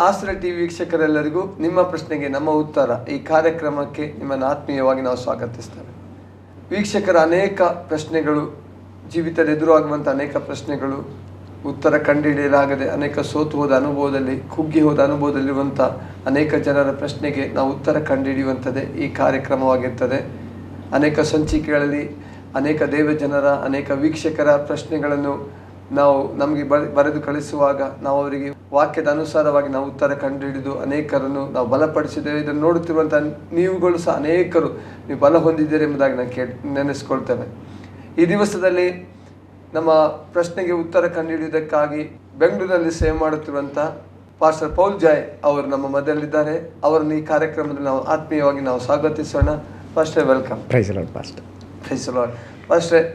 ಆಶ್ರಯ ಟಿವಿ ವೀಕ್ಷಕರೆಲ್ಲರಿಗೂ ನಿಮ್ಮ ಪ್ರಶ್ನೆಗೆ ನಮ್ಮ ಉತ್ತರ ಈ ಕಾರ್ಯಕ್ರಮಕ್ಕೆ ನಿಮ್ಮನ್ನು ಆತ್ಮೀಯವಾಗಿ ನಾವು ಸ್ವಾಗತಿಸ್ತೇವೆ. ವೀಕ್ಷಕರ ಅನೇಕ ಪ್ರಶ್ನೆಗಳು, ಜೀವಿತದಲ್ಲಿ ಎದುರಾಗುವಂಥ ಅನೇಕ ಪ್ರಶ್ನೆಗಳು, ಉತ್ತರ ಕಂಡುಹಿಡಿಯಲಾಗದೆ ಅನೇಕ ಸೋತು ಹೋದ ಅನುಭವದಲ್ಲಿ, ಕುಗ್ಗಿ ಹೋದ ಅನುಭವದಲ್ಲಿರುವಂಥ ಅನೇಕ ಜನರ ಪ್ರಶ್ನೆಗೆ ನಾವು ಉತ್ತರ ಕಂಡುಹಿಡಿಯುವಂಥದ್ದೇ ಈ ಕಾರ್ಯಕ್ರಮವಾಗಿರ್ತದೆ. ಅನೇಕ ಸಂಚಿಕೆಗಳಲ್ಲಿ ಅನೇಕ ದೇವಜನರ, ಅನೇಕ ವೀಕ್ಷಕರ ಪ್ರಶ್ನೆಗಳನ್ನು ನಾವು ನಮಗೆ ಬರೆದು ಕಳಿಸುವಾಗ ನಾವು ಅವರಿಗೆ ವಾಕ್ಯದ ಅನುಸಾರವಾಗಿ ನಾವು ಉತ್ತರ ಕಂಡುಹಿಡಿದು ಅನೇಕರನ್ನು ನಾವು ಬಲಪಡಿಸಿದ್ದೇವೆ. ಇದನ್ನು ನೋಡುತ್ತಿರುವಂಥ ನೀವುಗಳು ಸಹ ಅನೇಕರು ನೀವು ಬಲ ಹೊಂದಿದ್ದೀರಿ ಎಂಬುದಾಗಿ ನಾನು ನೆನೆಸ್ಕೊಳ್ತೇವೆ. ಈ ದಿವಸದಲ್ಲಿ ನಮ್ಮ ಪ್ರಶ್ನೆಗೆ ಉತ್ತರ ಕಂಡುಹಿಡಿಯುವುದಕ್ಕಾಗಿ ಬೆಂಗಳೂರಿನಲ್ಲಿ ಸೇವೆ ಮಾಡುತ್ತಿರುವಂಥ ಪಾಸ್ಟರ್ ಪೌಲ್ ಜಾಯ್ ಅವರು ನಮ್ಮ ಮಧ್ಯದಲ್ಲಿದ್ದಾರೆ. ಅವರನ್ನು ಈ ಕಾರ್ಯಕ್ರಮದಲ್ಲಿ ನಾವು ಆತ್ಮೀಯವಾಗಿ ನಾವು ಸ್ವಾಗತಿಸೋಣ. Pastor, welcome. Praise lord pastor. Praise lord. Pastor,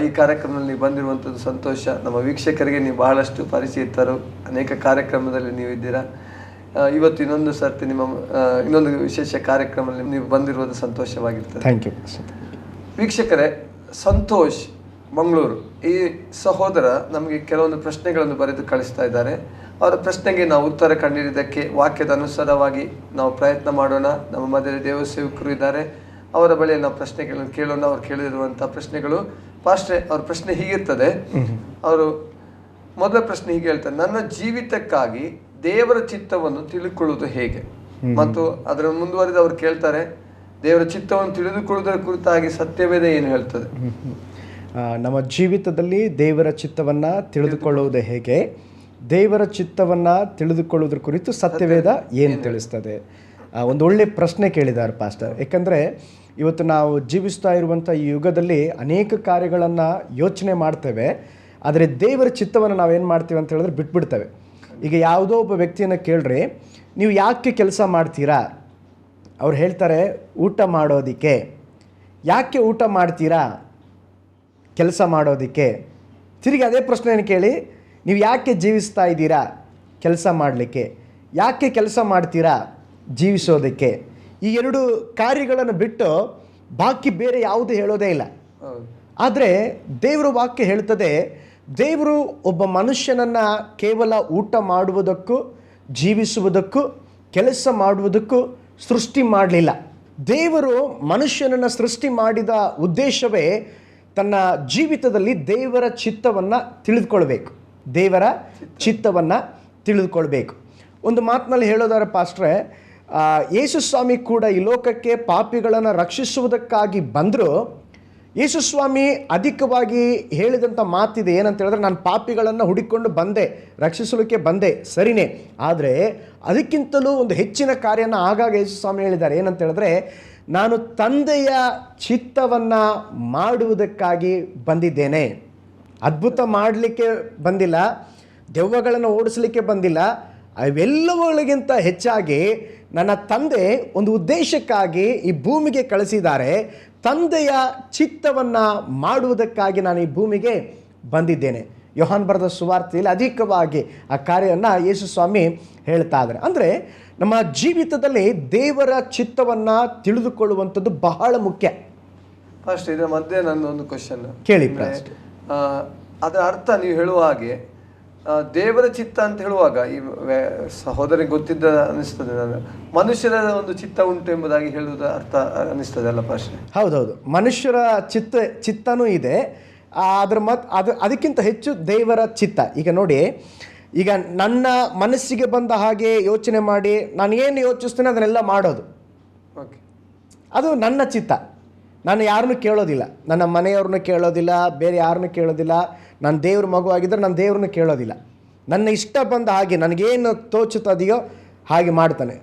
ಈ ಕಾರ್ಯಕ್ರಮದಲ್ಲಿ ಬಂದಿರುವಂಥದ್ದು ಸಂತೋಷ. ನಮ್ಮ ವೀಕ್ಷಕರಿಗೆ ನೀವು ಬಹಳಷ್ಟು ಪರಿಚಿತರು, ಅನೇಕ ಕಾರ್ಯಕ್ರಮದಲ್ಲಿ ನೀವು ಇದ್ದೀರಾ. ಇವತ್ತು ಇನ್ನೊಂದು ಸರ್ತಿ ಇನ್ನೊಂದು ವಿಶೇಷ ಕಾರ್ಯಕ್ರಮದಲ್ಲಿ ನೀವು ಬಂದಿರುವುದು ಸಂತೋಷವಾಗಿರ್ತದೆ. Thank you. ವೀಕ್ಷಕರೇ, ಸಂತೋಷ್ ಮಂಗಳೂರು ಈ ಸಹೋದರ ನಮಗೆ ಕೆಲವೊಂದು ಪ್ರಶ್ನೆಗಳನ್ನು ಬರೆದು ಕಳಿಸ್ತಾ ಇದ್ದಾರೆ. ಅವರ ಪ್ರಶ್ನೆಗೆ ನಾವು ಉತ್ತರ ಕಂಡುಹಿಡಿದಕ್ಕೆ ವಾಕ್ಯದ ಅನುಸಾರವಾಗಿ ನಾವು ಪ್ರಯತ್ನ ಮಾಡೋಣ. ನಮ್ಮ ಮಧ್ಯದಲ್ಲಿ ದೇವ ಸೇವಕರು ಇದ್ದಾರೆ, ಅವರ ಬಳಿ ನಾವು ಪ್ರಶ್ನೆಗಳನ್ನು ಕೇಳೋಣ. ಅವ್ರು ಕೇಳಿರುವಂಥ ಪ್ರಶ್ನೆಗಳು. ಪಾಸ್ಟ್ರೆ, ಅವ್ರ ಪ್ರಶ್ನೆ ಹೀಗಿರ್ತದೆ. ಅವರು ಮೊದಲ ಪ್ರಶ್ನೆ ಹೀಗೆ ಹೇಳ್ತಾರೆ: ನನ್ನ ಜೀವಿತಕ್ಕಾಗಿ ದೇವರ ಚಿತ್ತವನ್ನು ತಿಳಿದುಕೊಳ್ಳುವುದು ಹೇಗೆ? ಮತ್ತು ಅದರ ಮುಂದುವರೆದು ಅವರು ಕೇಳ್ತಾರೆ, ದೇವರ ಚಿತ್ತವನ್ನು ತಿಳಿದುಕೊಳ್ಳುವುದರ ಕುರಿತಾಗಿ ಸತ್ಯವೇದ ಏನು ಹೇಳ್ತದೆ? ನಮ್ಮ ಜೀವಿತದಲ್ಲಿ ದೇವರ ಚಿತ್ತವನ್ನು ತಿಳಿದುಕೊಳ್ಳುವುದು ಹೇಗೆ, ದೇವರ ಚಿತ್ತವನ್ನು ತಿಳಿದುಕೊಳ್ಳುವುದರ ಕುರಿತು ಸತ್ಯವೇದ ಏನು ತಿಳಿಸ್ತದೆ? ಒಂದು ಒಳ್ಳೆಯ ಪ್ರಶ್ನೆ ಕೇಳಿದ್ದಾರೆ ಪಾಸ್ಟರ್. ಯಾಕಂದರೆ ಇವತ್ತು ನಾವು ಜೀವಿಸ್ತಾ ಇರುವಂಥ ಈ ಯುಗದಲ್ಲಿ ಅನೇಕ ಕಾರ್ಯಗಳನ್ನು ಯೋಚನೆ ಮಾಡ್ತೇವೆ, ಆದರೆ ದೇವರ ಚಿತ್ತವನ್ನು ನಾವೇನು ಮಾಡ್ತೀವಿ ಅಂತ ಹೇಳಿದ್ರೆ ಬಿಟ್ಬಿಡ್ತೇವೆ. ಈಗ ಯಾವುದೋ ಒಬ್ಬ ವ್ಯಕ್ತಿಯನ್ನು ಕೇಳ್ರಿ, ನೀವು ಯಾಕೆ ಕೆಲಸ ಮಾಡ್ತೀರಾ? ಅವ್ರು ಹೇಳ್ತಾರೆ, ಊಟ ಮಾಡೋದಕ್ಕೆ. ಯಾಕೆ ಊಟ ಮಾಡ್ತೀರಾ? ಕೆಲಸ ಮಾಡೋದಕ್ಕೆ. ತಿರುಗಿ ಅದೇ ಪ್ರಶ್ನೆಯನ್ನು ಕೇಳಿ, ನೀವು ಯಾಕೆ ಜೀವಿಸ್ತಾ ಇದ್ದೀರಾ? ಕೆಲಸ ಮಾಡಲಿಕ್ಕೆ. ಯಾಕೆ ಕೆಲಸ ಮಾಡ್ತೀರಾ? ಜೀವಿಸೋದಕ್ಕೆ. ಈ ಎರಡು ಕಾರ್ಯಗಳನ್ನು ಬಿಟ್ಟು ಬಾಕಿ ಬೇರೆ ಯಾವುದು ಹೇಳೋದೇ ಇಲ್ಲ. ಆದರೆ ದೇವರ ವಾಕ್ಯ ಹೇಳ್ತದೆ, ದೇವರು ಒಬ್ಬ ಮನುಷ್ಯನನ್ನು ಕೇವಲ ಊಟ ಮಾಡುವುದಕ್ಕೂ ಜೀವಿಸುವುದಕ್ಕೂ ಕೆಲಸ ಮಾಡುವುದಕ್ಕೂ ಸೃಷ್ಟಿ ಮಾಡಲಿಲ್ಲ. ದೇವರು ಮನುಷ್ಯನನ್ನು ಸೃಷ್ಟಿ ಮಾಡಿದ ಉದ್ದೇಶವೇ ತನ್ನ ಜೀವಿತದಲ್ಲಿ ದೇವರ ಚಿತ್ತವನ್ನು ತಿಳಿದುಕೊಳ್ಬೇಕು. ದೇವರ ಚಿತ್ತವನ್ನು ತಿಳಿದುಕೊಳ್ಬೇಕು. ಒಂದು ಮಾತಿನಲ್ಲಿ ಹೇಳೋದಾದ್ರೆ ಪಾಸ್ಟ್ರೆ, ಯೇಸು ಸ್ವಾಮಿ ಕೂಡ ಈ ಲೋಕಕ್ಕೆ ಪಾಪಿಗಳನ್ನು ರಕ್ಷಿಸುವುದಕ್ಕಾಗಿ ಬಂದರೂ ಯೇಸು ಸ್ವಾಮಿ ಅಧಿಕವಾಗಿ ಹೇಳಿದಂಥ ಮಾತಿದೆ. ಏನಂತ ಹೇಳಿದ್ರೆ, ನಾನು ಪಾಪಿಗಳನ್ನು ಹುಡುಕೊಂಡು ಬಂದೆ, ರಕ್ಷಿಸಲಿಕ್ಕೆ ಬಂದೆ, ಸರಿನೇ. ಆದರೆ ಅದಕ್ಕಿಂತಲೂ ಒಂದು ಹೆಚ್ಚಿನ ಕಾರ್ಯನ ಆಗಾಗ ಯೇಸು ಸ್ವಾಮಿ ಹೇಳಿದ್ದಾರೆ. ಏನಂತ ಹೇಳಿದ್ರೆ, ನಾನು ತಂದೆಯ ಚಿತ್ತವನ್ನು ಮಾಡುವುದಕ್ಕಾಗಿ ಬಂದಿದ್ದೇನೆ. ಅದ್ಭುತ ಮಾಡಲಿಕ್ಕೆ ಬಂದಿಲ್ಲ, ದೆವ್ವಗಳನ್ನು ಓಡಿಸಲಿಕ್ಕೆ ಬಂದಿಲ್ಲ. ಅವೆಲ್ಲವುಗಳಿಗಿಂತ ಹೆಚ್ಚಾಗಿ ನನ್ನ ತಂದೆ ಒಂದು ಉದ್ದೇಶಕ್ಕಾಗಿ ಈ ಭೂಮಿಗೆ ಕಳಿಸಿದ್ದಾರೆ. ತಂದೆಯ ಚಿತ್ತವನ್ನು ಮಾಡುವುದಕ್ಕಾಗಿ ನಾನು ಈ ಭೂಮಿಗೆ ಬಂದಿದ್ದೇನೆ. ಯೋಹಾನ್ ಬರೆದ ಸುವಾರ್ತೆಯಲ್ಲಿ ಅಧಿಕವಾಗಿ ಆ ಕಾರ್ಯವನ್ನು ಯೇಸು ಸ್ವಾಮಿ ಹೇಳ್ತಾ ಇದ್ದಾರೆ. ಅಂದರೆ ನಮ್ಮ ಜೀವಿತದಲ್ಲಿ ದೇವರ ಚಿತ್ತವನ್ನು ತಿಳಿದುಕೊಳ್ಳುವಂಥದ್ದು ಬಹಳ ಮುಖ್ಯ. ಫಸ್ಟ್ ಇದರ ಮಧ್ಯೆ ನನ್ನ ಒಂದು ಕ್ವಶನ್ ಕೇಳಿ. ಅದರ ಅರ್ಥ ನೀವು ಹೇಳುವ ಹಾಗೆ ದೇವರ ಚಿತ್ತ ಅಂತ ಹೇಳುವಾಗ ಈ ಸಹೋದರಿಗೆ ಗೊತ್ತಿದ್ದ ಅನಿಸ್ತದೆ, ನಾನು ಮನುಷ್ಯರ ಒಂದು ಚಿತ್ತ ಉಂಟು ಎಂಬುದಾಗಿ ಹೇಳುವುದ ಅರ್ಥ ಅನಿಸ್ತದೆ ಅಲ್ಲ ಪಾಸ್ಟರ್? ಹೌದೌದು, ಮನುಷ್ಯರ ಚಿತ್ತನೂ ಇದೆ. ಅದಕ್ಕಿಂತ ಹೆಚ್ಚು ದೇವರ ಚಿತ್ತ. ಈಗ ನೋಡಿ, ಈಗ ನನ್ನ ಮನಸ್ಸಿಗೆ ಬಂದ ಹಾಗೆ ಯೋಚನೆ ಮಾಡಿ ನಾನು ಏನು ಯೋಚಿಸ್ತೀನಿ ಅದನ್ನೆಲ್ಲ ಮಾಡೋದು, ಓಕೆ, ಅದು ನನ್ನ ಚಿತ್ತ. ನಾನು ಯಾರನ್ನೂ ಕೇಳೋದಿಲ್ಲ, ನನ್ನ ಮನೆಯವ್ರನ್ನ ಕೇಳೋದಿಲ್ಲ, ಬೇರೆ ಯಾರನ್ನೂ ಕೇಳೋದಿಲ್ಲ. ನಾನು ದೇವ್ರ ಮಗು ಆಗಿದ್ದರೆ ನಾನು ದೇವ್ರನ್ನ ಕೇಳೋದಿಲ್ಲ. ನನ್ನ ಇಷ್ಟ ಬಂದ ಹಾಗೆ ನನಗೇನು ತೋಚುತ್ತದೆಯೋ ಹಾಗೆ ಮಾಡ್ತಾನೆ.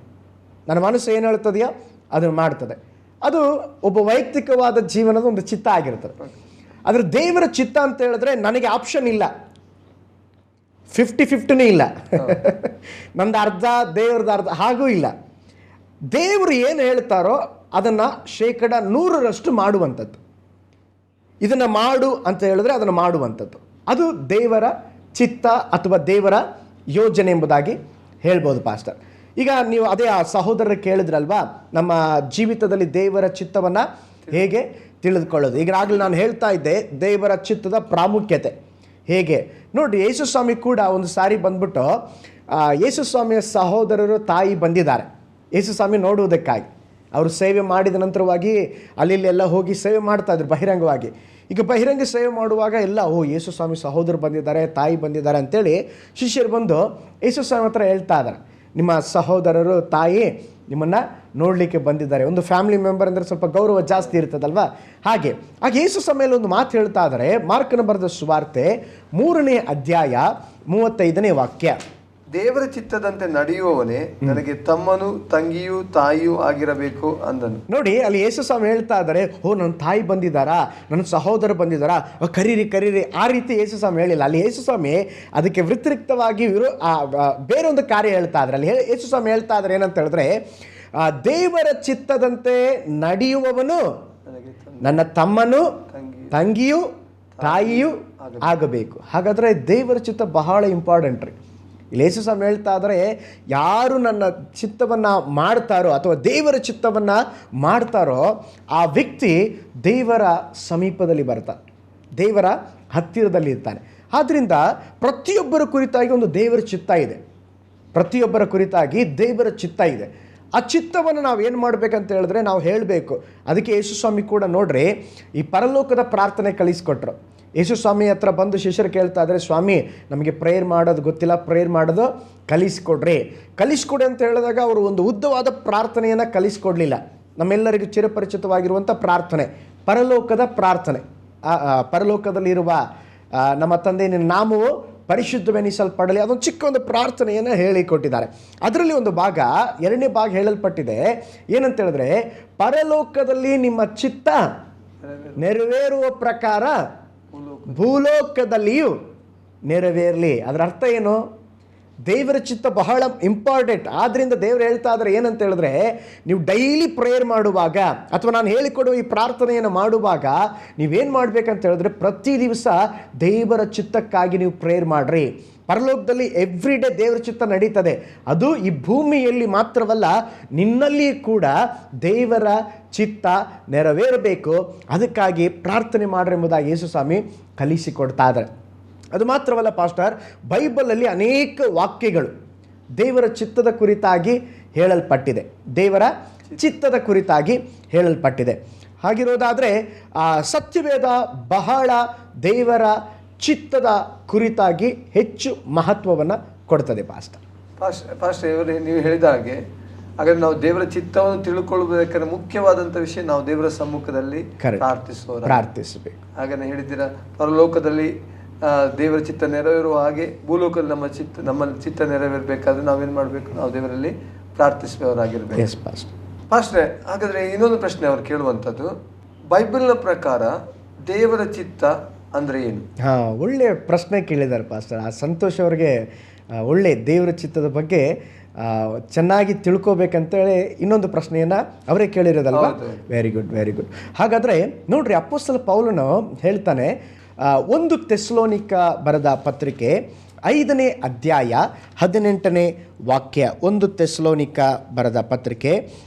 ನನ್ನ ಮನಸ್ಸು ಏನು ಹೇಳ್ತದೆಯೋ ಅದನ್ನು ಮಾಡ್ತದೆ. ಅದು ಒಬ್ಬ ವೈಯಕ್ತಿಕವಾದ ಜೀವನದ ಒಂದು ಚಿತ್ತ ಆಗಿರ್ತದೆ. ಆದರೆ ದೇವರ ಚಿತ್ತ ಅಂತ ಹೇಳಿದ್ರೆ ನನಗೆ ಆಪ್ಷನ್ ಇಲ್ಲ, 50-50 ಇಲ್ಲ. ನಂದು ಅರ್ಧ ದೇವ್ರದ್ದು ಅರ್ಧ, ಹಾಗೂ ಇಲ್ಲ. ದೇವರು ಏನು ಹೇಳ್ತಾರೋ ಅದನ್ನು 100% ಮಾಡುವಂಥದ್ದು. ಇದನ್ನು ಮಾಡು ಅಂತ ಹೇಳಿದ್ರೆ ಅದನ್ನು ಮಾಡುವಂಥದ್ದು. ಅದು ದೇವರ ಚಿತ್ತ ಅಥವಾ ದೇವರ ಯೋಜನೆ ಎಂಬುದಾಗಿ ಹೇಳ್ಬೋದು ಪಾಸ್ಟರ್. ಈಗ ನೀವು ಅದೇ ಆ ಸಹೋದರರು ಕೇಳಿದ್ರಲ್ವಾ, ನಮ್ಮ ಜೀವಿತದಲ್ಲಿ ದೇವರ ಚಿತ್ತವನ್ನು ಹೇಗೆ ತಿಳಿದುಕೊಳ್ಳೋದು. ಈಗಾಗಲೇ ನಾನು ಹೇಳ್ತಾ ಇದ್ದೆ ದೇವರ ಚಿತ್ತದ ಪ್ರಾಮುಖ್ಯತೆ ಹೇಗೆ. ನೋಡಿ, ಯೇಸು ಸ್ವಾಮಿ ಕೂಡ ಒಂದು ಸಾರಿ ಬಂದ್ಬಿಟ್ಟು ಯೇಸು ಸ್ವಾಮಿಯ ಸಹೋದರರು ತಾಯಿ ಬಂದಿದ್ದಾರೆ ಯೇಸು ಸ್ವಾಮಿ ನೋಡುವುದಕ್ಕಾಗಿ. ಅವರು ಸೇವೆ ಮಾಡಿದ ನಂತರವಾಗಿ ಅಲ್ಲಿಲ್ಲೆಲ್ಲ ಹೋಗಿ ಸೇವೆ ಮಾಡ್ತಾಯಿದ್ರು ಬಹಿರಂಗವಾಗಿ. ಈಗ ಬಹಿರಂಗ ಸೇವೆ ಮಾಡುವಾಗ ಎಲ್ಲ ಯೇಸು ಸ್ವಾಮಿ ಸಹೋದರು ಬಂದಿದ್ದಾರೆ, ತಾಯಿ ಬಂದಿದ್ದಾರೆ ಅಂತೇಳಿ ಶಿಷ್ಯರು ಬಂದು ಯೇಸು ಸ್ವಾಮಿ ಹತ್ರ ಹೇಳ್ತಾ ಇದ್ದಾರೆ, ನಿಮ್ಮ ಸಹೋದರರು ತಾಯಿ ನಿಮ್ಮನ್ನು ನೋಡಲಿಕ್ಕೆ ಬಂದಿದ್ದಾರೆ. ಒಂದು ಫ್ಯಾಮಿಲಿ ಮೆಂಬರ್ ಅಂದರೆ ಸ್ವಲ್ಪ ಗೌರವ ಜಾಸ್ತಿ ಇರ್ತದಲ್ವ. ಹಾಗೆ ಯೇಸು ಸ್ವಾಮಿಯಲ್ಲಿ ಒಂದು ಮಾತು ಹೇಳ್ತಾ ಇದ್ದಾರೆ, ಮಾರ್ಕನ ಬರೆದ ಸುವಾರ್ತೆ 3ನೇ ಅಧ್ಯಾಯ 35ನೇ ವಾಕ್ಯ. ದೇವರ ಚಿತ್ತದಂತೆ ನಡೆಯುವವನೇ ನನಗೆ ತಮ್ಮನು ತಂಗಿಯೂ ತಾಯಿಯೂ ಆಗಿರಬೇಕು ಅಂದನು. ನೋಡಿ, ಅಲ್ಲಿ ಯೇಸು ಸ್ವಾಮಿ ಹೇಳ್ತಾ ಇದ್ದಾರೆ, ನನ್ನ ತಾಯಿ ಬಂದಿದ್ದಾರಾ, ನನ್ನ ಸಹೋದರ ಬಂದಿದ್ದಾರಾ, ಕರೀರಿ ಆ ರೀತಿ ಯೇಸು ಸ್ವಾಮಿ ಹೇಳಿಲ್ಲ. ಅಲ್ಲಿ ಯೇಸು ಸ್ವಾಮಿ ಅದಕ್ಕೆ ವ್ಯತಿರಿಕ್ತವಾಗಿ ಬೇರೆ ಒಂದು ಕಾರ್ಯ ಹೇಳ್ತಾ ಇದ್ದಾರೆ. ಅಲ್ಲಿ ಯೇಸು ಸ್ವಾಮಿ ಹೇಳ್ತಾ ಇದ್ದಾರೆ ಏನಂತ ಹೇಳಿದ್ರೆ, ದೇವರ ಚಿತ್ತದಂತೆ ನಡೆಯುವವನು ನನ್ನ ತಮ್ಮನು ತಂಗಿಯೂ ತಾಯಿಯೂ ಆಗಬೇಕು. ಹಾಗಾದರೆ ದೇವರ ಚಿತ್ತ ಬಹಳ ಇಂಪಾರ್ಟೆಂಟ್ ರೀ. ಇಲ್ಲಿ ಯೇಸು ಸ್ವಾಮಿ ಹೇಳ್ತಾ ಇದ್ದಾರೆ, ಯಾರು ನನ್ನ ಚಿತ್ತವನ್ನು ಮಾಡ್ತಾರೋ ಅಥವಾ ದೇವರ ಚಿತ್ತವನ್ನು ಮಾಡ್ತಾರೋ ಆ ವ್ಯಕ್ತಿ ದೇವರ ಸಮೀಪದಲ್ಲಿ ಬರ್ತಾನೆ, ದೇವರ ಹತ್ತಿರದಲ್ಲಿ ಇರ್ತಾನೆ. ಆದ್ದರಿಂದ ಪ್ರತಿಯೊಬ್ಬರ ಕುರಿತಾಗಿ ಒಂದು ದೇವರ ಚಿತ್ತ ಇದೆ, ಪ್ರತಿಯೊಬ್ಬರ ಕುರಿತಾಗಿ ದೇವರ ಚಿತ್ತ ಇದೆ. ಆ ಚಿತ್ತವನ್ನು ನಾವು ಏನು ಮಾಡಬೇಕಂತ ಹೇಳಿದ್ರೆ ನಾವು ಹೇಳಬೇಕು. ಅದಕ್ಕೆ ಯೇಸು ಸ್ವಾಮಿ ಕೂಡ ನೋಡ್ರಿ ಈ ಪರಲೋಕದ ಪ್ರಾರ್ಥನೆ ಕಳಿಸ್ಕೊಟ್ರು. ಯೇಸು ಸ್ವಾಮಿ ಹತ್ರ ಬಂದು ಶಿಷ್ಯರು ಕೇಳ್ತಾ ಇದ್ದಾರೆ, ಸ್ವಾಮಿ ನಮಗೆ ಪ್ರೇಯರ್ ಮಾಡೋದು ಗೊತ್ತಿಲ್ಲ, ಪ್ರೇಯರ್ ಮಾಡೋದು ಕಲಿಸ್ಕೊಡ್ರಿ ಅಂತ ಹೇಳಿದಾಗ ಅವರು ಒಂದು ಉದ್ದವಾದ ಪ್ರಾರ್ಥನೆಯನ್ನು ಕಲಿಸ್ಕೊಡ್ಲಿಲ್ಲ. ನಮ್ಮೆಲ್ಲರಿಗೂ ಚಿರಪರಿಚಿತವಾಗಿರುವಂಥ ಪ್ರಾರ್ಥನೆ, ಪರಲೋಕದ ಪ್ರಾರ್ಥನೆ. ಪರಲೋಕದಲ್ಲಿರುವ ನಮ್ಮ ತಂದೆ ನಿನ್ನ ನಾಮವು ಪರಿಶುದ್ಧವೆನಿಸಲ್ಪಡಲಿ, ಅದೊಂದು ಚಿಕ್ಕ ಒಂದು ಪ್ರಾರ್ಥನೆಯನ್ನು ಹೇಳಿಕೊಟ್ಟಿದ್ದಾರೆ. ಅದರಲ್ಲಿ ಒಂದು ಭಾಗ, 2ನೇ ಭಾಗ ಹೇಳಲ್ಪಟ್ಟಿದೆ. ಏನಂತ ಹೇಳಿದ್ರೆ, ಪರಲೋಕದಲ್ಲಿ ನಿಮ್ಮ ಚಿತ್ತ ನೆರವೇರುವ ಪ್ರಕಾರ ಭೂಲೋಕದಲ್ಲಿಯೂ ನೆರವೇರಲಿ. ಅದರ ಅರ್ಥ ಏನು? ದೇವರ ಚಿತ್ತ ಬಹಳ ಇಂಪಾರ್ಟೆಂಟ್. ಆದ್ದರಿಂದ ದೇವರು ಹೇಳ್ತಾ ಇದ್ದಾರೆ ಏನಂತ ಹೇಳಿದ್ರೆ, ನೀವು ಡೈಲಿ ಪ್ರೇಯರ್ ಮಾಡುವಾಗ ಅಥವಾ ನಾನು ಹೇಳಿಕೊಡುವ ಈ ಪ್ರಾರ್ಥನೆಯನ್ನು ಮಾಡುವಾಗ ನೀವೇನು ಮಾಡಬೇಕಂತ ಹೇಳಿದ್ರೆ, ಪ್ರತಿ ದಿವಸ ದೇವರ ಚಿತ್ತಕ್ಕಾಗಿ ನೀವು ಪ್ರೇಯರ್ ಮಾಡಿರಿ. ಪರಲೋಕದಲ್ಲಿ ಎವ್ರಿ ಡೇ ದೇವರ ಚಿತ್ತ ನಡೀತದೆ. ಅದು ಈ ಭೂಮಿಯಲ್ಲಿ ಮಾತ್ರವಲ್ಲ, ನಿನ್ನಲ್ಲಿ ಕೂಡ ದೇವರ ಚಿತ್ತ ನೆರವೇರಬೇಕು. ಅದಕ್ಕಾಗಿ ಪ್ರಾರ್ಥನೆ ಮಾಡ್ರಿ ಎಂಬುದಾಗಿ ಯೇಸು ಸ್ವಾಮಿ ಕಲಿಸಿಕೊಡ್ತಾ ಇದ್ದಾರೆ. ಅದು ಮಾತ್ರವಲ್ಲ ಪಾಸ್ಟರ್, ಬೈಬಲಲ್ಲಿ ಅನೇಕ ವಾಕ್ಯಗಳು ದೇವರ ಚಿತ್ತದ ಕುರಿತಾಗಿ ಹೇಳಲ್ಪಟ್ಟಿದೆ, ದೇವರ ಚಿತ್ತದ ಕುರಿತಾಗಿ ಹೇಳಲ್ಪಟ್ಟಿದೆ. ಹಾಗಿರೋದಾದರೆ ಸತ್ಯವೇದ ಬಹಳ ದೇವರ ಚಿತ್ತದ ಕುರಿತಾಗಿ ಹೆಚ್ಚು ಮಹತ್ವವನ್ನು ಕೊಡ್ತದೆ. ಪಾಸ್ಟರ್ ಇವರು ನೀವು ಹೇಳಿದ ಹಾಗೆ, ಹಾಗಾದ್ರೆ ನಾವು ದೇವರ ಚಿತ್ತವನ್ನು ತಿಳ್ಕೊಳ್ಬೇಕಾದ್ರೆ ಮುಖ್ಯವಾದಂಥ ವಿಷಯ ನಾವು ದೇವರ ಸಮ್ಮುಖದಲ್ಲಿ ಪ್ರಾರ್ಥಿಸಬೇಕು. ಹಾಗೇನೆ ಹೇಳಿದ್ದೀರಾ, ಪರಲೋಕದಲ್ಲಿ ದೇವರ ಚಿತ್ತ ನೆರವೇರುವ ಹಾಗೆ ಭೂಲೋಕದಲ್ಲಿ ನಮ್ಮ ಚಿತ್ತ ನೆರವೇರಬೇಕಾದ್ರೆ ನಾವೇನು ಮಾಡಬೇಕು? ನಾವು ದೇವರಲ್ಲಿ ಪ್ರಾರ್ಥಿಸುವವರಾಗಿರ್ಬೇಕು. ಪಾಸ್ಟ್ರೆ, ಹಾಗಾದ್ರೆ ಇನ್ನೊಂದು ಪ್ರಶ್ನೆ ಅವ್ರು ಕೇಳುವಂಥದ್ದು, ಬೈಬಲ್ನ ಪ್ರಕಾರ ದೇವರ ಚಿತ್ತ ಅಂದರೆ ಏನು? ಒಳ್ಳೆಯ ಪ್ರಶ್ನೆ ಕೇಳಿದ್ದಾರೆ ಪಾಸ್ಟರ್. ಸಂತೋಷ್ ಅವ್ರಿಗೆ ಒಳ್ಳೆ ದೇವರ ಚಿತ್ತದ ಬಗ್ಗೆ ಚೆನ್ನಾಗಿ ತಿಳ್ಕೊಬೇಕಂತೇಳಿ ಇನ್ನೊಂದು ಪ್ರಶ್ನೆಯನ್ನು ಅವರೇ ಕೇಳಿರೋದಲ್ವ? Very good. ಹಾಗಾದರೆ ನೋಡ್ರಿ, ಅಪೊಸ್ತಲ ಪೌಲನು ಹೇಳ್ತಾನೆ, 1 ಥೆಸಲೋನಿಕ ಬರೆದ ಪತ್ರಿಕೆ 5ನೇ ಅಧ್ಯಾಯ 18ನೇ ವಾಕ್ಯ. 1 ಥೆಸಲೋನಿಕ ಬರೆದ ಪತ್ರಿಕೆ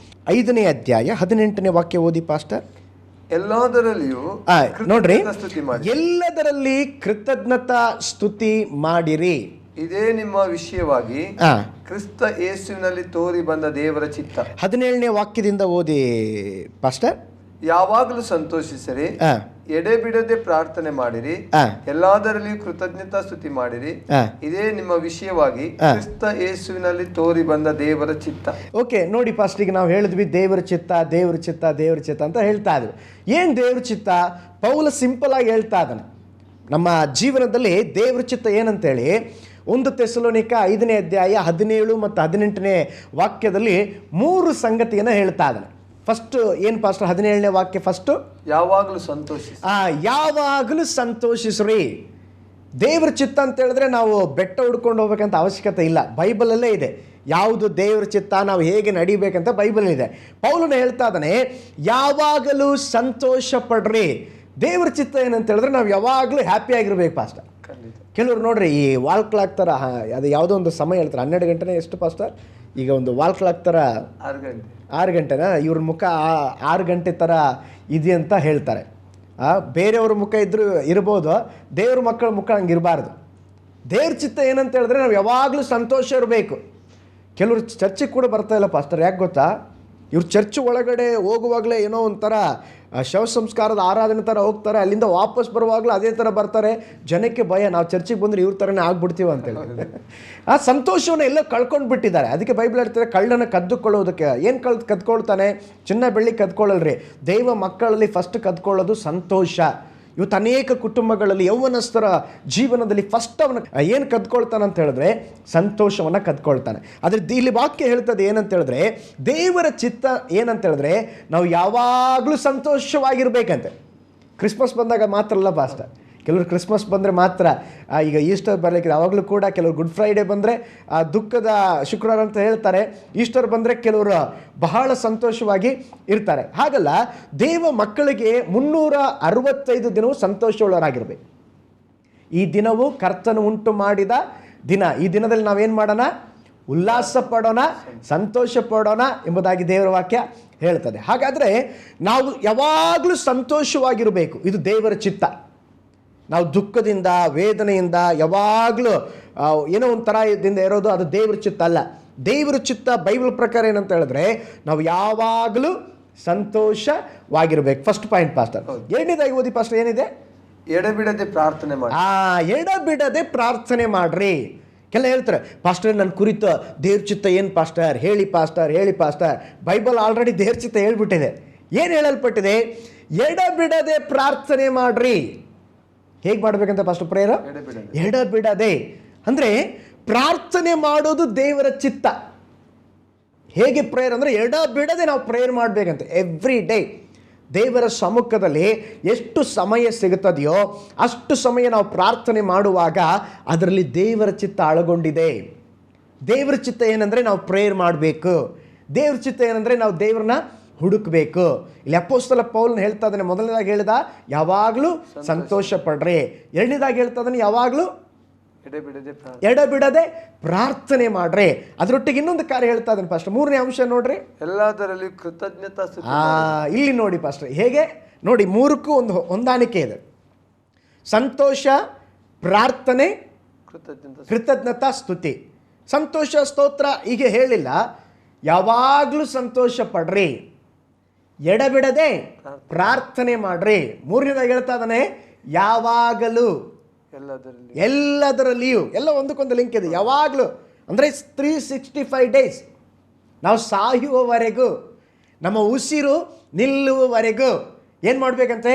5ನೇ ಅಧ್ಯಾಯ 18ನೇ ವಾಕ್ಯ ಓದಿ ಪಾಸ್ಟರ್. ಎಲ್ಲದರಲ್ಲಿಯೂ ನೋಡ್ರಿ, ಎಲ್ಲದರಲ್ಲಿ ಕೃತಜ್ಞತಾ ಸ್ತುತಿ ಮಾಡಿರಿ, ಇದೇ ನಿಮ್ಮ ವಿಷಯವಾಗಿ ಕ್ರಿಸ್ತ ಯೇಸುವಿನಲ್ಲಿ ತೋರಿ ಬಂದ ದೇವರ ಚಿತ್ತ. 17ನೇ ವಾಕ್ಯದಿಂದ ಓದಿ ಪಾಸ್ಟರ್. ಯಾವಾಗಲೂ ಸಂತೋಷಿಸಿರಿ, ಎಡೆಬಿಡದೆ ಪ್ರಾರ್ಥನೆ ಮಾಡಿರಿ, ಎಲ್ಲದರಲ್ಲಿಯೂ ಕೃತಜ್ಞತಾ ಸ್ತುತಿ ಮಾಡಿರಿ, ಇದೇ ನಿಮ್ಮ ವಿಷಯವಾಗಿ ಕ್ರಿಸ್ತ ಯೇಸುವಿನಲ್ಲಿ ತೋರಿ ಬಂದ ದೇವರ ಚಿತ್ತ. ಓಕೆ, ನೋಡಿ ಪಾಸ್ಟರ್, ಈಗ ನಾವು ಹೇಳಿದ್ವಿ ದೇವರ ಚಿತ್ತ ಅಂತ ಹೇಳ್ತಾ ಇದ್ವಿ. ಏನ್ ದೇವರ ಚಿತ್ತ? ಪೌಲ ಸಿಂಪಲ್ ಆಗಿ ಹೇಳ್ತಾ ಇದ್ದಾನೆ, ನಮ್ಮ ಜೀವನದಲ್ಲಿ ದೇವರ ಚಿತ್ತ ಏನಂತೇಳಿ 1 ಥೆಸಲೋನಿಕ 5ನೇ ಅಧ್ಯಾಯ 17 ಮತ್ತು 18ನೇ ವಾಕ್ಯದಲ್ಲಿ 3 ಸಂಗತಿಯನ್ನು ಹೇಳ್ತಾ ಇದ್ದಾನೆ. ಫಸ್ಟ್ ಏನು ಪಾಸ್ಟರ್? 17ನೇ ವಾಕ್ಯ ಫಸ್ಟು, ಯಾವಾಗಲೂ ಸಂತೋಷಿಸ್ರಿ. ದೇವರ ಚಿತ್ತ ಅಂತ ಹೇಳಿದ್ರೆ ನಾವು ಬೆಟ್ಟ ಹುಡ್ಕೊಂಡು ಹೋಗ್ಬೇಕಂತ ಅವಶ್ಯಕತೆ ಇಲ್ಲ, ಬೈಬಲಲ್ಲೇ ಇದೆ. ಯಾವುದು ದೇವರ ಚಿತ್ತ, ನಾವು ಹೇಗೆ ನಡಿಬೇಕಂತ ಬೈಬಲ್ ಇದೆ. ಪೌಲನು ಹೇಳ್ತಾ ಇದ್ದಾನೆ, ಯಾವಾಗಲೂ ಸಂತೋಷ ಪಡ್ರಿ. ದೇವರ ಚಿತ್ತ ಏನಂತ ಹೇಳಿದ್ರೆ ನಾವು ಯಾವಾಗಲೂ ಹ್ಯಾಪಿ ಆಗಿರ್ಬೇಕು ಪಾಸ್ಟರ್. ಕೆಲವರು ನೋಡ್ರಿ, ಈ ವಾಲ್ ಕ್ಲಾಕ್ ಥರ, ಅದು ಯಾವುದೋ ಒಂದು ಸಮಯ ಹೇಳ್ತಾರೆ, 12 ಗಂಟೆನೇ ಎಷ್ಟು ಪಾಸ್ಟರ್? ಈಗ ಒಂದು ವಾಲ್ ಕ್ಲಾಕ್ ಥರ 6 ಗಂಟೆನಾ, ಇವ್ರ ಮುಖ 6 ಗಂಟೆ ಥರ ಇದೆ ಅಂತ ಹೇಳ್ತಾರೆ. ಬೇರೆಯವ್ರ ಮುಖ ಇರ್ಬೋದು, ದೇವ್ರ ಮಕ್ಕಳ ಮುಖ ಹಂಗೆ ಇರಬಾರ್ದು. ದೇವ್ರ ಚಿತ್ತ ಏನಂತ ಹೇಳಿದ್ರೆ ನಾವು ಯಾವಾಗಲೂ ಸಂತೋಷ ಇರಬೇಕು. ಕೆಲವರು ಚರ್ಚಿಗೆ ಕೂಡ ಬರ್ತಾ ಇಲ್ಲ ಪಾಸ್ಟರ್, ಯಾಕೆ ಗೊತ್ತಾ? ಇವ್ರು ಚರ್ಚ್ ಒಳಗಡೆ ಹೋಗುವಾಗಲೇ ಏನೋ ಒಂಥರ ಶವ ಸಂಸ್ಕಾರದ ಆರಾಧನೆ ಥರ ಹೋಗ್ತಾರೆ, ಅಲ್ಲಿಂದ ವಾಪಸ್ ಬರುವಾಗಲೂ ಅದೇ ಥರ ಬರ್ತಾರೆ. ಜನಕ್ಕೆ ಭಯ, ನಾವು ಚರ್ಚಿಗೆ ಬಂದರೆ ಇವ್ರ ಥರನೇ ಆಗ್ಬಿಡ್ತೀವಿ ಅಂತೇಳಿ ಆ ಸಂತೋಷವನ್ನು ಎಲ್ಲ ಕಳ್ಕೊಂಡು ಬಿಟ್ಟಿದ್ದಾರೆ. ಅದಕ್ಕೆ ಬೈಬಲ್ ಹೇಳ್ತಾರೆ, ಕಳ್ಳನ ಕದ್ದುಕೊಳ್ಳೋದಕ್ಕೆ ಏನು ಕದ್ಕೊಳ್ತಾನೆ? ಚಿನ್ನ ಬೆಳ್ಳಿ ಕದ್ಕೊಳ್ಳಲ್ರಿ, ದೈವ ಮಕ್ಕಳಲ್ಲಿ ಫಸ್ಟ್ ಕದ್ಕೊಳ್ಳೋದು ಸಂತೋಷ. ಇವತ್ತು ಅನೇಕ ಕುಟುಂಬಗಳಲ್ಲಿ ಯೌವನಸ್ಥರ ಜೀವನದಲ್ಲಿ ಫಸ್ಟ್ ಅವನು ಏನು ಕದ್ಕೊಳ್ತಾನೆ ಅಂತ ಹೇಳಿದ್ರೆ ಸಂತೋಷವನ್ನು ಕದ್ಕೊಳ್ತಾನೆ. ಆದರೆ ಇಲ್ಲಿ ವಾಕ್ಯ ಹೇಳ್ತದೆ ಏನಂತ ಹೇಳಿದ್ರೆ, ದೇವರ ಚಿತ್ತ ಏನಂತ ಹೇಳಿದ್ರೆ ನಾವು ಯಾವಾಗಲೂ ಸಂತೋಷವಾಗಿರ್ಬೇಕಂತೆ. ಕ್ರಿಸ್ಮಸ್ ಬಂದಾಗ ಮಾತ್ರ ಅಲ್ಲ ಪಾಸ್ಟರ್, ಕೆಲವರು ಕ್ರಿಸ್ಮಸ್ ಬಂದರೆ ಮಾತ್ರ, ಈಗ ಈಸ್ಟರ್ ಬರಲಿಕ್ಕೆ ಯಾವಾಗಲೂ ಕೂಡ ಕೆಲವರು ಗುಡ್ ಫ್ರೈಡೇ ಬಂದರೆ ದುಃಖದ ಶುಕ್ರವಾರ ಅಂತ ಹೇಳ್ತಾರೆ, ಈಸ್ಟರ್ ಬಂದರೆ ಕೆಲವರು ಬಹಳ ಸಂತೋಷವಾಗಿ ಇರ್ತಾರೆ. ಹಾಗಲ್ಲ, ದೇವ ಮಕ್ಕಳಿಗೆ 365 ದಿನವೂ ಸಂತೋಷವುಳ್ಳವರಾಗಿರ್ಬೇಕು. ಈ ದಿನವು ಕರ್ತನು ಉಂಟು ಮಾಡಿದ ದಿನ. ಈ ದಿನದಲ್ಲಿ ನಾವೇನು ಮಾಡೋಣ? ಉಲ್ಲಾಸ ಪಡೋಣ, ಸಂತೋಷ ಪಡೋಣ ಎಂಬುದಾಗಿ ದೇವರ ವಾಕ್ಯ ಹೇಳ್ತದೆ. ಹಾಗಾದರೆ ನಾವು ಯಾವಾಗಲೂ ಸಂತೋಷವಾಗಿರಬೇಕು, ಇದು ದೇವರ ಚಿತ್ತ. ನಾವು ದುಃಖದಿಂದ ವೇದನೆಯಿಂದ ಯಾವಾಗಲೂ ಏನೋ ಒಂಥರ ಇದರಿಂದ ಇರೋದು ಅದು ದೇವರ ಚಿತ್ತ ಅಲ್ಲ. ದೇವರ ಚಿತ್ತ ಬೈಬಲ್ ಪ್ರಕಾರ ಏನಂತ ಹೇಳಿದ್ರೆ ನಾವು ಯಾವಾಗಲೂ ಸಂತೋಷವಾಗಿರ್ಬೇಕು. First point pastor. ಎರಡನೇದಾಗಿ ಓದಿ ಪಾಸ್ಟರ್, ಏನಿದೆ? ಎಡಬಿಡದೆ ಪ್ರಾರ್ಥನೆ ಮಾಡಿ. ಎಡಬಿಡದೆ ಪ್ರಾರ್ಥನೆ ಮಾಡ್ರಿ. ಕೆಲ ಹೇಳ್ತಾರೆ, ಪಾಸ್ಟರ್ ನನ್ನ ಕುರಿತು ದೇವ್ರ ಚಿತ್ತ ಏನು ಪಾಸ್ಟರ್ ಹೇಳಿ, ಪಾಸ್ಟರ್ ಹೇಳಿ ಪಾಸ್ಟರ್. ಬೈಬಲ್ ಆಲ್ರೆಡಿ ದೇವ್ರ ಚಿತ್ತ ಹೇಳ್ಬಿಟ್ಟಿದೆ. ಏನು ಹೇಳಲ್ಪಟ್ಟಿದೆ? ಎಡಬಿಡದೆ ಪ್ರಾರ್ಥನೆ ಮಾಡ್ರಿ. ಹೇಗೆ ಮಾಡ್ಬೇಕಂತ ಫಸ್ಟ್ ಪ್ರೇಯರ್? ಎಡಬಿಡದೆ ಅಂದರೆ ಪ್ರಾರ್ಥನೆ ಮಾಡೋದು ದೇವರ ಚಿತ್ತ. ಹೇಗೆ ಪ್ರೇಯರ್ ಅಂದರೆ ಎಡಬಿಡದೆ ನಾವು ಪ್ರೇಯರ್ ಮಾಡಬೇಕಂತೆ. ಎವ್ರಿ ಡೇ ದೇವರ ಸಮ್ಮುಖದಲ್ಲಿ ಎಷ್ಟು ಸಮಯ ಸಿಗುತ್ತದೆಯೋ ಅಷ್ಟು ಸಮಯ ನಾವು ಪ್ರಾರ್ಥನೆ ಮಾಡುವಾಗ ಅದರಲ್ಲಿ ದೇವರ ಚಿತ್ತ ಅಳಗೊಂಡಿದೆ. ದೇವರ ಚಿತ್ತ ಏನಂದರೆ ನಾವು ಪ್ರೇಯರ್ ಮಾಡಬೇಕು. ದೇವ್ರ ಚಿತ್ತ ಏನಂದರೆ ನಾವು ದೇವ್ರನ್ನ ಹುಡುಕಬೇಕು. ಇಲ್ಲಿ ಅಪೊಸ್ತಲ ಪೌಲನು ಹೇಳ್ತಾ ಇದ್ದಾನೆ, ಮೊದಲನೇದಾಗಿ ಹೇಳಿದ ಯಾವಾಗಲೂ ಸಂತೋಷ ಪಡ್ರಿ. ಎರಡನೇದಾಗಿ ಹೇಳ್ತಾ ಇದ್ದಾನೆ ಯಾವಾಗಲೂ ಎಡಬಿಡದೆ ಪ್ರಾರ್ಥನೆ ಮಾಡ್ರಿ. ಅದರೊಟ್ಟಿಗೆ ಇನ್ನೊಂದು ಕಾರ್ಯ ಹೇಳ್ತಾ ಇದ್ದಾನೆ ಪಾಸ್ಟರ್. ಮೂರನೇ ಅಂಶ ನೋಡ್ರಿ, ಎಲ್ಲದರಲ್ಲಿ ಕೃತಜ್ಞತಾ. ಇಲ್ಲಿ ನೋಡಿ ಪಾಸ್ಟರ್, ಹೇಗೆ ನೋಡಿ, ಮೂರಕ್ಕೂ ಒಂದು ಹೊಂದಾಣಿಕೆ ಇದೆ. ಸಂತೋಷ, ಪ್ರಾರ್ಥನೆ, ಕೃತಜ್ಞತಾ ಸ್ತುತಿ. ಸಂತೋಷ ಸ್ತೋತ್ರ ಹೀಗೆ ಹೇಳಿಲ್ಲ, ಯಾವಾಗಲೂ ಸಂತೋಷ ಪಡ್ರಿ, ಎಡಬಿಡದೆ ಪ್ರಾರ್ಥನೆ ಮಾಡ್ರಿ. ಮೂರನೇದಾಗಿ ಹೇಳ್ತಾ ಇದ್ದಾನೆ ಯಾವಾಗಲೂ, ಎಲ್ಲದರಲ್ಲಿಯೂ. ಎಲ್ಲ ಒಂದಕ್ಕೊಂದು ಲಿಂಕ್ ಇದೆ. ಯಾವಾಗಲೂ ಅಂದರೆ 365 ಡೇಸ್, ನಾವು ಸಾಯುವವರೆಗೂ, ನಮ್ಮ ಉಸಿರು ನಿಲ್ಲುವವರೆಗೂ ಏನು ಮಾಡಬೇಕಂತೆ?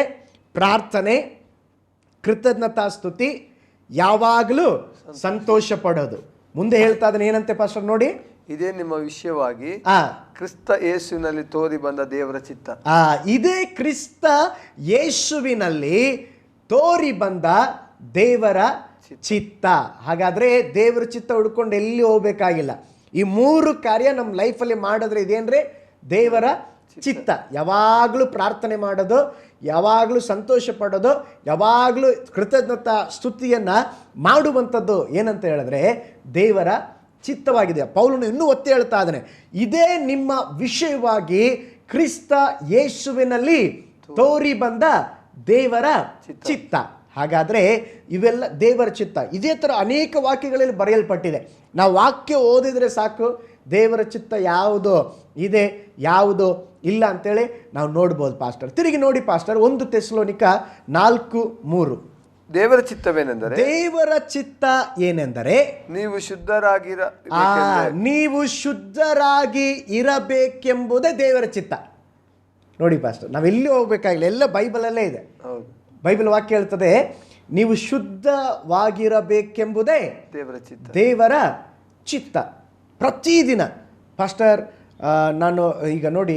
ಪ್ರಾರ್ಥನೆ, ಕೃತಜ್ಞತಾ ಸ್ತುತಿ, ಯಾವಾಗಲೂ ಸಂತೋಷ ಪಡೋದು. ಮುಂದೆ ಹೇಳ್ತಾ ಇದ್ದಾನೆ ಏನಂತೆ ಪಾಸ್ಟರ್ ನೋಡಿ, ಇದೇ ನಿಮ್ಮ ವಿಷಯವಾಗಿ ಕ್ರಿಸ್ತ ಯೇಸುವಿನಲ್ಲಿ ತೋರಿ ಬಂದ ದೇವರ ಚಿತ್ತ. ಇದೇ ಕ್ರಿಸ್ತ ಯೇಸುವಿನಲ್ಲಿ ತೋರಿ ಬಂದ ದೇವರ ಚಿತ್ತ. ಹಾಗಾದ್ರೆ ದೇವರ ಚಿತ್ತ ಹುಡ್ಕೊಂಡು ಎಲ್ಲಿ ಹೋಗ್ಬೇಕಾಗಿಲ್ಲ. ಈ ಮೂರು ಕಾರ್ಯ ನಮ್ಮ ಲೈಫಲ್ಲಿ ಮಾಡಿದ್ರೆ ಇದೇನ್ರಿ? ದೇವರ ಚಿತ್ತ. ಯಾವಾಗಲೂ ಪ್ರಾರ್ಥನೆ ಮಾಡೋದು, ಯಾವಾಗಲೂ ಸಂತೋಷ ಪಡೋದು, ಯಾವಾಗಲೂ ಕೃತಜ್ಞತಾ ಸ್ತುತಿಯನ್ನು ಮಾಡುವಂಥದ್ದು ಏನಂತ ಹೇಳಿದ್ರೆ ದೇವರ ಚಿತ್ತವಾಗಿದೆ. ಪೌಲನು ಇನ್ನೂ ಒತ್ತಿ ಹೇಳ್ತಾ ಇದ್ದಾನೆ, ಇದೇ ನಿಮ್ಮ ವಿಷಯವಾಗಿ ಕ್ರಿಸ್ತ ಯೇಸುವಿನಲ್ಲಿ ತೋರಿ ಬಂದ ದೇವರ ಚಿತ್ತ. ಹಾಗಾದರೆ ಇವೆಲ್ಲ ದೇವರ ಚಿತ್ತ. ಇದೇ ಥರ ಅನೇಕ ವಾಕ್ಯಗಳಲ್ಲಿ ಬರೆಯಲ್ಪಟ್ಟಿದೆ. ನಾವು ವಾಕ್ಯ ಓದಿದರೆ ಸಾಕು, ದೇವರ ಚಿತ್ತ ಯಾವುದು ಇದೆ ಯಾವುದು ಇಲ್ಲ ಅಂತೇಳಿ ನಾವು ನೋಡ್ಬೋದು ಪಾಸ್ಟರ್. ತಿರುಗಿ ನೋಡಿ ಪಾಸ್ಟರ್, 1 ಥೆಸಲೋನಿಕ 4:3. ದೇವರ ಚಿತ್ತವೇನೆಂದರೆ, ದೇವರ ಚಿತ್ತ ಏನೆಂದರೆ ನೀವು ಶುದ್ಧರಾಗಿ ಇರಬೇಕೆಂಬುದೇ ದೇವರ ಚಿತ್ತ. ನೋಡಿ ಪಾಸ್ಟರ್, ನಾವೆಲ್ಲಿ ಹೋಗ್ಬೇಕಾಗಿಲ್ಲ, ಎಲ್ಲ ಬೈಬಲಲ್ಲೇ ಇದೆ. ಬೈಬಲ್ ವಾಕ್ಯ ಹೇಳ್ತದೆ, ನೀವು ಶುದ್ಧವಾಗಿರಬೇಕೆಂಬುದೇ ದೇವರ ಚಿತ್ತ. ಪ್ರತಿದಿನ ಪಾಸ್ಟರ್, ನಾನು ಈಗ ನೋಡಿ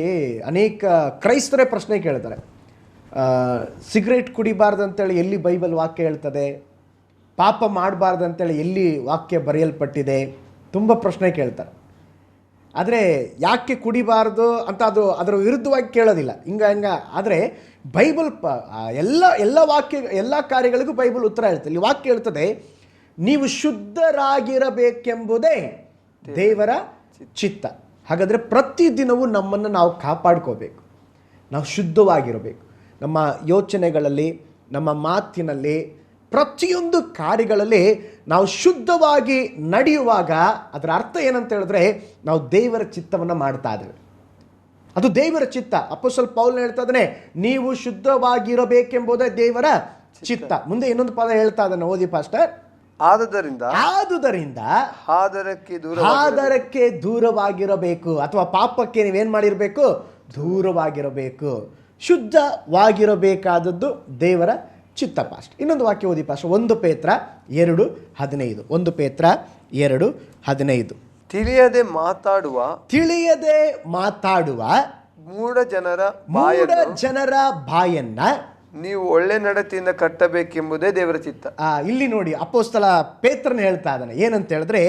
ಅನೇಕ ಕ್ರೈಸ್ತರೇ ಪ್ರಶ್ನೆ ಕೇಳ್ತಾರೆ, ಸಿಗರೇಟ್ ಕುಡಿಬಾರ್ದು ಅಂತೇಳಿ ಎಲ್ಲಿ ಬೈಬಲ್ ವಾಕ್ಯ ಹೇಳ್ತದೆ? ಪಾಪ ಮಾಡಬಾರ್ದು ಅಂತೇಳಿ ಎಲ್ಲಿ ವಾಕ್ಯ ಬರೆಯಲ್ಪಟ್ಟಿದೆ? ತುಂಬ ಪ್ರಶ್ನೆ ಕೇಳ್ತಾರೆ. ಆದರೆ ಯಾಕೆ ಕುಡಿಬಾರ್ದು ಅಂತ ಅದರ ವಿರುದ್ಧವಾಗಿ ಕೇಳೋದಿಲ್ಲ, ಹಿಂಗೆ. ಆದರೆ ಬೈಬಲ್ ಎಲ್ಲ ಕಾರ್ಯಗಳಿಗೂ ಬೈಬಲ್ ಉತ್ತರ ಹೇಳ್ತದೆ. ಇಲ್ಲಿ ವಾಕ್ಯ ಹೇಳ್ತದೆ, ನೀವು ಶುದ್ಧರಾಗಿರಬೇಕೆಂಬುದೇ ದೇವರ ಚಿತ್ತ. ಹಾಗಾದರೆ ಪ್ರತಿದಿನವೂ ನಮ್ಮನ್ನು ನಾವು ಕಾಪಾಡ್ಕೋಬೇಕು, ನಾವು ಶುದ್ಧವಾಗಿರಬೇಕು. ನಮ್ಮ ಯೋಚನೆಗಳಲ್ಲಿ, ನಮ್ಮ ಮಾತಿನಲ್ಲಿ, ಪ್ರತಿಯೊಂದು ಕಾರ್ಯಗಳಲ್ಲಿ ನಾವು ಶುದ್ಧವಾಗಿ ನಡೆಯುವಾಗ ಅದರ ಅರ್ಥ ಏನಂತ ಹೇಳಿದ್ರೆ ನಾವು ದೇವರ ಚಿತ್ತವನ್ನು ಮಾಡ್ತಾ ಇದ್ದೇವೆ. ಅದು ದೇವರ ಚಿತ್ತ. ಅಪೊಸ್ತಲ ಪೌಲ್ ಹೇಳ್ತಾ ಇದ್ದಾನೆ, ನೀವು ಶುದ್ಧವಾಗಿರಬೇಕೆಂಬುದೇ ದೇವರ ಚಿತ್ತ. ಮುಂದೆ ಇನ್ನೊಂದು ಪದ ಹೇಳ್ತಾ ಇದ್ದಾನೆ, ಓದಿ ಪಾಸ್ಟರ್. ಆದುದರಿಂದ ಆದರಕ್ಕೆ ದೂರವಾಗಿರಬೇಕು, ಅಥವಾ ಪಾಪಕ್ಕೆ ನೀವೇನ್ ಮಾಡಿರಬೇಕು? ದೂರವಾಗಿರಬೇಕು. ಶುದ್ಧವಾಗಿರಬೇಕಾದದ್ದು ದೇವರ ಚಿತ್ತ ಪಾಸ್ಟ್. ಇನ್ನೊಂದು ವಾಕ್ಯ ಓದಿ ಪಾಸ್ಟ್. 1 ಪೇತ್ರ 2:15. 1 ಪೇತ್ರ 2:15. ತಿಳಿಯದೆ ಮಾತಾಡುವ ಮೂಢ ಜನರ ಬಾಯನ್ನ ನೀವು ಒಳ್ಳೆ ನಡತೆಯಿಂದ ಕಟ್ಟಬೇಕೆಂಬುದೇ ದೇವರ ಚಿತ್ತ. ಇಲ್ಲಿ ನೋಡಿ, ಅಪೊಸ್ತಲ ಪೇತ್ರನ ಹೇಳ್ತಾ ಇದ್ದಾನೆ ಏನಂತ ಹೇಳಿದ್ರೆ,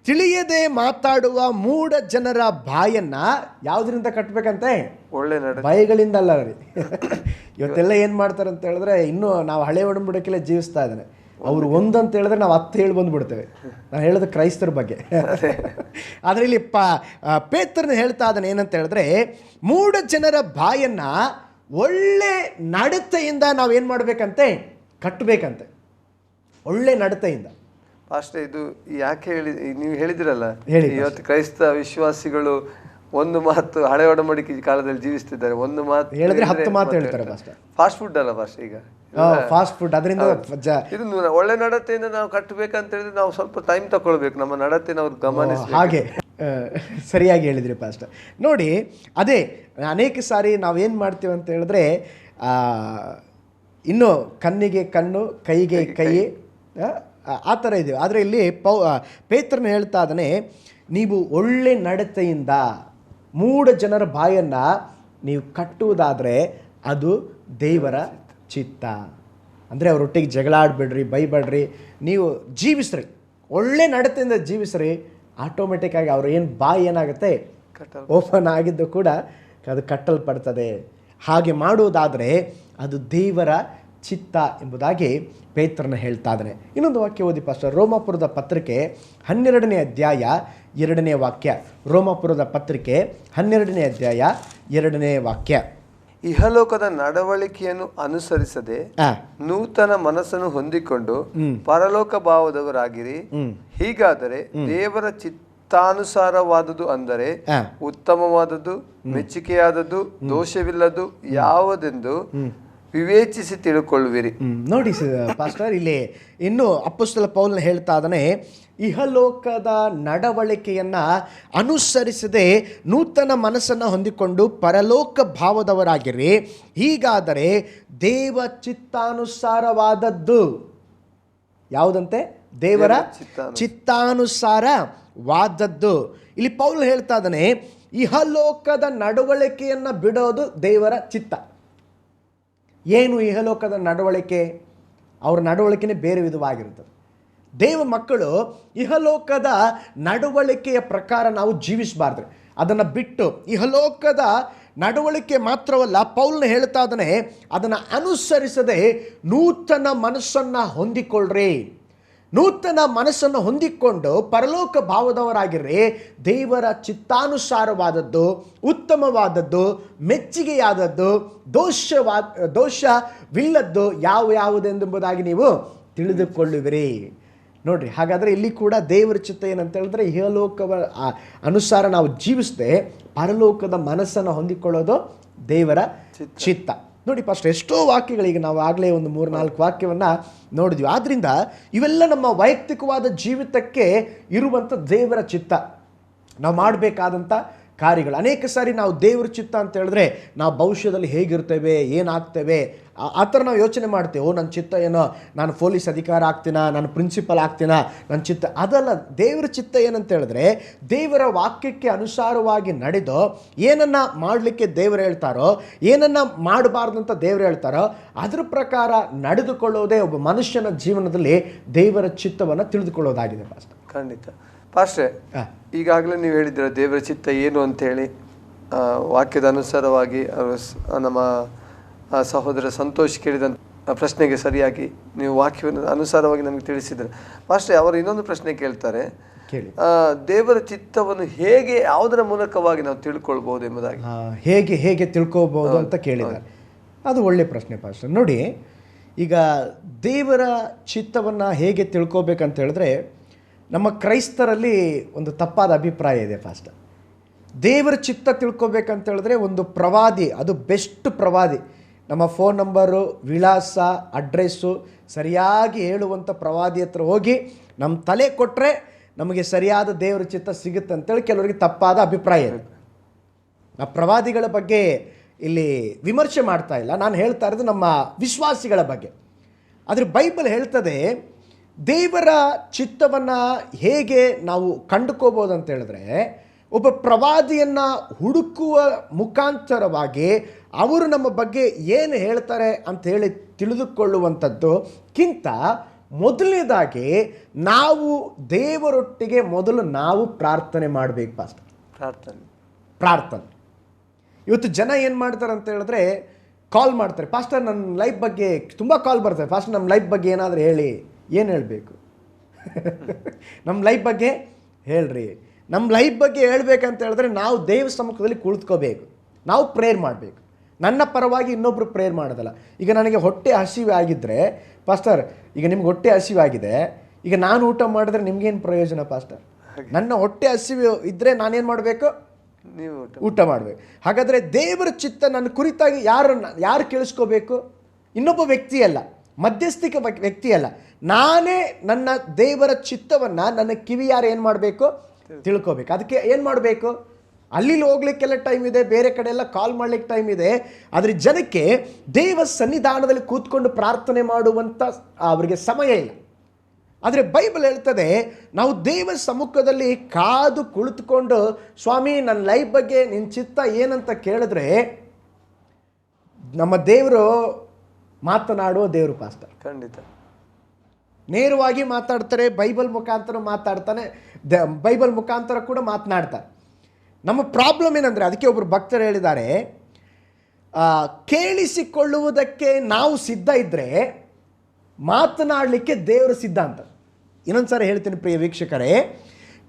ತಿಳಿಯದೆ ಮಾತಾಡುವ ಮೂಢ ಜನರ ಬಾಯನ್ನ ಯಾವುದರಿಂದ ಕಟ್ಟಬೇಕಂತೆ? ಒಳ್ಳೆ ನಡತೆ. ಬಾಯಿಗಳಿಂದ ಅಲ್ಲ ರೀ. ಇವತ್ತೆಲ್ಲ ಏನ್ ಮಾಡ್ತಾರೆ ಅಂತ ಹೇಳಿದ್ರೆ, ಇನ್ನೂ ನಾವು ಹಳೆ ಒಡಂಬಡಿಕೆಲ್ಲ ಜೀವಿಸ್ತಾ ಇದ್ದಾನೆ. ಅವ್ರು ಒಂದಂತ ಹೇಳಿದ್ರೆ ನಾವು 10 ಹೇಳಿ ಬಂದ್ಬಿಡ್ತೇವೆ. ನಾನು ಹೇಳೋದು ಕ್ರೈಸ್ತರ ಬಗ್ಗೆ. ಆದರೆ ಇಲ್ಲಿ ಪೇತ್ರನ ಹೇಳ್ತಾ ಇದ್ದಾನೆ ಏನಂತ ಹೇಳಿದ್ರೆ, ಮೂಢ ಜನರ ಬಾಯನ್ನ ಒಳ್ಳೆ ನಡತೆಯಿಂದ ನಾವೇನು ಮಾಡಬೇಕಂತೆ? ಕಟ್ಟಬೇಕಂತೆ, ಒಳ್ಳೆ ನಡತೆಯಿಂದ. ಅಷ್ಟೇ. ಇದು ಯಾಕೆ ನೀವು ಹೇಳಿದಿರಲ್ಲ, ಹೇಳಿ. ಇವತ್ತು ಕ್ರೈಸ್ತ ವಿಶ್ವಾಸಿಗಳು ಒಂದು ಮಾತು ಹಳೆ ಒಡಂಬಡಿಕೆ ಕಾಲದಲ್ಲಿ ಜೀವಿಸ್ತಿದ್ದಾರೆ, ಒಂದು ಮಾತು ಹೇಳಿದ್ರೆ 10 ಮಾತು ಹೇಳ್ತಾರೆ. ಫಾಸ್ಟ್ ಫುಡ್ ಅಲ್ಲ ಫಾಸ್ಟ್, ಈಗ ಫಾಸ್ಟ್ ಫುಡ್. ಅದರಿಂದ ಇದು ಒಳ್ಳೆ ನಡತೆಯಿಂದ ನಾವು ಕಟ್ಟಬೇಕಂತ ಹೇಳಿದ್ರೆ ನಾವು ಸ್ವಲ್ಪ ಟೈಮ್ ತಗೊಳ್ಬೇಕು, ನಮ್ಮ ನಡತೆ ನಾವು ಗಮನಿಸಿ. ಹಾಗೆ ಸರಿಯಾಗಿ ಹೇಳಿದ್ರಿ ಪಾಸ್ಟರ್. ನೋಡಿ, ಅದೇ ಅನೇಕ ಸಾರಿ ನಾವೇನು ಮಾಡ್ತೀವಿ ಅಂತ ಹೇಳಿದ್ರೆ, ಇನ್ನು ಕಣ್ಣಿಗೆ ಕಣ್ಣು, ಕೈಗೆ ಕೈ, ಆ ಥರ ಇದೀವಿ. ಆದರೆ ಇಲ್ಲಿ ಪೇತ್ರನ ಹೇಳ್ತಾ ಇದ್ದಾನೆ, ನೀವು ಒಳ್ಳೆ ನಡತೆಯಿಂದ ಮೂಢ ಜನರ ಬಾಯನ್ನು ನೀವು ಕಟ್ಟುವುದಾದರೆ ಅದು ದೇವರ ಚಿತ್ತ. ಅಂದರೆ ಅವರೊಟ್ಟಿಗೆ ಜಗಳ ಆಡಬೇಡ್ರಿ, ಬೈಬೇಡ್ರಿ, ನೀವು ಜೀವಿಸ್ರಿ, ಒಳ್ಳೆ ನಡತೆಯಿಂದ ಜೀವಿಸ್ರಿ. ಆಟೋಮೆಟಿಕ್ಕಾಗಿ ಅವ್ರು ಬಾಯಿ ಏನಾಗುತ್ತೆ? ಓಪನ್ ಆಗಿದ್ದು ಕೂಡ ಅದು ಕಟ್ಟಲ್ಪಡ್ತದೆ. ಹಾಗೆ ಮಾಡುವುದಾದರೆ ಅದು ದೇವರ ಚಿತ್ತ ಎಂಬುದಾಗಿ ಪೇತ್ರನ ಹೇಳ್ತಾ ಇದ್ದಾನೆ. ಇನ್ನೊಂದು ವಾಕ್ಯ ಓದಿ ಪಾಸ್ಟರ್. ರೋಮಾಪುರದ ಪತ್ರಿಕೆ 12ನೇ ಅಧ್ಯಾಯ 2ನೇ ವಾಕ್ಯ. ರೋಮಾಪುರದ ಪತ್ರಿಕೆ 12ನೇ ಅಧ್ಯಾಯ 2ನೇ ವಾಕ್ಯ. ಇಹಲೋಕದ ನಡವಳಿಕೆಯನ್ನು ಅನುಸರಿಸದೆ ನೂತನ ಮನಸ್ಸನ್ನು ಹೊಂದಿಕೊಂಡು ಪರಲೋಕ ಭಾವದವರಾಗಿರಿ. ಹೀಗಾದರೆ ದೇವರ ಚಿತ್ತಾನುಸಾರವಾದುದು, ಅಂದರೆ ಉತ್ತಮವಾದದ್ದು, ಮೆಚ್ಚುಗೆಯಾದದ್ದು, ದೋಷವಿಲ್ಲದ್ದು ಯಾವುದೆಂದು ವಿವೇಚಿಸಿ ತಿಳ್ಕೊಳ್ಳುವಿರಿ. ನೋಡಿ ಪಾಸ್ಟರ್, ಇಲ್ಲಿ ಇನ್ನು ಅಪೊಸ್ತಲ ಪೌಲನ ಹೇಳ್ತಾ ಇದ್ದಾನೆ, ಇಹಲೋಕದ ನಡವಳಿಕೆಯನ್ನು ಅನುಸರಿಸದೆ ನೂತನ ಮನಸ್ಸನ್ನು ಹೊಂದಿಕೊಂಡು ಪರಲೋಕ ಭಾವದವರಾಗಿರಿ. ಹೀಗಾದರೆ ದೇವ ಚಿತ್ತಾನುಸಾರವಾದದ್ದು ಯಾವುದಂತೆ? ದೇವರ ಚಿತ್ತಾನುಸಾರವಾದದ್ದು. ಇಲ್ಲಿ ಪೌಲ್ ಹೇಳ್ತಾ ಇದ್ದಾನೆ, ಇಹಲೋಕದ ನಡವಳಿಕೆಯನ್ನು ಬಿಡೋದು ದೇವರ ಚಿತ್ತ. ಏನು ಇಹಲೋಕದ ನಡವಳಿಕೆ? ಅವರ ನಡವಳಿಕೆನೇ ಬೇರೆ ವಿಧವಾಗಿರುತ್ತದೆ. ದೇವ ಮಕ್ಕಳು ಇಹಲೋಕದ ನಡವಳಿಕೆಯ ಪ್ರಕಾರ ನಾವು ಜೀವಿಸಬಾರ್ದು. ಅದನ್ನು ಬಿಟ್ಟು ಇಹಲೋಕದ ನಡವಳಿಕೆ ಮಾತ್ರವಲ್ಲ, ಪೌಲ್ನ ಹೇಳ್ತಾ ಇದ್ದಾನೆ, ಅದನ್ನು ಅನುಸರಿಸದೆ ನೂತನ ಮನಸ್ಸನ್ನು ಹೊಂದಿಕೊಳ್ಳ್ರಿ. ನೂತನ ಮನಸ್ಸನ್ನು ಹೊಂದಿಕೊಂಡು ಪರಲೋಕ ಭಾವದವರಾಗಿರ್ರಿ. ದೇವರ ಚಿತ್ತಾನುಸಾರವಾದದ್ದು, ಉತ್ತಮವಾದದ್ದು, ಮೆಚ್ಚುಗೆಯಾದದ್ದು, ದೋಷವಿಲ್ಲದ್ದು ಯಾವುದೆಂಬುದಾಗಿ ನೀವು ತಿಳಿದುಕೊಳ್ಳುವಿರಿ. ನೋಡ್ರಿ, ಹಾಗಾದರೆ ಇಲ್ಲಿ ಕೂಡ ದೇವರ ಚಿತ್ತ ಏನಂತ ಹೇಳಿದ್ರೆ, ಇಹಲೋಕವ ಅನುಸಾರ ನಾವು ಜೀವಿಸದೆ ಪರಲೋಕದ ಮನಸ್ಸನ್ನು ಹೊಂದಿಕೊಳ್ಳೋದು ದೇವರ ಚಿತ್ತ. ನೋಡಿ ಪಾಸ್ಟರ್, ಎಷ್ಟೋ ವಾಕ್ಯಗಳಿಗೆ ನಾವು ಆಗಲೇ ಒಂದು 3-4 ವಾಕ್ಯವನ್ನು ನೋಡಿದ್ವಿ. ಆದ್ದರಿಂದ ಇವೆಲ್ಲ ನಮ್ಮ ವೈಯಕ್ತಿಕವಾದ ಜೀವಿತಕ್ಕೆ ಇರುವಂಥ ದೇವರ ಚಿತ್ತ, ನಾವು ಮಾಡಬೇಕಾದಂಥ ಕಾರ್ಯಗಳು. ಅನೇಕ ಸಾರಿ ನಾವು ದೇವರ ಚಿತ್ತ ಅಂತ ಹೇಳಿದ್ರೆ ನಾವು ಭವಿಷ್ಯದಲ್ಲಿ ಹೇಗಿರ್ತೇವೆ, ಏನಾಗ್ತೇವೆ, ಆ ಥರ ನಾವು ಯೋಚನೆ ಮಾಡ್ತೇವೆ. ನನ್ನ ಚಿತ್ತ ಏನೋ, ನಾನು ಪೊಲೀಸ್ ಅಧಿಕಾರ ಆಗ್ತೀನ, ನಾನು ಪ್ರಿನ್ಸಿಪಲ್ ಆಗ್ತೀನ, ನನ್ನ ಚಿತ್ತ ಅದಲ್ಲ. ದೇವರ ಚಿತ್ತ ಏನಂತ ಹೇಳಿದ್ರೆ, ದೇವರ ವಾಕ್ಯಕ್ಕೆ ಅನುಸಾರವಾಗಿ ನಡೆದು ಏನನ್ನು ಮಾಡಲಿಕ್ಕೆ ದೇವರು ಹೇಳ್ತಾರೋ, ಏನನ್ನು ಮಾಡಬಾರ್ದಂತ ದೇವರು ಹೇಳ್ತಾರೋ ಅದ್ರ ಪ್ರಕಾರ ನಡೆದುಕೊಳ್ಳೋದೇ ಒಬ್ಬ ಮನುಷ್ಯನ ಜೀವನದಲ್ಲಿ ದೇವರ ಚಿತ್ತವನ್ನು ತಿಳಿದುಕೊಳ್ಳೋದಾಗಿದೆ. ಖಂಡಿತ ಪಾಸ್ಟ್ರೆ, ಈಗಾಗಲೇ ನೀವು ಹೇಳಿದ್ದೀರ ದೇವರ ಚಿತ್ತ ಏನು ಅಂತೇಳಿ. ವಾಕ್ಯದ ಅನುಸಾರವಾಗಿ ನಮ್ಮ ಸಹೋದರ ಸಂತೋಷ್ ಕೇಳಿದಂಥ ಪ್ರಶ್ನೆಗೆ ಸರಿಯಾಗಿ ನೀವು ವಾಕ್ಯದ ಅನುಸಾರವಾಗಿ ನಮಗೆ ತಿಳಿಸಿದರೆ. ಪಾಸ್ಟ್ರೆ, ಅವರು ಇನ್ನೊಂದು ಪ್ರಶ್ನೆ ಕೇಳ್ತಾರೆ, ದೇವರ ಚಿತ್ತವನ್ನು ಹೇಗೆ, ಯಾವುದರ ಮೂಲಕವಾಗಿ ನಾವು ತಿಳ್ಕೊಳ್ಬಹುದು ಎಂಬುದಾಗಿ. ಹೇಗೆ ತಿಳ್ಕೊಳ್ಬಹುದು ಅಂತ ಕೇಳಿದ್ದಾರೆ. ಅದು ಒಳ್ಳೆ ಪ್ರಶ್ನೆ ಪಾಸ್ಟರ್. ನೋಡಿ, ಈಗ ದೇವರ ಚಿತ್ತವನ್ನು ಹೇಗೆ ತಿಳ್ಕೊಬೇಕಂತ ಹೇಳಿದ್ರೆ, ನಮ್ಮ ಕ್ರೈಸ್ತರಲ್ಲಿ ಒಂದು ತಪ್ಪಾದ ಅಭಿಪ್ರಾಯ ಇದೆ ಫಾಸ್ಟ್. ದೇವರ ಚಿತ್ತ ತಿಳ್ಕೊಬೇಕಂತ ಹೇಳಿದ್ರೆ ಒಂದು ಪ್ರವಾದಿ, ಅದು ಬೆಸ್ಟ್ ಪ್ರವಾದಿ, ನಮ್ಮ ಫೋನ್ ನಂಬರು, ವಿಳಾಸ, ಅಡ್ರೆಸ್ಸು ಸರಿಯಾಗಿ ಹೇಳುವಂಥ ಪ್ರವಾದಿ ಹತ್ರ ಹೋಗಿ ನಮ್ಮ ತಲೆ ಕೊಟ್ಟರೆ ನಮಗೆ ಸರಿಯಾದ ದೇವರ ಚಿತ್ತ ಸಿಗುತ್ತೆ ಅಂತೇಳಿ ಕೆಲವರಿಗೆ ತಪ್ಪಾದ ಅಭಿಪ್ರಾಯ ಇದೆ. ಆ ಪ್ರವಾದಿಗಳ ಬಗ್ಗೆ ಇಲ್ಲಿ ವಿಮರ್ಶೆ ಮಾಡ್ತಾ ಇಲ್ಲ, ನಾನು ಹೇಳ್ತಾ ಇರೋದು ನಮ್ಮ ವಿಶ್ವಾಸಿಗಳ ಬಗ್ಗೆ. ಆದರೆ ಬೈಬಲ್ ಹೇಳ್ತದೆ ದೇವರ ಚಿತ್ತವನ್ನು ಹೇಗೆ ನಾವು ಕಂಡುಕೋಬೋದು ಅಂತ ಹೇಳಿದ್ರೆ, ಒಬ್ಬ ಪ್ರವಾದಿಯನ್ನು ಹುಡುಕುವ ಮುಖಾಂತರವಾಗಿ ಅವರು ನಮ್ಮ ಬಗ್ಗೆ ಏನು ಹೇಳ್ತಾರೆ ಅಂತ ಹೇಳಿ ತಿಳಿದುಕೊಳ್ಳುವಂಥದ್ದುಕ್ಕಿಂತ ಮೊದಲನೇದಾಗಿ ನಾವು ದೇವರೊಟ್ಟಿಗೆ ಮೊದಲು ನಾವು ಪ್ರಾರ್ಥನೆ ಮಾಡಬೇಕು ಪಾಸ್ಟರ್. ಪ್ರಾರ್ಥನೆ. ಇವತ್ತು ಜನ ಏನು ಮಾಡ್ತಾರೆ ಅಂತ ಹೇಳಿದ್ರೆ, ಕಾಲ್ ಮಾಡ್ತಾರೆ, ಪಾಸ್ಟರ್ ನನ್ನ ಲೈಫ್ ಬಗ್ಗೆ ತುಂಬ ಕಾಲ್ ಬರ್ತಾರೆ, ಪಾಸ್ಟರ್ ನಮ್ಮ ಲೈಫ್ ಬಗ್ಗೆ ಏನಾದರೂ ಹೇಳಿ. ಏನು ಹೇಳಬೇಕು? ನಮ್ಮ ಲೈಫ್ ಬಗ್ಗೆ ಹೇಳ್ರಿ. ನಮ್ಮ ಲೈಫ್ ಬಗ್ಗೆ ಹೇಳ್ಬೇಕಂತ ಹೇಳಿದ್ರೆ ನಾವು ದೇವ ಸಮ್ಮುಖದಲ್ಲಿ ಕುಳಿತುಕೋಬೇಕು, ನಾವು ಪ್ರೇಯರ್ ಮಾಡಬೇಕು. ನನ್ನ ಪರವಾಗಿ ಇನ್ನೊಬ್ಬರು ಪ್ರೇಯರ್ ಮಾಡೋದಲ್ಲ. ಈಗ ನನಗೆ ಹೊಟ್ಟೆ ಹಸಿವೆ ಆಗಿದ್ದರೆ, ಪಾಸ್ಟರ್ ಈಗ ನಿಮ್ಗೆ ಹೊಟ್ಟೆ ಹಸಿವೆ ಆಗಿದೆ, ಈಗ ನಾನು ಊಟ ಮಾಡಿದ್ರೆ ನಿಮ್ಗೇನು ಪ್ರಯೋಜನ ಪಾಸ್ಟರ್? ನನ್ನ ಹೊಟ್ಟೆ ಹಸಿವೆ ಇದ್ದರೆ ನಾನೇನು ಮಾಡಬೇಕು? ನೀವು ಊಟ ಮಾಡಬೇಕು. ಹಾಗಾದರೆ ದೇವರ ಚಿತ್ತ ನನ್ನ ಕುರಿತಾಗಿ ಯಾರು ಕೇಳಿಸ್ಕೋಬೇಕು? ಇನ್ನೊಬ್ಬ ವ್ಯಕ್ತಿ ಅಲ್ಲ, ಮಧ್ಯಸ್ಥಿಕ ವ್ಯಕ್ತಿ ಅಲ್ಲ, ನಾನೇ ನನ್ನ ದೇವರ ಚಿತ್ತವನ್ನು ನನ್ನ ಕಿವಿಯಾರು ಏನು ಮಾಡಬೇಕು? ತಿಳ್ಕೋಬೇಕು. ಅದಕ್ಕೆ ಏನು ಮಾಡಬೇಕು? ಅಲ್ಲಿ ಹೋಗ್ಲಿಕ್ಕೆಲ್ಲ ಟೈಮ್ ಇದೆ, ಬೇರೆ ಕಡೆ ಎಲ್ಲ ಕಾಲ್ ಮಾಡ್ಲಿಕ್ಕೆ ಟೈಮ್ ಇದೆ, ಆದರೆ ಜನಕ್ಕೆ ದೇವ ಸನ್ನಿಧಾನದಲ್ಲಿ ಕೂತ್ಕೊಂಡು ಪ್ರಾರ್ಥನೆ ಮಾಡುವಂಥ ಅವರಿಗೆ ಸಮಯ ಇಲ್ಲ. ಆದರೆ ಬೈಬಲ್ ಹೇಳ್ತದೆ ನಾವು ದೇವ ಸಮ್ಮುಖದಲ್ಲಿ ಕಾದು ಕುಳಿತುಕೊಂಡು, ಸ್ವಾಮಿ ನನ್ನ ಲೈಫ್ ಬಗ್ಗೆ ನಿನ್ನ ಚಿತ್ತ ಏನಂತ ಕೇಳಿದ್ರೆ, ನಮ್ಮ ದೇವರು ಮಾತನಾಡುವ ದೇವರು ಪಾಸ್ಟರ್. ಖಂಡಿತ ನೇರವಾಗಿ ಮಾತಾಡ್ತಾರೆ, ಬೈಬಲ್ ಮುಖಾಂತರ ಮಾತಾಡ್ತಾನೆ, ಬೈಬಲ್ ಮುಖಾಂತರ ಕೂಡ ಮಾತನಾಡ್ತಾರೆ. ನಮ್ಮ ಪ್ರಾಬ್ಲಮ್ ಏನಂದರೆ, ಅದಕ್ಕೆ ಒಬ್ಬರು ಭಕ್ತರು ಹೇಳಿದ್ದಾರೆ, ಕೇಳಿಸಿಕೊಳ್ಳುವುದಕ್ಕೆ ನಾವು ಸಿದ್ಧ ಇದ್ದರೆ ಮಾತನಾಡಲಿಕ್ಕೆ ದೇವರು ಸಿದ್ಧ ಅಂತ. ಇನ್ನೊಂದು ಸಾರಿ ಹೇಳ್ತೀನಿ ಪ್ರಿಯ ವೀಕ್ಷಕರೇ,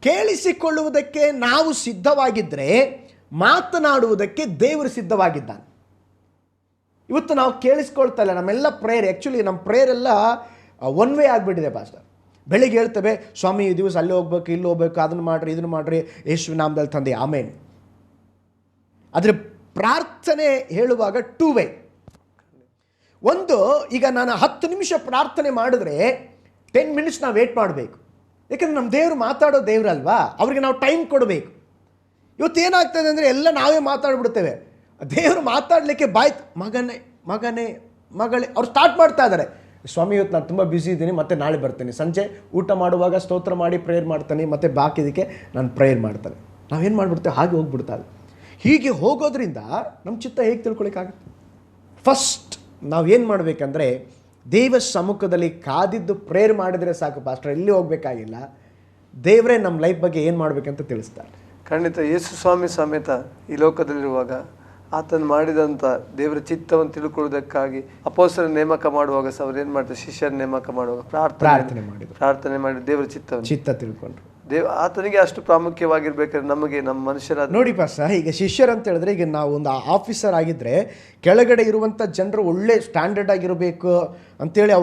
ಕೇಳಿಸಿಕೊಳ್ಳುವುದಕ್ಕೆ ನಾವು ಸಿದ್ಧವಾಗಿದ್ದರೆ ಮಾತನಾಡುವುದಕ್ಕೆ ದೇವರು ಸಿದ್ಧವಾಗಿದ್ದಾನೆ. ಇವತ್ತು ನಾವು ಕೇಳಿಸ್ಕೊಳ್ತಾ ಇಲ್ಲ. ನಮ್ಮೆಲ್ಲ ಪ್ರೇಯರ್, ಆ್ಯಕ್ಚುಲಿ ನಮ್ಮ ಪ್ರೇಯರ್ ಎಲ್ಲ ಒನ್ ವೇ ಆಗಿಬಿಟ್ಟಿದೆ ಪಾಸ್ಟರ್. ಬೆಳಿಗ್ಗೆ ಹೇಳ್ತೇವೆ, ಸ್ವಾಮಿ ಈ ದಿವಸ ಅಲ್ಲಿ ಹೋಗ್ಬೇಕು, ಇಲ್ಲಿ ಹೋಗ್ಬೇಕು, ಅದನ್ನು ಮಾಡಿರಿ, ಇದನ್ನು ಮಾಡಿರಿ, ಯೇಸು ನಾಮದಲ್ಲಿ ತಂದೆ, ಆಮೇನ್. ಆದರೆ ಪ್ರಾರ್ಥನೆ ಹೇಳುವಾಗ ಟೂ ವೇ. ಒಂದು, ಈಗ ನಾನು 10 ನಿಮಿಷ ಪ್ರಾರ್ಥನೆ ಮಾಡಿದ್ರೆ 10 ಮಿನಿಟ್ಸ್ ನಾವು ವೇಟ್ ಮಾಡಬೇಕು. ಯಾಕಂದರೆ ನಮ್ಮ ದೇವರು ಮಾತಾಡೋ ದೇವ್ರಲ್ವಾ, ಅವ್ರಿಗೆ ನಾವು ಟೈಮ್ ಕೊಡಬೇಕು. ಇವತ್ತು ಏನಾಗ್ತದೆ ಅಂದರೆ ಎಲ್ಲ ನಾವೇ ಮಾತಾಡ್ಬಿಡ್ತೇವೆ. ದೇವರು ಮಾತಾಡಲಿಕ್ಕೆ ಮಗನೇ ಮಗನೇ ಮಗಳೇ ಅವ್ರು ಸ್ಟಾರ್ಟ್ ಮಾಡ್ತಾ ಇದ್ದಾರೆ. ಸ್ವಾಮಿ ಇವತ್ತು ನಾನು ತುಂಬ ಬ್ಯುಸಿ ಇದ್ದೀನಿ, ಮತ್ತೆ ನಾಳೆ ಬರ್ತೀನಿ, ಸಂಜೆ ಊಟ ಮಾಡುವಾಗ ಸ್ತೋತ್ರ ಮಾಡಿ ಪ್ರೇಯರ್ ಮಾಡ್ತಾನೆ, ಮತ್ತು ಬಾಕಿದಕ್ಕೆ ನಾನು ಪ್ರೇಯರ್ ಮಾಡ್ತಾನೆ. ನಾವೇನು ಮಾಡಿಬಿಡ್ತೇವೆ, ಹಾಗೆ ಹೋಗ್ಬಿಡ್ತಾರೆ. ಹೀಗೆ ಹೋಗೋದ್ರಿಂದ ನಮ್ಮ ಚಿತ್ತ ಹೇಗೆ ತಿಳ್ಕೊಳಿಕ್ಕಾಗುತ್ತೆ? ಫಸ್ಟ್ ನಾವೇನು ಮಾಡಬೇಕಂದ್ರೆ, ದೇವ ಸಮ್ಮುಖದಲ್ಲಿ ಕಾದಿದ್ದು ಪ್ರೇಯರ್ ಮಾಡಿದರೆ ಸಾಕು ಪಾಸ್ಟರ್, ಎಲ್ಲಿ ಹೋಗಬೇಕಾಗಿಲ್ಲ. ದೇವರೇ ನಮ್ಮ ಲೈಫ್ ಬಗ್ಗೆ ಏನು ಮಾಡಬೇಕಂತ ತಿಳಿಸ್ತಾರೆ. ಖಂಡಿತ ಯೇಸು ಸ್ವಾಮಿ ಸಮೇತ ಈ ಲೋಕದಲ್ಲಿರುವಾಗ ಆತನು ಮಾಡಿದಂಥ ದೇವರ ಚಿತ್ತವನ್ನು ತಿಳ್ಕೊಳ್ಳೋದಕ್ಕಾಗಿ ಅಪೊಸ್ತಲರ ನೇಮಕ ಮಾಡುವಾಗ ಅವ್ರು ಏನು ಮಾಡ್ತಾರೆ, ಶಿಷ್ಯರ ನೇಮಕ ಮಾಡುವಾಗ ಪ್ರಾರ್ಥನೆ ಮಾಡಿ ದೇವರ ಚಿತ್ತ ತಿಳ್ಕೊಂಡ್ರು. ಆತನಿಗೆ ಅಷ್ಟು ಪ್ರಾಮುಖ್ಯವಾಗಿರ್ಬೇಕಾದ್ರೆ ನಮಗೆ ನಮ್ಮ ಮನುಷ್ಯರ ನೋಡಿ ಪಾಸ, ಈಗ ಶಿಷ್ಯರು ಅಂತ ಹೇಳಿದ್ರೆ, ಈಗ ನಾವು ಒಂದು ಆಫೀಸರ್ ಆಗಿದ್ದರೆ ಕೆಳಗಡೆ ಇರುವಂಥ ಜನರು ಒಳ್ಳೆ ಸ್ಟ್ಯಾಂಡರ್ಡ್ ಆಗಿರಬೇಕು ಅಂತೇಳಿ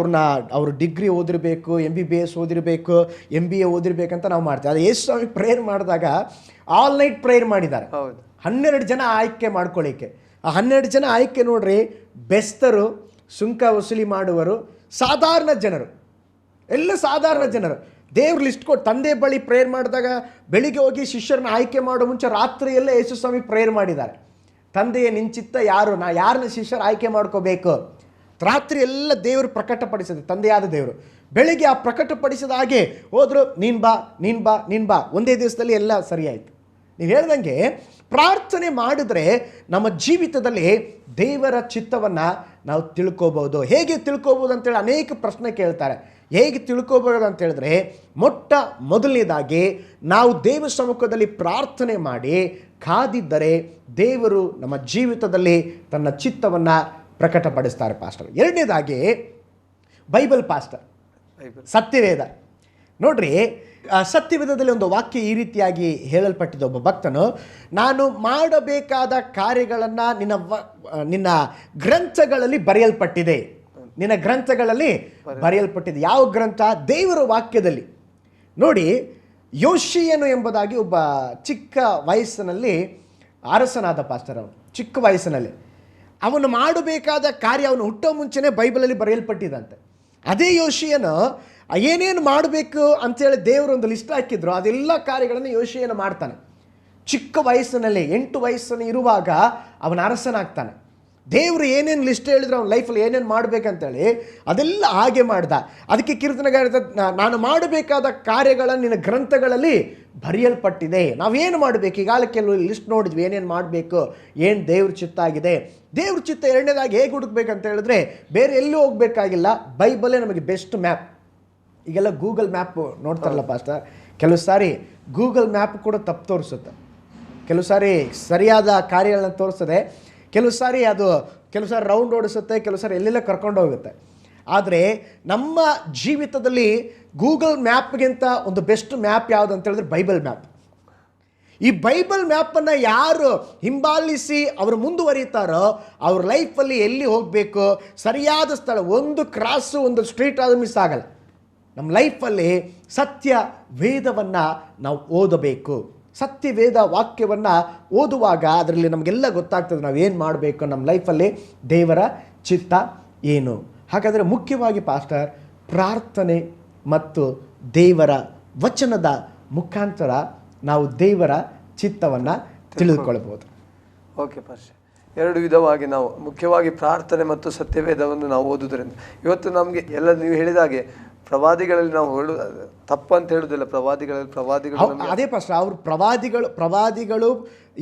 ಅವರು ಡಿಗ್ರಿ ಓದಿರಬೇಕು, MBBS ಓದಿರಬೇಕು, MBA ಓದಿರ್ಬೇಕಂತ ನಾವು ಮಾಡ್ತೀವಿ. ಅದು ಯೇಸು ಸ್ವಾಮಿ ಪ್ರೇಯರ್ ಮಾಡಿದಾಗ ಆಲ್ ನೈಟ್ ಪ್ರೇಯರ್ ಮಾಡಿದ್ದಾರೆ. ಹೌದು, 12 ಜನ ಆಯ್ಕೆ ಮಾಡ್ಕೊಳ್ಳಿಕ್ಕೆ. ಆ 12 ಜನ ಆಯ್ಕೆ ನೋಡ್ರಿ, ಬೆಸ್ತರು, ಸುಂಕ ವಸೂಲಿ ಮಾಡುವರು, ಸಾಧಾರಣ ಜನರು, ಎಲ್ಲ ಸಾಧಾರಣ ಜನರು. ದೇವ್ರ ಲಿಸ್ಟ್ ಕೊಟ್ಟು ತಂದೆ ಬಳಿ ಪ್ರೇಯರ್ ಮಾಡಿದಾಗ ಬೆಳಿಗ್ಗೆ ಹೋಗಿ ಶಿಷ್ಯರನ್ನ ಆಯ್ಕೆ ಮಾಡೋ ಮುಂಚೆ ರಾತ್ರಿಯಲ್ಲೇ ಯೇಸು ಸ್ವಾಮಿ ಪ್ರೇಯರ್ ಮಾಡಿದ್ದಾರೆ. ತಂದೆಯ ನಿಂಚಿತ್ತ ಯಾರನ್ನ ಶಿಷ್ಯರು ಆಯ್ಕೆ ಮಾಡ್ಕೋಬೇಕು, ರಾತ್ರಿ ಎಲ್ಲ ದೇವರು ಪ್ರಕಟಪಡಿಸಿದೆ, ತಂದೆಯಾದ ದೇವರು. ಬೆಳಿಗ್ಗೆ ಆ ಪ್ರಕಟಪಡಿಸಿದ ಹಾಗೆ ಹೋದ್ರು, ನೀನು ಬಾ, ಒಂದೇ ದಿವಸದಲ್ಲಿ ಎಲ್ಲ ಸರಿಯಾಯಿತು. ನೀವು ಹೇಳ್ದಂಗೆ ಪ್ರಾರ್ಥನೆ ಮಾಡಿದ್ರೆ ನಮ್ಮ ಜೀವಿತದಲ್ಲಿ ದೇವರ ಚಿತ್ತವನ್ನು ನಾವು ತಿಳ್ಕೋಬಹುದು. ಹೇಗೆ ತಿಳ್ಕೋಬಹುದು ಅಂತೇಳಿ ಅನೇಕ ಪ್ರಶ್ನೆ ಕೇಳ್ತಾರೆ. ಹೇಗೆ ತಿಳ್ಕೋಬಹುದು ಅಂತ ಹೇಳಿದ್ರೆ, ಮೊದಲನೇದಾಗಿ ನಾವು ದೇವ ಸಮ್ಮುಖದಲ್ಲಿ ಪ್ರಾರ್ಥನೆ ಮಾಡಿ ಕಾದಿದ್ದರೆ ದೇವರು ನಮ್ಮ ಜೀವಿತದಲ್ಲಿ ತನ್ನ ಚಿತ್ತವನ್ನು ಪ್ರಕಟಪಡಿಸ್ತಾರೆ ಪಾಸ್ಟರ್. ಎರಡನೇದಾಗಿ ಬೈಬಲ್ ಪಾಸ್ಟರ್, ಸತ್ಯವೇದ. ನೋಡ್ರಿ, ಸತ್ಯವೇದದಲ್ಲಿ ಒಂದು ವಾಕ್ಯ ಈ ರೀತಿಯಾಗಿ ಹೇಳಲ್ಪಟ್ಟಿದೆ. ಒಬ್ಬ ಭಕ್ತನು, ನಾನು ಮಾಡಬೇಕಾದ ಕಾರ್ಯಗಳನ್ನು ನಿನ್ನ ಗ್ರಂಥಗಳಲ್ಲಿ ಬರೆಯಲ್ಪಟ್ಟಿದೆ. ನಿನ್ನ ಗ್ರಂಥಗಳಲ್ಲಿ ಬರೆಯಲ್ಪಟ್ಟಿದೆ. ಯಾವ ಗ್ರಂಥ? ದೇವರ ವಾಕ್ಯದಲ್ಲಿ. ನೋಡಿ, ಯೋಷಿಯನು ಎಂಬುದಾಗಿ ಒಬ್ಬ ಚಿಕ್ಕ ವಯಸ್ಸಿನಲ್ಲಿ ಅರಸನಾದ ಪಾಸ್ಟರ್. ಅವನು ಚಿಕ್ಕ ವಯಸ್ಸಿನಲ್ಲಿ ಅವನು ಮಾಡಬೇಕಾದ ಕಾರ್ಯ ಅವನು ಹುಟ್ಟೋ ಮುಂಚೆನೇ ಬೈಬಲಲ್ಲಿ ಬರೆಯಲ್ಪಟ್ಟಿದಂತೆ. ಅದೇ ಯೋಷಿಯನು ಏನೇನು ಮಾಡಬೇಕು ಅಂತೇಳಿ ದೇವರು ಒಂದು ಲಿಸ್ಟ್ ಹಾಕಿದ್ರು, ಅದೆಲ್ಲ ಕಾರ್ಯಗಳನ್ನು ಯೋಷಿಯನು ಮಾಡ್ತಾನೆ. ಚಿಕ್ಕ ವಯಸ್ಸಿನಲ್ಲಿ 8 ವಯಸ್ಸನ್ನು ಇರುವಾಗ ಅವನ ಅರಸನಾಗ್ತಾನೆ. ದೇವರು ಏನೇನು ಲಿಸ್ಟ್ ಹೇಳಿದ್ರು ಅವನ ಲೈಫಲ್ಲಿ ಏನೇನು ಮಾಡಬೇಕಂತೇಳಿ ಅದೆಲ್ಲ ಹಾಗೆ ಮಾಡ್ದ. ಅದಕ್ಕೆ ಕೀರ್ತನೆಗಾರ ನಾನು ಮಾಡಬೇಕಾದ ಕಾರ್ಯಗಳನ್ನು ನಿನ್ನ ಗ್ರಂಥಗಳಲ್ಲಿ ಬರೆಯಲ್ಪಟ್ಟಿದೆ. ನಾವೇನು ಮಾಡಬೇಕು? ಈಗಾಗಲೇ ಕೆಲವು ಲಿಸ್ಟ್ ನೋಡಿದ್ವಿ, ಏನೇನು ಮಾಡಬೇಕು, ಏನು ದೇವ್ರ ಚಿತ್ತ ಆಗಿದೆ. ದೇವ್ರ ಚಿತ್ತ ಎರಡನೇದಾಗಿ ಹೇಗೆ ಹುಡುಕ್ಬೇಕಂತ ಹೇಳಿದ್ರೆ ಬೇರೆ ಎಲ್ಲೂ ಹೋಗಬೇಕಾಗಿಲ್ಲ, ಬೈಬಲೇ ನಮಗೆ ಬೆಸ್ಟ್ ಮ್ಯಾಪ್. ಈಗೆಲ್ಲ ಗೂಗಲ್ ಮ್ಯಾಪ್ ನೋಡ್ತಾರಲ್ಲ ಪಾಸ್ಟರ್, ಕೆಲವು ಸಾರಿ ಗೂಗಲ್ ಮ್ಯಾಪ್ ಕೂಡ ತಪ್ಪು ತೋರಿಸುತ್ತೆ, ಕೆಲವು ಸಾರಿ ಸರಿಯಾದ ಕಾರ್ಯಗಳನ್ನ ತೋರಿಸ್ತದೆ, ಕೆಲವು ಸಾರಿ ರೌಂಡ್ ಓಡಿಸುತ್ತೆ, ಕೆಲವು ಸಾರಿ ಎಲ್ಲೆಲ್ಲ ಕರ್ಕೊಂಡು ಹೋಗುತ್ತೆ. ಆದರೆ ನಮ್ಮ ಜೀವಿತದಲ್ಲಿ ಗೂಗಲ್ ಮ್ಯಾಪ್ಗಿಂತ ಒಂದು ಬೆಸ್ಟ್ ಮ್ಯಾಪ್ ಯಾವುದು ಅಂತ ಹೇಳಿದ್ರೆ ಬೈಬಲ್ ಮ್ಯಾಪ್. ಈ ಬೈಬಲ್ ಮ್ಯಾಪನ್ನು ಯಾರು ಹಿಂಬಾಲಿಸಿ ಅವರು ಮುಂದುವರಿತಾರೋ ಅವ್ರ ಲೈಫಲ್ಲಿ ಎಲ್ಲಿ ಹೋಗಬೇಕು, ಸರಿಯಾದ ಸ್ಥಳ, ಒಂದು ಕ್ರಾಸು ಒಂದು ಸ್ಟ್ರೀಟ್ ಆದರೂ ಮಿಸ್ ಆಗಲ್ಲ. ನಮ್ಮ ಲೈಫಲ್ಲಿ ಸತ್ಯ ವೇದವನ್ನು ನಾವು ಓದಬೇಕು. ಸತ್ಯ ವೇದ ವಾಕ್ಯವನ್ನು ಓದುವಾಗ ಅದರಲ್ಲಿ ನಮಗೆಲ್ಲ ಗೊತ್ತಾಗ್ತದೆ ನಾವೇನು ಮಾಡಬೇಕು, ನಮ್ಮ ಲೈಫಲ್ಲಿ ದೇವರ ಚಿತ್ತ ಏನು. ಹಾಗಾದರೆ ಮುಖ್ಯವಾಗಿ ಪಾಸ್ಟರ್ ಪ್ರಾರ್ಥನೆ ಮತ್ತು ದೇವರ ವಚನದ ಮುಖಾಂತರ ನಾವು ದೇವರ ಚಿತ್ತವನ್ನು ತಿಳಿದುಕೊಳ್ಬೋದು. ಓಕೆ ಪಾಸ್ಟರ್, 2 ವಿಧವಾಗಿ ನಾವು ಮುಖ್ಯವಾಗಿ ಪ್ರಾರ್ಥನೆ ಮತ್ತು ಸತ್ಯವೇದವನ್ನು ನಾವು ಓದುವುದರಿಂದ ಇವತ್ತು ನಮಗೆ ಎಲ್ಲ ನೀವು ಹೇಳಿದ ಹಾಗೆ ಪ್ರವಾದಿಗಳಲ್ಲಿ ನಾವು ತಪ್ಪಂತ ಹೇಳುವುದಿಲ್ಲ, ಪ್ರವಾದಿಗಳು ಅದೇ ಪಾಸ್ಟರ್, ಅವರು ಪ್ರವಾದಿಗಳು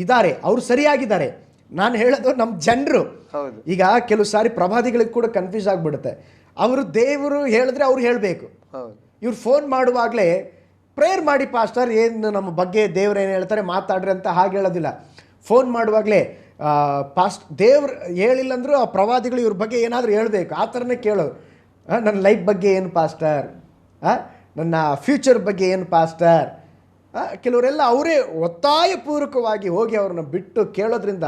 ಇದ್ದಾರೆ, ಅವರು ಸರಿಯಾಗಿದ್ದಾರೆ. ನಾನು ಹೇಳೋದು ನಮ್ಮ ಜನರು. ಈಗ ಕೆಲವು ಸಾರಿ ಪ್ರವಾದಿಗಳಿಗೆ ಕೂಡ ಕನ್ಫ್ಯೂಸ್ ಆಗಿಬಿಡುತ್ತೆ. ಅವರು ದೇವರು ಹೇಳಿದ್ರೆ ಅವ್ರು ಹೇಳಬೇಕು. ಇವ್ರು ಫೋನ್ ಮಾಡುವಾಗಲೇ ಪ್ರೇಯರ್ ಮಾಡಿ ಪಾಸ್ಟರ್, ಏನು ನಮ್ಮ ಬಗ್ಗೆ ದೇವ್ರು ಏನು ಹೇಳ್ತಾರೆ ಮಾತಾಡ್ರಿ ಅಂತ ಹಾಗೆ ಹೇಳೋದಿಲ್ಲ. ಫೋನ್ ಮಾಡುವಾಗಲೇ ದೇವ್ರು ಹೇಳಿಲ್ಲ ಅಂದರೂ ಆ ಪ್ರವಾದಿಗಳು ಇವ್ರ ಬಗ್ಗೆ ಏನಾದರೂ ಹೇಳಬೇಕು, ಆ ಥರನೇ ಕೇಳೋದು. ನನ್ನ ಲೈಫ್ ಬಗ್ಗೆ ಏನು ಪಾಸ್ಟರ್, ನನ್ನ ಫ್ಯೂಚರ್ ಬಗ್ಗೆ ಏನು ಪಾಸ್ಟರ್. ಕೆಲವರೆಲ್ಲ ಅವರೇ ಒತ್ತಾಯಪೂರ್ವಕವಾಗಿ ಹೋಗಿ ಅವ್ರನ್ನ ಬಿಟ್ಟು ಕೇಳೋದ್ರಿಂದ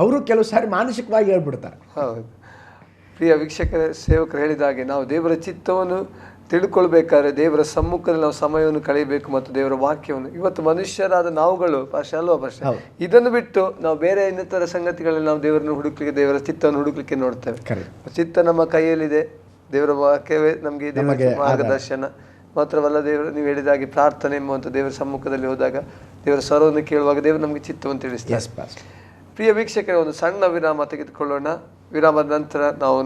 ಅವರು ಕೆಲವು ಸಾರಿ ಮಾನಸಿಕವಾಗಿ ಹೇಳ್ಬಿಡ್ತಾರೆ. ಹೌದು ಪ್ರಿಯ ವೀಕ್ಷಕರ, ಸೇವಕರು ಹೇಳಿದ ಹಾಗೆ ನಾವು ದೇವರ ಚಿತ್ತವನ್ನು ತಿಳ್ಕೊಳ್ಬೇಕಾದ್ರೆ ದೇವರ ಸಮ್ಮುಖದಲ್ಲಿ ನಾವು ಸಮಯವನ್ನು ಕಳೆಯಬೇಕು ಮತ್ತು ದೇವರ ವಾಕ್ಯವನ್ನು. ಇವತ್ತು ಮನುಷ್ಯರಾದ ನಾವುಗಳು ಅಲ್ವಾ ಪಾಸ್ಟರ್, ಇದನ್ನು ಬಿಟ್ಟು ನಾವು ಬೇರೆ ಇನ್ನಿತರ ಸಂಗತಿಗಳಲ್ಲಿ ನಾವು ದೇವರನ್ನು ಹುಡುಕ್ಲಿಕ್ಕೆ, ದೇವರ ಚಿತ್ತವನ್ನು ಹುಡುಕ್ಲಿಕ್ಕೆ ನೋಡ್ತೇವೆ. ಚಿತ್ತ ನಮ್ಮ ಕೈಯಲ್ಲಿದೆ, ದೇವರ ವಾಕ್ಯವೇ ನಮಗೆ ಮಾರ್ಗದರ್ಶನ. ಮಾತ್ರವಲ್ಲ, ದೇವರು ನೀವು ಹೇಳಿದಾಗೆ ಪ್ರಾರ್ಥನೆ ಎಂಬುವಂಥ ದೇವರ ಸಮ್ಮುಖದಲ್ಲಿ ಹೋದಾಗ ದೇವರ ಸ್ವರವನ್ನು ಕೇಳುವಾಗ ದೇವರು ನಮಗೆ ಚಿತ್ತವನ್ನು ತಿಳಿಸ್ತಾರೆ. ಪ್ರಿಯ ವೀಕ್ಷಕರ, ಒಂದು ಸಣ್ಣ ವಿರಾಮ ತೆಗೆದುಕೊಳ್ಳೋಣ. ವಿರಾಮದ ನಂತರ ನಾವು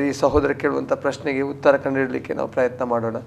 ಈ ಸಹೋದರ ಕೇಳುವಂಥ ಪ್ರಶ್ನೆಗೆ ಉತ್ತರ ಕಂಡುಹಿಡಲಿಕ್ಕೆ ನಾವು ಪ್ರಯತ್ನ ಮಾಡೋಣ.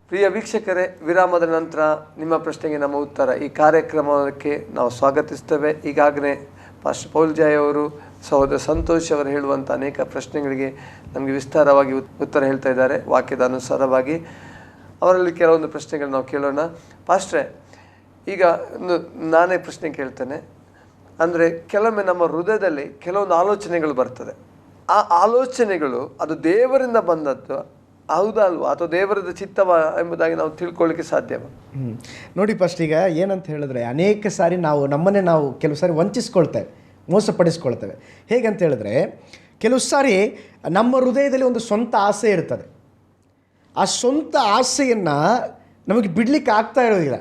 ಪ್ರಿಯ ವೀಕ್ಷಕರೇ, ವಿರಾಮದ ನಂತರ ನಿಮ್ಮ ಪ್ರಶ್ನೆಗೆ ನಮ್ಮ ಉತ್ತರ ಈ ಕಾರ್ಯಕ್ರಮಕ್ಕೆ ನಾವು ಸ್ವಾಗತಿಸ್ತೇವೆ. ಈಗಾಗಲೇ ಪಾಸ್ಟರ್ ಪೌಲ್ ಜಾಯ್ ಅವರು, ಸಹೋದರ ಸಂತೋಷ್ ಅವರು ಹೇಳುವಂಥ ಅನೇಕ ಪ್ರಶ್ನೆಗಳಿಗೆ ನಮಗೆ ವಿಸ್ತಾರವಾಗಿ ಉತ್ತರ ಹೇಳ್ತಾ ಇದ್ದಾರೆ ವಾಕ್ಯದ ಅನುಸಾರವಾಗಿ. ಅವರಲ್ಲಿ ಕೆಲವೊಂದು ಪ್ರಶ್ನೆಗಳು ನಾವು ಕೇಳೋಣ. ಪಾಸ್ಟ್ರೆ, ಈಗ ನಾನೇ ಪ್ರಶ್ನೆ ಕೇಳ್ತೇನೆ. ಅಂದರೆ ಕೆಲವೊಮ್ಮೆ ನಮ್ಮ ಹೃದಯದಲ್ಲಿ ಕೆಲವೊಂದು ಆಲೋಚನೆಗಳು ಬರ್ತದೆ. ಆ ಆಲೋಚನೆಗಳು ಅದು ದೇವರಿಂದ ಬಂದದ್ದು ಹೌದಾ ಅಲ್ವಾ, ಅಥವಾ ದೇವರದ ಚಿತ್ತವ ಎಂಬುದಾಗಿ ನಾವು ತಿಳ್ಕೊಳ್ಳಿಕ್ಕೆ ಸಾಧ್ಯವ? ನೋಡಿ ಫಸ್ಟ್, ಈಗ ಏನಂತ ಹೇಳಿದ್ರೆ ಅನೇಕ ಸಾರಿ ನಮ್ಮನ್ನೇ ನಾವು ಕೆಲವು ಸಾರಿ ವಂಚಿಸ್ಕೊಳ್ತೇವೆ, ಮೋಸಪಡಿಸ್ಕೊಳ್ತೇವೆ. ಹೇಗಂತ ಹೇಳಿದ್ರೆ ಕೆಲವು ಸಾರಿ ನಮ್ಮ ಹೃದಯದಲ್ಲಿ ಒಂದು ಸ್ವಂತ ಆಸೆ ಇರ್ತದೆ. ಆ ಸ್ವಂತ ಆಸೆಯನ್ನು ನಮಗೆ ಬಿಡಲಿಕ್ಕೆ ಆಗ್ತಾ ಇರೋದಿಲ್ಲ.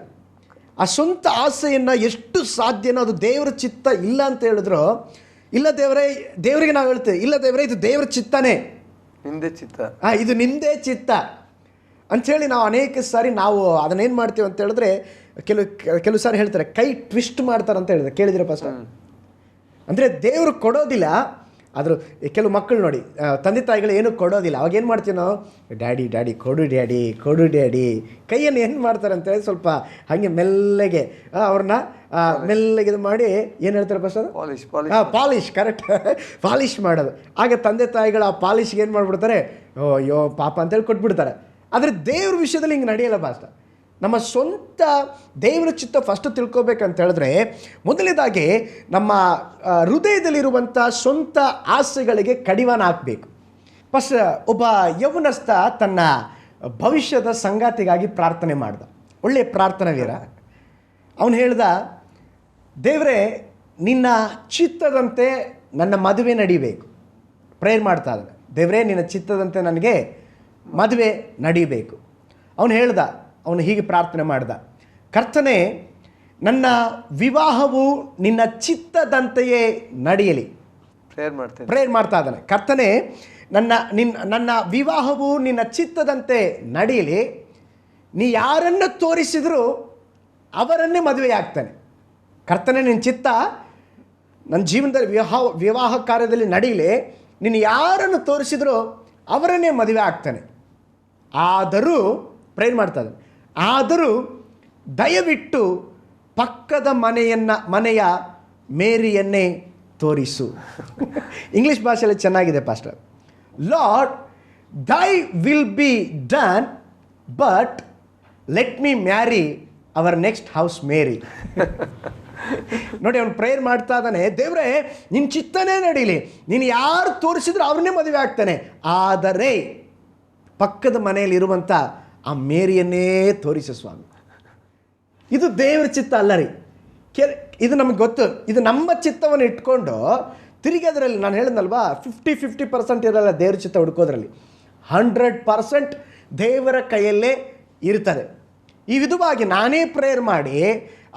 ಆ ಸ್ವಂತ ಆಸೆಯನ್ನು ಎಷ್ಟು ಸಾಧ್ಯನೋ ಅದು ದೇವರ ಚಿತ್ತ ಇಲ್ಲ ಅಂತ ಹೇಳಿದ್ರು, ಇಲ್ಲ ದೇವರಿಗೆ ನಾವು ಹೇಳ್ತೇವೆ, ಇಲ್ಲ ದೇವರೇ ಇದು ದೇವರ ಚಿತ್ತನೇ, ನಿಂದೇ ಚಿತ್ತ, ಇದು ನಿಂದೇ ಚಿತ್ತ ಅಂಥೇಳಿ ನಾವು ಅನೇಕ ಸಾರಿ ನಾವು ಅದನ್ನೇನು ಮಾಡ್ತೀವಿ ಅಂತ ಹೇಳಿದ್ರೆ ಕೆಲವು ಸಾರಿ ಹೇಳ್ತಾರೆ ಕೈ ಟ್ವಿಸ್ಟ್ ಮಾಡ್ತಾರಂತ ಹೇಳಿದ್ರೆ ಕೇಳಿದ್ರೆ ಪಾಸ್ಟರ್. ಅಂದರೆ ದೇವರು ಕೊಡೋದಿಲ್ಲ, ಆದರೂ ಕೆಲವು ಮಕ್ಕಳು ನೋಡಿ ತಂದೆ ತಾಯಿಗಳು ಏನೂ ಕೊಡೋದಿಲ್ಲ. ಅವಾಗ ಏನು ಮಾಡ್ತೀವಿ ನಾವು, ಡ್ಯಾಡಿ ಡ್ಯಾಡಿ ಕೊಡು ಡ್ಯಾಡಿ ಕೊಡು ಡ್ಯಾಡಿ. ಕೈಯನ್ನು ಏನು ಮಾಡ್ತಾರೆ ಅಂತೇಳಿ ಸ್ವಲ್ಪ ಹಾಗೆ ಮೆಲ್ಲಗೆ ಅವ್ರನ್ನ ಮೆಲ್ಲಗೆ ಇದು ಮಾಡಿ ಏನು ಹೇಳ್ತಾರೆ ಪಾಸ್ಟರ್, ಪಾಲಿಶ್, ಕರೆಕ್ಟ್, ಪಾಲಿಶ್ ಮಾಡೋದು. ಆಗ ತಂದೆ ತಾಯಿಗಳು ಆ ಪಾಲಿಶ್ಗೆ ಏನು ಮಾಡಿಬಿಡ್ತಾರೆ, ಓ ಅಯ್ಯೋ ಪಾಪ ಅಂತೇಳಿ ಕೊಟ್ಬಿಡ್ತಾರೆ. ಆದರೆ ದೇವ್ರ ವಿಷಯದಲ್ಲಿ ಹಿಂಗೆ ನಡೆಯಲ್ಲ ಪಾಸ್ಟರ್. ನಮ್ಮ ಸ್ವಂತ ದೇವರ ಚಿತ್ತ ಫಸ್ಟ್ ತಿಳ್ಕೊಬೇಕಂತ ಹೇಳಿದ್ರೆ ಮೊದಲನೇದಾಗಿ ನಮ್ಮ ಹೃದಯದಲ್ಲಿರುವಂಥ ಸ್ವಂತ ಆಸೆಗಳಿಗೆ ಕಡಿವಾಣ ಹಾಕಬೇಕು. ಫಸ್ಟ್ ಒಬ್ಬ ಯೌವನಸ್ಥ ತನ್ನ ಭವಿಷ್ಯದ ಸಂಗಾತಿಗಾಗಿ ಪ್ರಾರ್ಥನೆ ಮಾಡ್ದ. ಒಳ್ಳೆಯ ಪ್ರಾರ್ಥನಾ ವೀರ. ಅವನು ಹೇಳ್ದ, ದೇವರೇ ನಿನ್ನ ಚಿತ್ತದಂತೆ ನನ್ನ ಮದುವೆ ನಡೀಬೇಕು. ಪ್ರೇಯರ್ ಮಾಡ್ತಾ ಇದ್ದಾನೆ, ದೇವರೇ ನಿನ್ನ ಚಿತ್ತದಂತೆ ನನಗೆ ಮದುವೆ ನಡೀಬೇಕು. ಅವನು ಹೇಳ್ದ, ಅವನು ಹೀಗೆ ಪ್ರಾರ್ಥನೆ ಮಾಡ್ದ, ಕರ್ತನೇ ನನ್ನ ವಿವಾಹವು ನಿನ್ನ ಚಿತ್ತದಂತೆಯೇ ನಡೆಯಲಿ. ಪ್ರೇಯರ್ ಮಾಡ್ತಾ ಇದ್ದಾನೆ, ಕರ್ತನೇ ನನ್ನ ವಿವಾಹವು ನಿನ್ನ ಚಿತ್ತದಂತೆ ನಡೆಯಲಿ. ನೀ ಯಾರನ್ನು ತೋರಿಸಿದರೂ ಅವರನ್ನೇ ಮದುವೆ ಆಗ್ತಾನೆ. ಕರ್ತನೇ ನಿನ್ನ ಚಿತ್ತ ನನ್ನ ಜೀವನದಲ್ಲಿ ವಿವಾಹ ಕಾರ್ಯದಲ್ಲಿ ನಡೆಯಲಿ. ನೀನು ಯಾರನ್ನು ತೋರಿಸಿದರೂ ಅವರನ್ನೇ ಮದುವೆ ಆಗ್ತಾನೆ. ಆದರೂ ಪ್ರೇಯರ್ ಮಾಡ್ತಾ ಇದ್ದಾನೆ, ಆದರೂ ದಯವಿಟ್ಟು ಪಕ್ಕದ ಮನೆಯ ಮೇರಿಯನ್ನೇ ತೋರಿಸು. ಇಂಗ್ಲೀಷ್ ಭಾಷೆಯಲ್ಲಿ ಚೆನ್ನಾಗಿದೆ pastor. Lord thy will be done but let me marry our next house Mary. ನೋಡಿ, ಅವನು ಪ್ರೇಯರ್ ಮಾಡ್ತಾ ಇದ್ದಾನೆ, ದೇವರೇ ನಿನ್ನ ಚಿತ್ತನೇ ನಡೀಲಿ, ನೀನು ಯಾರು ತೋರಿಸಿದ್ರು ಅವ್ರನ್ನೇ ಮದುವೆ ಆಗ್ತಾನೆ, ಆದರೆ ಪಕ್ಕದ ಮನೆಯಲ್ಲಿ ಇರುವಂಥ ಆ ಮೇರಿಯನ್ನೇ ತೋರಿಸು ಸ್ವಾಮಿ. ಇದು ದೇವರ ಚಿತ್ತ ಅಲ್ಲ ರೀ. ಇದು ನಮಗೆ ಗೊತ್ತು. ಇದು ನಮ್ಮ ಚಿತ್ತವನ್ನು ಇಟ್ಕೊಂಡು ತಿರುಗಿ ಅದರಲ್ಲಿ ನಾನು ಹೇಳಿದ್ನಲ್ವಾ 50% ಇರಲ್ಲ ದೇವ್ರ ಚಿತ್ತ ಹುಡ್ಕೋದ್ರಲ್ಲಿ. 100% ದೇವರ ಕೈಯಲ್ಲೇ ಇರ್ತದೆ. ಈ ವಿಧವಾಗಿ ನಾನೇ ಪ್ರೇಯರ್ ಮಾಡಿ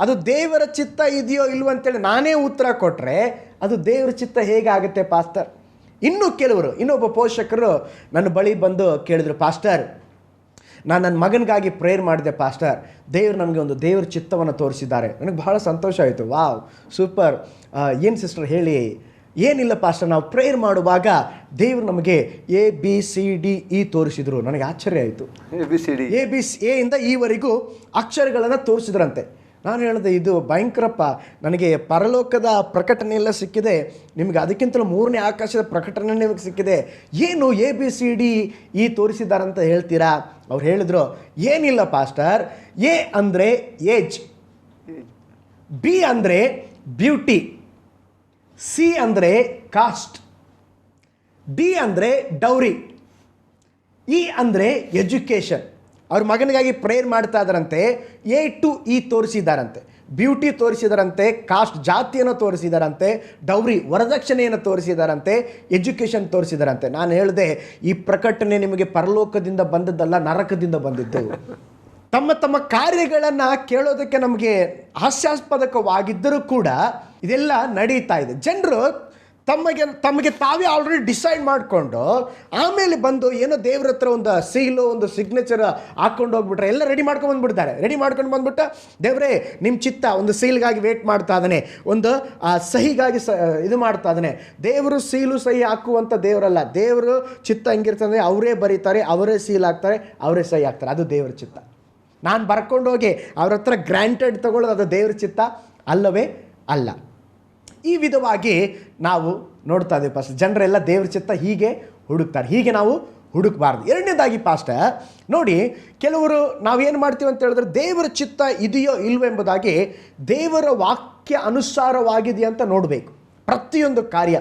ಅದು ದೇವರ ಚಿತ್ತ ಇದೆಯೋ ಇಲ್ವೋ ಅಂತೇಳಿ ನಾನೇ ಉತ್ತರ ಕೊಟ್ಟರೆ ಅದು ದೇವರ ಚಿತ್ತ ಹೇಗಾಗುತ್ತೆ ಪಾಸ್ಟರ್? ಇನ್ನೊಬ್ಬ ಪೋಷಕರು ನನ್ನ ಬಳಿ ಬಂದು ಕೇಳಿದ್ರು, ಪಾಸ್ಟರ್ ನಾನು ನನ್ನ ಮಗನಿಗಾಗಿ ಪ್ರೇಯರ್ ಮಾಡಿದೆ ಪಾಸ್ಟರ್, ದೇವರು ನನಗೆ ಒಂದು ದೇವ್ರ ಚಿತ್ತವನ್ನು ತೋರಿಸಿದ್ದಾರೆ. ನನಗೆ ಬಹಳ ಸಂತೋಷ ಆಯಿತು. Wow, super. ಏನು ಸಿಸ್ಟರ್ ಹೇಳಿ? ಏನಿಲ್ಲ ಪಾಸ್ಟರ್, ನಾವು ಪ್ರೇಯರ್ ಮಾಡುವಾಗ ದೇವರು ನಮಗೆ ABCDE ತೋರಿಸಿದ್ರು. ನನಗೆ ಆಶ್ಚರ್ಯ ಆಯಿತು. ಎ ಇಂದ ಈವರೆಗೂ ಅಕ್ಷರಗಳನ್ನು ತೋರಿಸಿದ್ರಂತೆ. ನಾನು ಹೇಳಿದೆ, ಇದು ಭಯಂಕರಪ್ಪ, ನನಗೆ ಪರಲೋಕದ ಪ್ರಕಟಣೆ ಎಲ್ಲ ಸಿಕ್ಕಿದೆ, ನಿಮಗೆ ಅದಕ್ಕಿಂತಲೂ 3ನೇ ಆಕಾಶದ ಪ್ರಕಟಣೆ ನಿಮಗೆ ಸಿಕ್ಕಿದೆ, ಏನು ABCDE ತೋರಿಸಿದ್ದಾರಂತ ಹೇಳ್ತೀರಾ? ಅವ್ರು ಹೇಳಿದ್ರು, ಏನಿಲ್ಲ ಪಾಸ್ಟರ್, ಎ ಅಂದರೆ ಏಜ್, ಬಿ ಅಂದರೆ ಬ್ಯೂಟಿ, ಸಿ ಅಂದರೆ ಕಾಸ್ಟ್, ಡಿ ಅಂದರೆ ಡೌರಿ, ಇ ಅಂದರೆ ಎಜುಕೇಷನ್. ಅವ್ರ ಮಗನಿಗಾಗಿ ಪ್ರೇಯರ್ ಮಾಡ್ತಾ ಇದ್ದಾರಂತೆ. A to E ತೋರಿಸಿದಾರಂತೆ, ಬ್ಯೂಟಿ ತೋರಿಸಿದಾರಂತೆ, ಕಾಸ್ಟ್ ಜಾತಿಯನ್ನು ತೋರಿಸಿದಾರಂತೆ, ಡೌರಿ ವರದಕ್ಷಿಣೆಯನ್ನು ತೋರಿಸಿದಾರಂತೆ, ಎಜುಕೇಷನ್ ತೋರಿಸಿದಾರಂತೆ. ನಾನು ಹೇಳಿದೆ, ಈ ಪ್ರಕಟಣೆ ನಿಮಗೆ ಪರಲೋಕದಿಂದ ಬಂದದ್ದಲ್ಲ, ನರಕದಿಂದ ಬಂದಿದ್ದು. ತಮ್ಮ ಕಾರ್ಯಗಳನ್ನು ಕೇಳೋದಕ್ಕೆ ನಮಗೆ ಹಾಸ್ಯಾಸ್ಪದಕವಾಗಿದ್ದರೂ ಕೂಡ ಇದೆಲ್ಲ ನಡೀತಾ ಇದೆ. ಜನರು ತಮಗೆ ತಾವೇ ಆಲ್ರೆಡಿ ಡಿಸೈಡ್ ಮಾಡಿಕೊಂಡು ಆಮೇಲೆ ಬಂದು ಏನೋ ದೇವ್ರ ಹತ್ರ ಒಂದು ಸೀಲು ಒಂದು ಸಿಗ್ನೇಚರ್ ಹಾಕ್ಕೊಂಡು ಹೋಗ್ಬಿಟ್ರೆ ಎಲ್ಲ ರೆಡಿ ಮಾಡ್ಕೊಂಡು ಬಂದ್ಬಿಡ್ತಾರೆ. ರೆಡಿ ಮಾಡ್ಕೊಂಡು ಬಂದ್ಬಿಟ್ಟು, ದೇವರೇ ನಿಮ್ಮ ಚಿತ್ತ ಒಂದು ಸೀಲ್ಗಾಗಿ ವೇಟ್ ಮಾಡ್ತಾ ಇದ್ದಾನೆ, ಒಂದು ಸಹಿಗಾಗಿ ಇದು ಮಾಡ್ತಾ ಇದ್ದಾನೆ. ದೇವರು ಸೀಲು ಸಹಿ ಹಾಕುವಂಥ ದೇವರಲ್ಲ. ದೇವರು ಚಿತ್ತ ಹೆಂಗಿರ್ತಂದರೆ ಅವರೇ ಬರೀತಾರೆ, ಅವರೇ ಸೀಲ್ ಹಾಕ್ತಾರೆ, ಅವರೇ ಸಹಿ ಹಾಕ್ತಾರೆ. ಅದು ದೇವ್ರ ಚಿತ್ತ. ನಾನು ಬರ್ಕೊಂಡೋಗಿ ಅವ್ರ ಹತ್ರ ಗ್ರ್ಯಾಂಟೆಡ್ ತಗೊಳ್ಳೋದು ಅದು ದೇವ್ರ ಚಿತ್ತ ಅಲ್ಲವೇ ಅಲ್ಲ. ಈ ವಿಧವಾಗಿ ನಾವು ನೋಡ್ತಾ ಇದ್ದೀವಿ ಪಾಸ್ಟರ್. ಜನರೆಲ್ಲ ದೇವ್ರ ಚಿತ್ತ ಹೀಗೆ ಹುಡುಕ್ತಾರೆ, ಹೀಗೆ ನಾವು ಹುಡುಕಬಾರ್ದು. ಎರಡನೇದಾಗಿ ಪಾಸ್ಟರ್ ನೋಡಿ, ಕೆಲವರು ನಾವೇನು ಮಾಡ್ತೀವಿ ಅಂತ ಹೇಳಿದ್ರೆ ದೇವರ ಚಿತ್ತ ಇದೆಯೋ ಇಲ್ವೋ ಎಂಬುದಾಗಿ ದೇವರ ವಾಕ್ಯ ಅನುಸಾರವಾಗಿದೆಯಾ ಅಂತ ನೋಡಬೇಕು. ಪ್ರತಿಯೊಂದು ಕಾರ್ಯ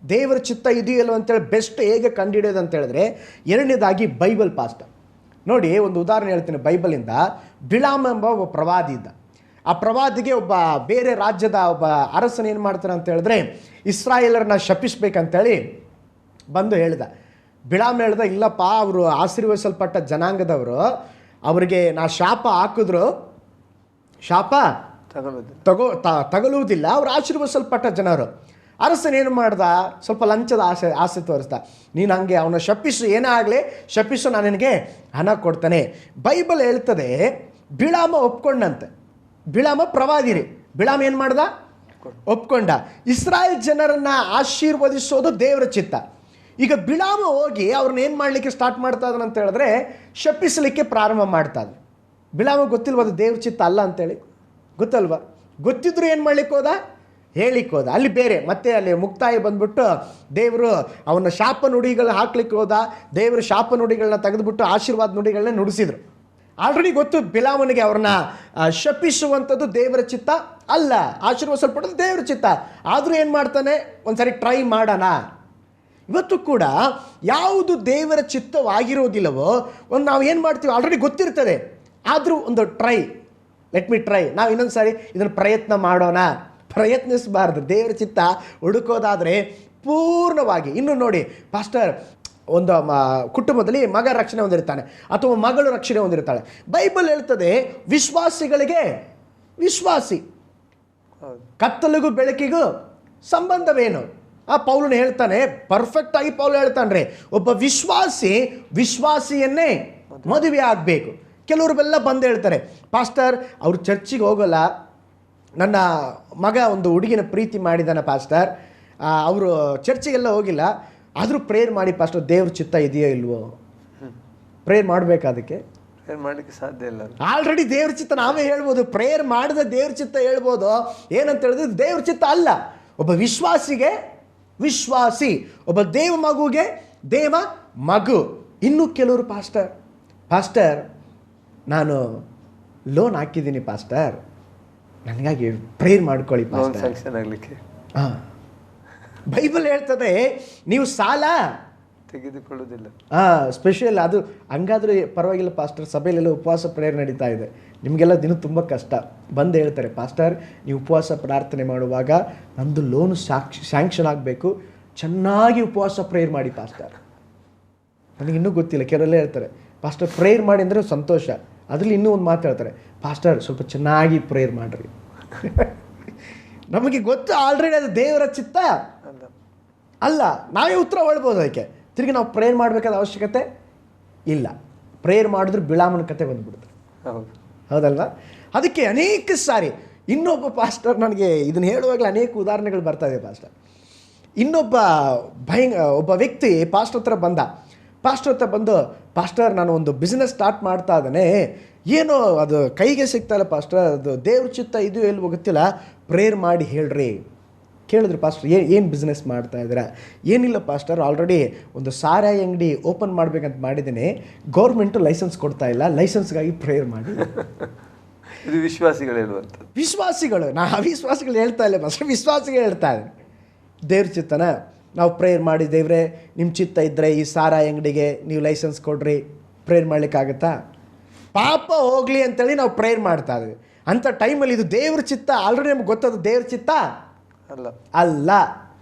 ದೇವರ ಚಿತ್ತ ಇದೆಯೋ ಇಲ್ವೋ ಅಂತೇಳಿ ಬೆಸ್ಟ್ ಹೇಗೆ ಕಂಡುಹಿಡಿಯೋದು ಅಂತ ಹೇಳಿದ್ರೆ, ಎರಡನೇದಾಗಿ ಬೈಬಲ್ ಪಾಸ್ಟರ್ ನೋಡಿ. ಒಂದು ಉದಾಹರಣೆ ಹೇಳ್ತೀನಿ ಬೈಬಲಿಂದ. ಬಿಳಾಮ್ ಎಂಬ ಒಬ್ಬ ಪ್ರವಾದಿ ಇದ್ದ. ಆ ಪ್ರವಾದಿಗೆ ಒಬ್ಬ ಬೇರೆ ರಾಜ್ಯದ ಒಬ್ಬ ಅರಸನ ಏನು ಮಾಡ್ತಾನೆ ಅಂತ ಹೇಳಿದ್ರೆ, ಇಸ್ರಾಯೇಲರನ್ನ ಶಪಿಸ್ಬೇಕಂತೇಳಿ ಬಂದು ಹೇಳ್ದ. ಬಿಳಾಮ್ ಹೇಳ್ದ, ಇಲ್ಲಪ್ಪ ಅವರು ಆಶೀರ್ವದಿಸಲ್ಪಟ್ಟ ಜನಾಂಗದವರು, ಅವರಿಗೆ ನಾ ಶಾಪ ಹಾಕಿದ್ರು ಶಾಪ ತಗೊಳ್ಳುವುದಿಲ್ಲ, ಅವರು ಆಶೀರ್ವದಿಸಲ್ಪಟ್ಟ ಜನರು. ಅರಸನೇನು ಮಾಡ್ದ, ಸ್ವಲ್ಪ ಲಂಚದ ಆಸೆ ತೋರಿಸ್ದ. ನೀನು ಹಂಗೆ ಅವನ ಶಪಿಸು, ಏನೇ ಆಗಲಿ ಶಪಿಸು, ನಾನು ನಿನಗೆ ಹಣ ಕೊಡ್ತಾನೆ. ಬೈಬಲ್ ಹೇಳ್ತದೆ, ಬಿಳಾಮ ಒಪ್ಕೊಂಡಂತೆ. ಬಿಳಾಮ ಪ್ರವಾದಿರಿ. ಬಿಳಾಮ ಏನು ಮಾಡ್ದ? ಒಪ್ಕೊಂಡ. ಇಸ್ರಾಯೇಲ್ ಜನರನ್ನ ಆಶೀರ್ವದಿಸೋದು ದೇವರ ಚಿತ್ತ. ಈಗ ಬಿಳಾಮ ಹೋಗಿ ಅವ್ರನ್ನ ಏನು ಮಾಡಲಿಕ್ಕೆ ಸ್ಟಾರ್ಟ್ ಮಾಡ್ತಾ ಇದ್ದಾನೆ ಅಂತ ಹೇಳಿದ್ರೆ ಶಪಿಸಲಿಕ್ಕೆ ಪ್ರಾರಂಭ ಮಾಡ್ತಾ ಇದ್ದ. ಬಿಳಾಮ ಗೊತ್ತಿಲ್ವ ಅದು ದೇವ್ರ ಚಿತ್ತ ಅಲ್ಲ ಅಂತೇಳಿ? ಗೊತ್ತಲ್ವ? ಗೊತ್ತಿದ್ರು ಏನು ಮಾಡ್ಲಿಕ್ಕೆ ಹೋದ? ಹೇಳಿಕ್ಕೆ ಹೋದ. ಅಲ್ಲಿ ಬೇರೆ ಮತ್ತೆ ಅಲ್ಲಿ ಮುಕ್ತಾಯ ಬಂದ್ಬಿಟ್ಟು ದೇವರು ಅವನ ಶಾಪ ನುಡಿಗಳನ್ನ ಹಾಕ್ಲಿಕ್ಕೆ ಹೋದ. ದೇವರು ಶಾಪ ನುಡಿಗಳನ್ನ ತೆಗೆದುಬಿಟ್ಟು ಆಶೀರ್ವಾದ ನುಡಿಗಳನ್ನ ನುಡಿಸಿದ್ರು. ಆಲ್ರೆಡಿ ಗೊತ್ತು ಬಿಳಾಮನಿಗೆ ಅವ್ರನ್ನ ಶಪಿಸುವಂಥದ್ದು ದೇವರ ಚಿತ್ತ ಅಲ್ಲ, ಆಶೀರ್ವದಿಸಲ್ಪಡೋದು ದೇವರ ಚಿತ್ತ. ಆದರೂ ಏನು ಮಾಡ್ತಾನೆ? ಒಂದ್ಸರಿ ಟ್ರೈ ಮಾಡೋಣ. ಇವತ್ತು ಕೂಡ ಯಾವುದು ದೇವರ ಚಿತ್ತವಾಗಿರೋದಿಲ್ಲವೋ ಒಂದು ನಾವು ಏನು ಮಾಡ್ತೀವಿ? ಆಲ್ರೆಡಿ ಗೊತ್ತಿರ್ತದೆ, ಆದರೂ ಒಂದು ಲೆಟ್ ಮಿ ಟ್ರೈ, ನಾವು ಇನ್ನೊಂದು ಸಾರಿ ಇದನ್ನು ಪ್ರಯತ್ನ ಮಾಡೋಣ. ಪ್ರಯತ್ನಿಸಬಾರ್ದು. ದೇವರ ಚಿತ್ತ ಹುಡುಕೋದಾದರೆ ಪೂರ್ಣವಾಗಿ. ಇನ್ನು ನೋಡಿ ಪಾಸ್ಟರ್, ಒಂದು ಕುಟುಂಬದಲ್ಲಿ ಮಗ ರಕ್ಷಣೆ ಹೊಂದಿರ್ತಾನೆ ಅಥವಾ ಮಗಳು ರಕ್ಷಣೆ ಹೊಂದಿರ್ತಾಳೆ. ಬೈಬಲ್ ಹೇಳ್ತದೆ ವಿಶ್ವಾಸಿಗಳಿಗೆ ವಿಶ್ವಾಸಿ, ಕತ್ತಲಿಗೂ ಬೆಳಕಿಗೂ ಸಂಬಂಧವೇನು? ಪೌಲನು ಹೇಳ್ತಾನೆ, ಪರ್ಫೆಕ್ಟ್ ಆಗಿ ಪೌಲು ಹೇಳ್ತಾನೆ, ಒಬ್ಬ ವಿಶ್ವಾಸಿಯನ್ನೇ ಮದುವೆ ಆಗಬೇಕು. ಕೆಲವ್ರಿಗೆಲ್ಲ ಬಂದು ಹೇಳ್ತಾರೆ, ಪಾಸ್ಟರ್ ಅವ್ರು ಚರ್ಚಿಗೆ ಹೋಗೋಲ್ಲ, ನನ್ನ ಮಗ ಒಂದು ಹುಡುಗಿನ ಪ್ರೀತಿ ಮಾಡಿದಾನೆ ಪಾಸ್ಟರ್, ಅವರು ಚರ್ಚಿಗೆಲ್ಲ ಹೋಗಿಲ್ಲ, ಆದರೂ ಪ್ರೇಯರ್ ಮಾಡಿ ಪಾಸ್ಟರ್, ದೇವ್ರ ಚಿತ್ತ ಇದೆಯೋ ಇಲ್ವೋ? ಪ್ರೇಯರ್ ಮಾಡಬೇಕಾ? ಅದಕ್ಕೆ ಪ್ರೇಯರ್ ಮಾಡಲಿಕ್ಕೆ ಸಾಧ್ಯ ಇಲ್ಲ. ಆಲ್ರೆಡಿ ದೇವ್ರ ಚಿತ್ತ ನಾವೇ ಹೇಳ್ಬೋದು, ಪ್ರೇಯರ್ ಮಾಡಿದ ದೇವ್ರ ಚಿತ್ತ ಹೇಳ್ಬೋದು. ಏನಂತ ಹೇಳಿದ್ರೆ ದೇವ್ರ ಚಿತ್ತ ಅಲ್ಲ. ಒಬ್ಬ ವಿಶ್ವಾಸಿಗೆ ವಿಶ್ವಾಸಿ, ಒಬ್ಬ ದೇವ ಮಗುಗೆ ದೇವ ಮಗು. ಇನ್ನು ಕೆಲವರು ಪಾಸ್ಟರ್ ನಾನು ಲೋನ್ ಹಾಕಿದ್ದೀನಿ ಪಾಸ್ಟರ್, ನನಗಾಗಿ ಪ್ರೇಯರ್ ಮಾಡ್ಕೊಳ್ಳಿ ಪಾಸ್ಟರ್. ಸ್ಯಾಂಕ್ಷನ್ ಆಗಲಿಕ್ಕೆ ಬೈಬಲ್ ಹೇಳ್ತದೆ ನೀವು ಸಾಲ ತೆಗೆದುಕೊಳ್ಳೋದಿಲ್ಲ. ಸ್ಪೆಷಲ್ ಅದು. ಹಂಗಾದ್ರೆ ಪರವಾಗಿಲ್ಲ ಪಾಸ್ಟರ್, ಸಭೆಯಲ್ಲೆಲ್ಲ ಉಪವಾಸ ಪ್ರೇಯರ್ ನಡೀತಾ ಇದೆ, ನಿಮಗೆಲ್ಲ ದಿನ ತುಂಬ ಕಷ್ಟ. ಬಂದು ಹೇಳ್ತಾರೆ, ಪಾಸ್ಟರ್ ನೀವು ಉಪವಾಸ ಪ್ರಾರ್ಥನೆ ಮಾಡುವಾಗ ನಮ್ಮದು ಲೋನು ಸ್ಯಾಂಕ್ಷನ್ ಆಗಬೇಕು, ಚೆನ್ನಾಗಿ ಉಪವಾಸ ಪ್ರೇಯರ್ ಮಾಡಿ ಪಾಸ್ಟರ್. ನನಗಿನ್ನೂ ಗೊತ್ತಿಲ್ಲ, ಕೆಲವೆಲ್ಲ ಹೇಳ್ತಾರೆ ಪಾಸ್ಟರ್ ಪ್ರೇಯರ್ ಮಾಡಿ ಅಂದರೆ ಸಂತೋಷ, ಅದರಲ್ಲಿ ಇನ್ನೂ ಒಂದು ಮಾತು ಹೇಳ್ತಾರೆ, ಪಾಸ್ಟರ್ ಸ್ವಲ್ಪ ಚೆನ್ನಾಗಿ ಪ್ರೇಯರ್ ಮಾಡಿರಿ. ನಮಗೆ ಗೊತ್ತು ಆಲ್ರೆಡಿ ಅದು ದೇವರ ಚಿತ್ತ ಅಲ್ಲ. ನಾವೇ ಉತ್ತರ ಹೊಳ್ಬೋದು ಅದಕ್ಕೆ. ತಿರುಗಿ ನಾವು ಪ್ರೇಯರ್ ಮಾಡಬೇಕಾದ ಅವಶ್ಯಕತೆ ಇಲ್ಲ. ಪ್ರೇಯರ್ ಮಾಡಿದ್ರೆ ಬಿಳಾಮನ ಕತೆ ಬಂದ್ಬಿಡುತ್ತೆ. ಹೌದಲ್ವಾ? ಅದಕ್ಕೆ ಅನೇಕ ಸಾರಿ ಇನ್ನೊಬ್ಬ ಪಾಸ್ಟರ್, ನನಗೆ ಇದನ್ನು ಹೇಳುವಾಗಲೇ ಅನೇಕ ಉದಾಹರಣೆಗಳು ಬರ್ತಾ ಇದೆ ಪಾಸ್ಟರ್. ಒಬ್ಬ ವ್ಯಕ್ತಿ ಪಾಸ್ಟರ್ ಹತ್ರ ಬಂದು ಪಾಸ್ಟರ್ ನಾನು ಒಂದು ಬಿಸ್ನೆಸ್ ಸ್ಟಾರ್ಟ್ ಮಾಡ್ತಾ ಇದ್ದಾನೆ, ಏನೋ ಅದು ಕೈಗೆ ಸಿಗ್ತಾಯಿಲ್ಲ ಪಾಸ್ಟರ್, ಅದು ದೇವ್ರ ಚಿತ್ತ ಇದು ಎಲ್ಲಿ ಗೊತ್ತಿಲ್ಲ, ಪ್ರೇಯರ್ ಮಾಡಿ ಹೇಳ್ರಿ. ಕೇಳಿದ್ರು ಪಾಸ್ಟರ್ ಏನು ಬಿಸ್ನೆಸ್ ಮಾಡ್ತಾ ಇದ್ದೀರಾ? ಏನಿಲ್ಲ ಪಾಸ್ಟರ್, ಆಲ್ರೆಡಿ ಒಂದು ಸಾರಾಯಿ ಅಂಗಡಿ ಓಪನ್ ಮಾಡಬೇಕಂತ ಮಾಡಿದ್ದೀನಿ, ಗೌರ್ಮೆಂಟು ಲೈಸೆನ್ಸ್ ಕೊಡ್ತಾ ಇಲ್ಲ, ಲೈಸೆನ್ಸ್ಗಾಗಿ ಪ್ರೇಯರ್ ಮಾಡಿ. ಇದು ವಿಶ್ವಾಸಿಗಳು ಹೇಳುವಂಥ. ವಿಶ್ವಾಸಿಗಳು, ನಾ ಅವಿಶ್ವಾಸಿಗಳು ಹೇಳ್ತಾ ಇಲ್ಲ ಪಾಸ್ಟರ್, ವಿಶ್ವಾಸಿಗಳು ಹೇಳ್ತಾ ಇದ್ದೀನಿ. ದೇವ್ರ ಚಿತ್ತನ ನಾವು ಪ್ರೇಯರ್ ಮಾಡಿ, ದೇವ್ರೆ ನಿಮ್ಮ ಚಿತ್ತ ಇದ್ದರೆ ಈ ಸಾರಾಯಿ ಅಂಗಡಿಗೆ ನೀವು ಲೈಸೆನ್ಸ್ ಕೊಡ್ರಿ, ಪ್ರೇಯರ್ ಮಾಡಲಿಕ್ಕಾಗತ್ತಾ? ಪಾಪ ಹೋಗಲಿ ಅಂತೇಳಿ ನಾವು ಪ್ರೇಯರ್ ಮಾಡ್ತಾ ಇದ್ದೀವಿ. ಅಂಥ ಟೈಮಲ್ಲಿ ಇದು ದೇವ್ರ ಚಿತ್ತ ಆಲ್ರೆಡಿ ನಮ್ಗೆ ಗೊತ್ತದು ದೇವ್ರ ಚಿತ್ತ ಅಲ್ಲ.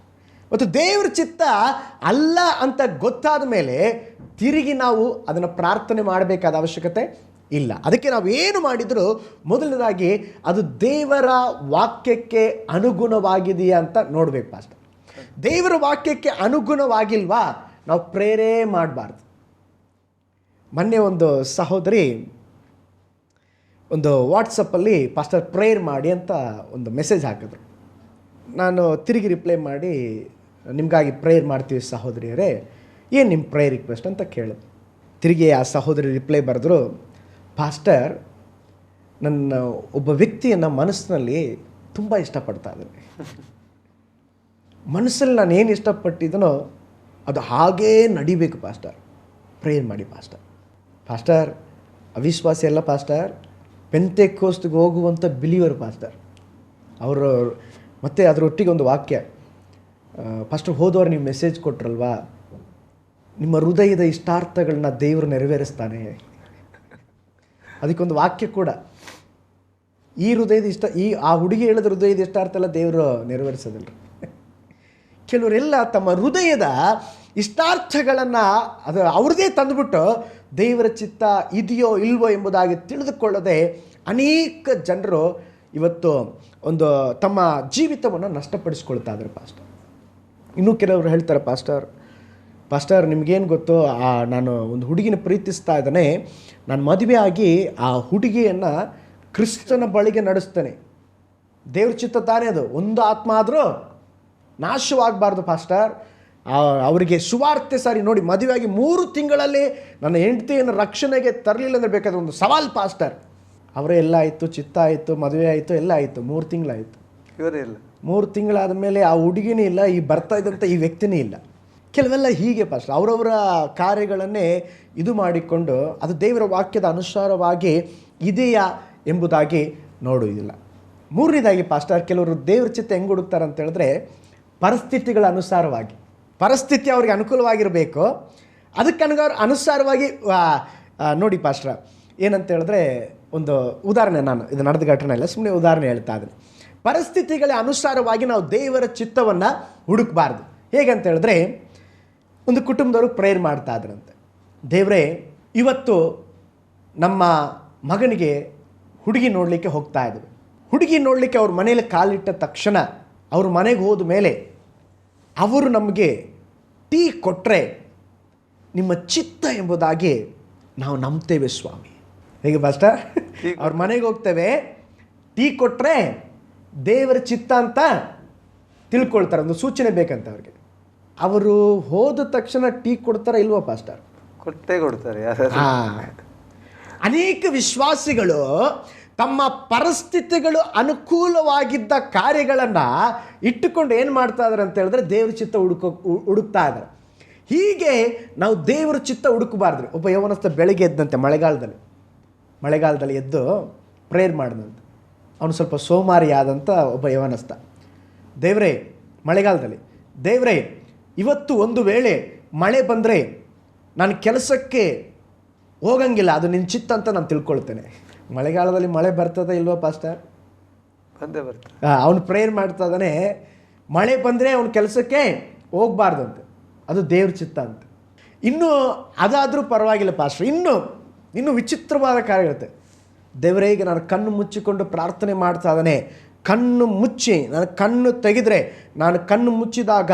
ಮತ್ತು ದೇವ್ರ ಚಿತ್ತ ಅಲ್ಲ ಅಂತ ಗೊತ್ತಾದ ಮೇಲೆ ತಿರುಗಿ ನಾವು ಅದನ್ನು ಪ್ರಾರ್ಥನೆ ಮಾಡಬೇಕಾದ ಅವಶ್ಯಕತೆ ಇಲ್ಲ. ಅದಕ್ಕೆ ನಾವು ಏನು ಮಾಡಿದರೂ ಮೊದಲನೇದಾಗಿ ಅದು ದೇವರ ವಾಕ್ಯಕ್ಕೆ ಅನುಗುಣವಾಗಿದೆಯಾ ಅಂತ ನೋಡಬೇಕು ಪಾಸ್ಟರ್. ದೇವರ ವಾಕ್ಯಕ್ಕೆ ಅನುಗುಣವಾಗಿಲ್ವಾ ನಾವು ಪ್ರೇರೇ ಮಾಡಬಾರ್ದು. ಮೊನ್ನೆ ಒಂದು ಸಹೋದರಿ ಒಂದು ವಾಟ್ಸಪ್ಪಲ್ಲಿ ಪಾಸ್ಟರ್ ಪ್ರೇಯರ್ ಮಾಡಿ ಅಂತ ಒಂದು ಮೆಸೇಜ್ ಹಾಕಿದ್ರು. ನಾನು ತಿರುಗಿ ರಿಪ್ಲೈ ಮಾಡಿ, ನಿಮಗಾಗಿ ಪ್ರೇಯರ್ ಮಾಡ್ತೀವಿ ಸಹೋದರಿಯರೇ, ಏನು ನಿಮ್ಮ ಪ್ರೇಯರ್ ರಿಕ್ವೆಸ್ಟ್ ಅಂತ ಕೇಳಿದ್ರು. ತಿರುಗಿ ಆ ಸಹೋದರಿ ರಿಪ್ಲೈ ಬರೆದ್ರು, ಪಾಸ್ಟರ್ ನನ್ನ ಒಬ್ಬ ವ್ಯಕ್ತಿಯನ್ನು ಮನಸ್ಸಿನಲ್ಲಿ ತುಂಬ ಇಷ್ಟಪಡ್ತಾ ಇದ್ದೀನಿ, ಮನಸ್ಸಲ್ಲಿ ನಾನು ಏನು ಇಷ್ಟಪಟ್ಟಿದ್ದನೋ ಅದು ಹಾಗೇ ನಡಿಬೇಕು ಪಾಸ್ಟರ್, ಪ್ರೇಯರ್ ಮಾಡಿ ಪಾಸ್ಟರ್. ಅವಿಶ್ವಾಸಿ ಅಲ್ಲ ಪಾಸ್ಟರ್, ಪೆಂತೆಕೋಸ್ತಿಗೆ ಹೋಗುವಂಥ ಬಿಲೀವರ್ ಪಾಸ್ಟರ್. ಅವರು ಮತ್ತು ಅದರೊಟ್ಟಿಗೆ ಒಂದು ವಾಕ್ಯ, ಪಾಸ್ಟರ್ ಹೋದವರು ನೀವು ಮೆಸೇಜ್ ಕೊಟ್ರಲ್ವಾ, ನಿಮ್ಮ ಹೃದಯದ ಇಷ್ಟಾರ್ಥಗಳನ್ನ ದೇವರು ನೆರವೇರಿಸ್ತಾನೆ. ಅದಕ್ಕೊಂದು ವಾಕ್ಯ ಕೂಡ, ಈ ಹೃದಯದ ಆ ಹುಡುಗಿ ಹೇಳಿದ ಹೃದಯದ ಇಷ್ಟಾರ್ಥ ಎಲ್ಲ ದೇವರು ನೆರವೇರಿಸೋದಿಲ್ಲ. ಕೆಲವರೆಲ್ಲ ತಮ್ಮ ಹೃದಯದ ಇಷ್ಟಾರ್ಥಗಳನ್ನು ಅದು ಅವ್ರದ್ದೇ ತಂದುಬಿಟ್ಟು ದೇವರ ಚಿತ್ತ ಇದೆಯೋ ಇಲ್ವೋ ಎಂಬುದಾಗಿ ತಿಳಿದುಕೊಳ್ಳದೆ ಅನೇಕ ಜನರು ಇವತ್ತು ಒಂದು ತಮ್ಮ ಜೀವಿತವನ್ನು ನಷ್ಟಪಡಿಸ್ಕೊಳ್ತಾ ಇದ್ದಾರೆ ಪಾಸ್ಟರ್. ಇನ್ನೂ ಕೆಲವರು ಹೇಳ್ತಾರೆ, ಪಾಸ್ಟರ್ ನಿಮಗೇನು ಗೊತ್ತು, ನಾನು ಒಂದು ಹುಡುಗಿನ ಪ್ರೀತಿಸ್ತಾ ಇದ್ದಾನೆ, ನಾನು ಮದುವೆ ಆಗಿ ಆ ಹುಡುಗಿಯನ್ನು ಕ್ರಿಸ್ತನ ಬಳಿಗೆ ನಡೆಸ್ತಾನೆ. ದೇವ್ರ ಚಿತ್ತ ತಾನೇ ಅದು. ಒಂದು ಆತ್ಮ ಆದರೂ ನಾಶವಾಗಬಾರ್ದು ಪಾಸ್ಟರ್. ಅವರಿಗೆ ಸುವಾರ್ತೆ ಸಾರಿ ನೋಡಿ, ಮದುವೆಯಾಗಿ 3 ತಿಂಗಳಲ್ಲಿ ನನ್ನ ಹೆಂಡತಿಯನ್ನು ರಕ್ಷಣೆಗೆ ತರಲಿಲ್ಲ ಅಂದರೆ ಬೇಕಾದ್ರೆ ಒಂದು ಸವಾಲ್ ಪಾಸ್ಟರ್. ಅವರೇ ಎಲ್ಲ ಆಯಿತು, ಚಿತ್ತ ಆಯಿತು, ಮದುವೆ ಆಯಿತು, ಎಲ್ಲ ಆಯಿತು, 3 ತಿಂಗಳಾಯಿತು. ಇವರೇ ಇಲ್ಲ. 3 ತಿಂಗಳಾದ ಮೇಲೆ ಆ ಹುಡುಗಿನೇ ಇಲ್ಲ, ಈ ಬರ್ತಾ ಇದ್ದಂಥ ಈ ವ್ಯಕ್ತಿನೇ ಇಲ್ಲ. ಕೆಲವೆಲ್ಲ ಹೀಗೆ ಪಾಸ್ಟರ್ ಅವರವರ ಕಾರ್ಯಗಳನ್ನೇ ಇದು ಮಾಡಿಕೊಂಡು ಅದು ದೇವರ ವಾಕ್ಯದ ಅನುಸಾರವಾಗಿ ಇದೆಯಾ ಎಂಬುದಾಗಿ ನೋಡುವುದಿಲ್ಲ. 3ನೇದಾಗಿ ಪಾಸ್ಟರ್ ಕೆಲವರು ದೇವ್ರ ಚಿತ್ತ ಹೆಂಗೆ ಹುಡುಕ್ತಾರೆ ಅಂತ ಹೇಳಿದ್ರೆ ಪರಿಸ್ಥಿತಿಗಳ ಅನುಸಾರವಾಗಿ. ಪರಿಸ್ಥಿತಿ ಅವ್ರಿಗೆ ಅನುಕೂಲವಾಗಿರಬೇಕು, ಅದಕ್ಕೆ ಅನುಸಾರವಾಗಿ ನೋಡಿ ಪಾಸ್ಟರ್ ಏನಂತ ಹೇಳಿದ್ರೆ ಒಂದು ಉದಾಹರಣೆ, ನಾನು ಇದು ನಡೆದ ಘಟನೆ ಇಲ್ಲ, ಸುಮ್ಮನೆ ಉದಾಹರಣೆ ಹೇಳ್ತಾ ಇದ್ದೀನಿ. ಪರಿಸ್ಥಿತಿಗಳ ಅನುಸಾರವಾಗಿ ನಾವು ದೇವರ ಚಿತ್ತವನ್ನು ಹುಡುಕಬಾರ್ದು. ಹೇಗಂತ ಹೇಳಿದ್ರೆ ಒಂದು ಕುಟುಂಬದವರು ಪ್ರೇಯರ್ ಮಾಡ್ತಾ ಇದ್ರಂತೆ, ದೇವರೇ ಇವತ್ತು ನಮ್ಮ ಮಗನಿಗೆ ಹುಡುಗಿ ನೋಡಲಿಕ್ಕೆ ಹೋಗ್ತಾ ಇದ್ವಿ. ಹುಡುಗಿ ನೋಡಲಿಕ್ಕೆ ಅವ್ರ ಮನೇಲಿ ಕಾಲಿಟ್ಟ ತಕ್ಷಣ ಅವ್ರ ಮನೆಗೆ ಹೋದ ಮೇಲೆ ಅವರು ನಮಗೆ ಟೀ ಕೊಟ್ಟರೆ ನಿಮ್ಮ ಚಿತ್ತ ಎಂಬುದಾಗಿ ನಾವು ನಂಬ್ತೇವೆ ಸ್ವಾಮಿ. ಹೇಗೆ ಪಾಸ್ಟರ್? ಅವ್ರ ಮನೆಗೆ ಹೋಗ್ತೇವೆ, ಟೀ ಕೊಟ್ಟರೆ ದೇವರ ಚಿತ್ತ ಅಂತ ತಿಳ್ಕೊಳ್ತಾರೆ. ಒಂದು ಸೂಚನೆ ಬೇಕಂತ ಅವ್ರಿಗೆ. ಅವರು ಹೋದ ತಕ್ಷಣ ಟೀ ಕೊಡ್ತಾರ ಇಲ್ವೋ ಪಾಸ್ಟರ್? ಕೊಟ್ಟೇ ಕೊಡ್ತಾರೆ. ಅನೇಕ ವಿಶ್ವಾಸಿಗಳು ತಮ್ಮ ಪರಿಸ್ಥಿತಿಗಳು ಅನುಕೂಲವಾಗಿದ್ದ ಕಾರ್ಯಗಳನ್ನು ಇಟ್ಟುಕೊಂಡು ಏನು ಮಾಡ್ತಾ ಇದ್ದಾರೆ ಅಂತ ಹೇಳಿದ್ರೆ ದೇವ್ರ ಚಿತ್ತ ಹುಡುಕ್ತಾ ಇದ್ದಾರೆ. ಹೀಗೆ ನಾವು ದೇವರ ಚಿತ್ತ ಹುಡುಕಬಾರ್ದು. ಒಬ್ಬ ಯೌವನಸ್ಥ ಬೆಳಗ್ಗೆ ಎದ್ದಂತೆ ಮಳೆಗಾಲದಲ್ಲಿ ಎದ್ದು ಪ್ರೇಯರ್ ಮಾಡಿದಂತೆ. ಅವನು ಸ್ವಲ್ಪ ಸೋಮಾರಿ ಆದಂಥ ಒಬ್ಬ ಯೌವನಸ್ಥ. ದೇವರೇ ಮಳೆಗಾಲದಲ್ಲಿ, ದೇವರೇ ಇವತ್ತು ಒಂದು ವೇಳೆ ಮಳೆ ಬಂದರೆ ನಾನು ಕೆಲಸಕ್ಕೆ ಹೋಗಂಗಿಲ್ಲ, ಅದು ನಿನ್ನ ಚಿತ್ತ ಅಂತ ನಾನು ತಿಳ್ಕೊಳ್ತೇನೆ. ಮಳೆಗಾಲದಲ್ಲಿ ಮಳೆ ಬರ್ತದೆ ಇಲ್ವೋ ಪಾಸ್ಟರ್? ಬಂದೇ ಬರ್ತದೆ. ಅವನು ಪ್ರೇಯರ್ ಮಾಡ್ತಾ ಇದ್ದಾನೆ, ಮಳೆ ಬಂದರೆ ಅವನ ಕೆಲಸಕ್ಕೆ ಹೋಗಬಾರ್ದು ಅಂತ, ಅದು ದೇವ್ರ ಚಿತ್ತ ಅಂತ. ಇನ್ನೂ ಅದಾದರೂ ಪರವಾಗಿಲ್ಲ ಪಾಸ್ಟರ್, ಇನ್ನೂ ವಿಚಿತ್ರವಾದ ಕಾರ್ಯ ಇರುತ್ತೆ. ದೇವರೇ ಈಗ ನಾನು ಕಣ್ಣು ಮುಚ್ಚಿಕೊಂಡು ಪ್ರಾರ್ಥನೆ ಮಾಡ್ತಾ ಇದ್ದಾನೆ, ಕಣ್ಣು ಮುಚ್ಚಿ ನಾನು ಕಣ್ಣು ತೆಗೆದರೆ, ನಾನು ಕಣ್ಣು ಮುಚ್ಚಿದಾಗ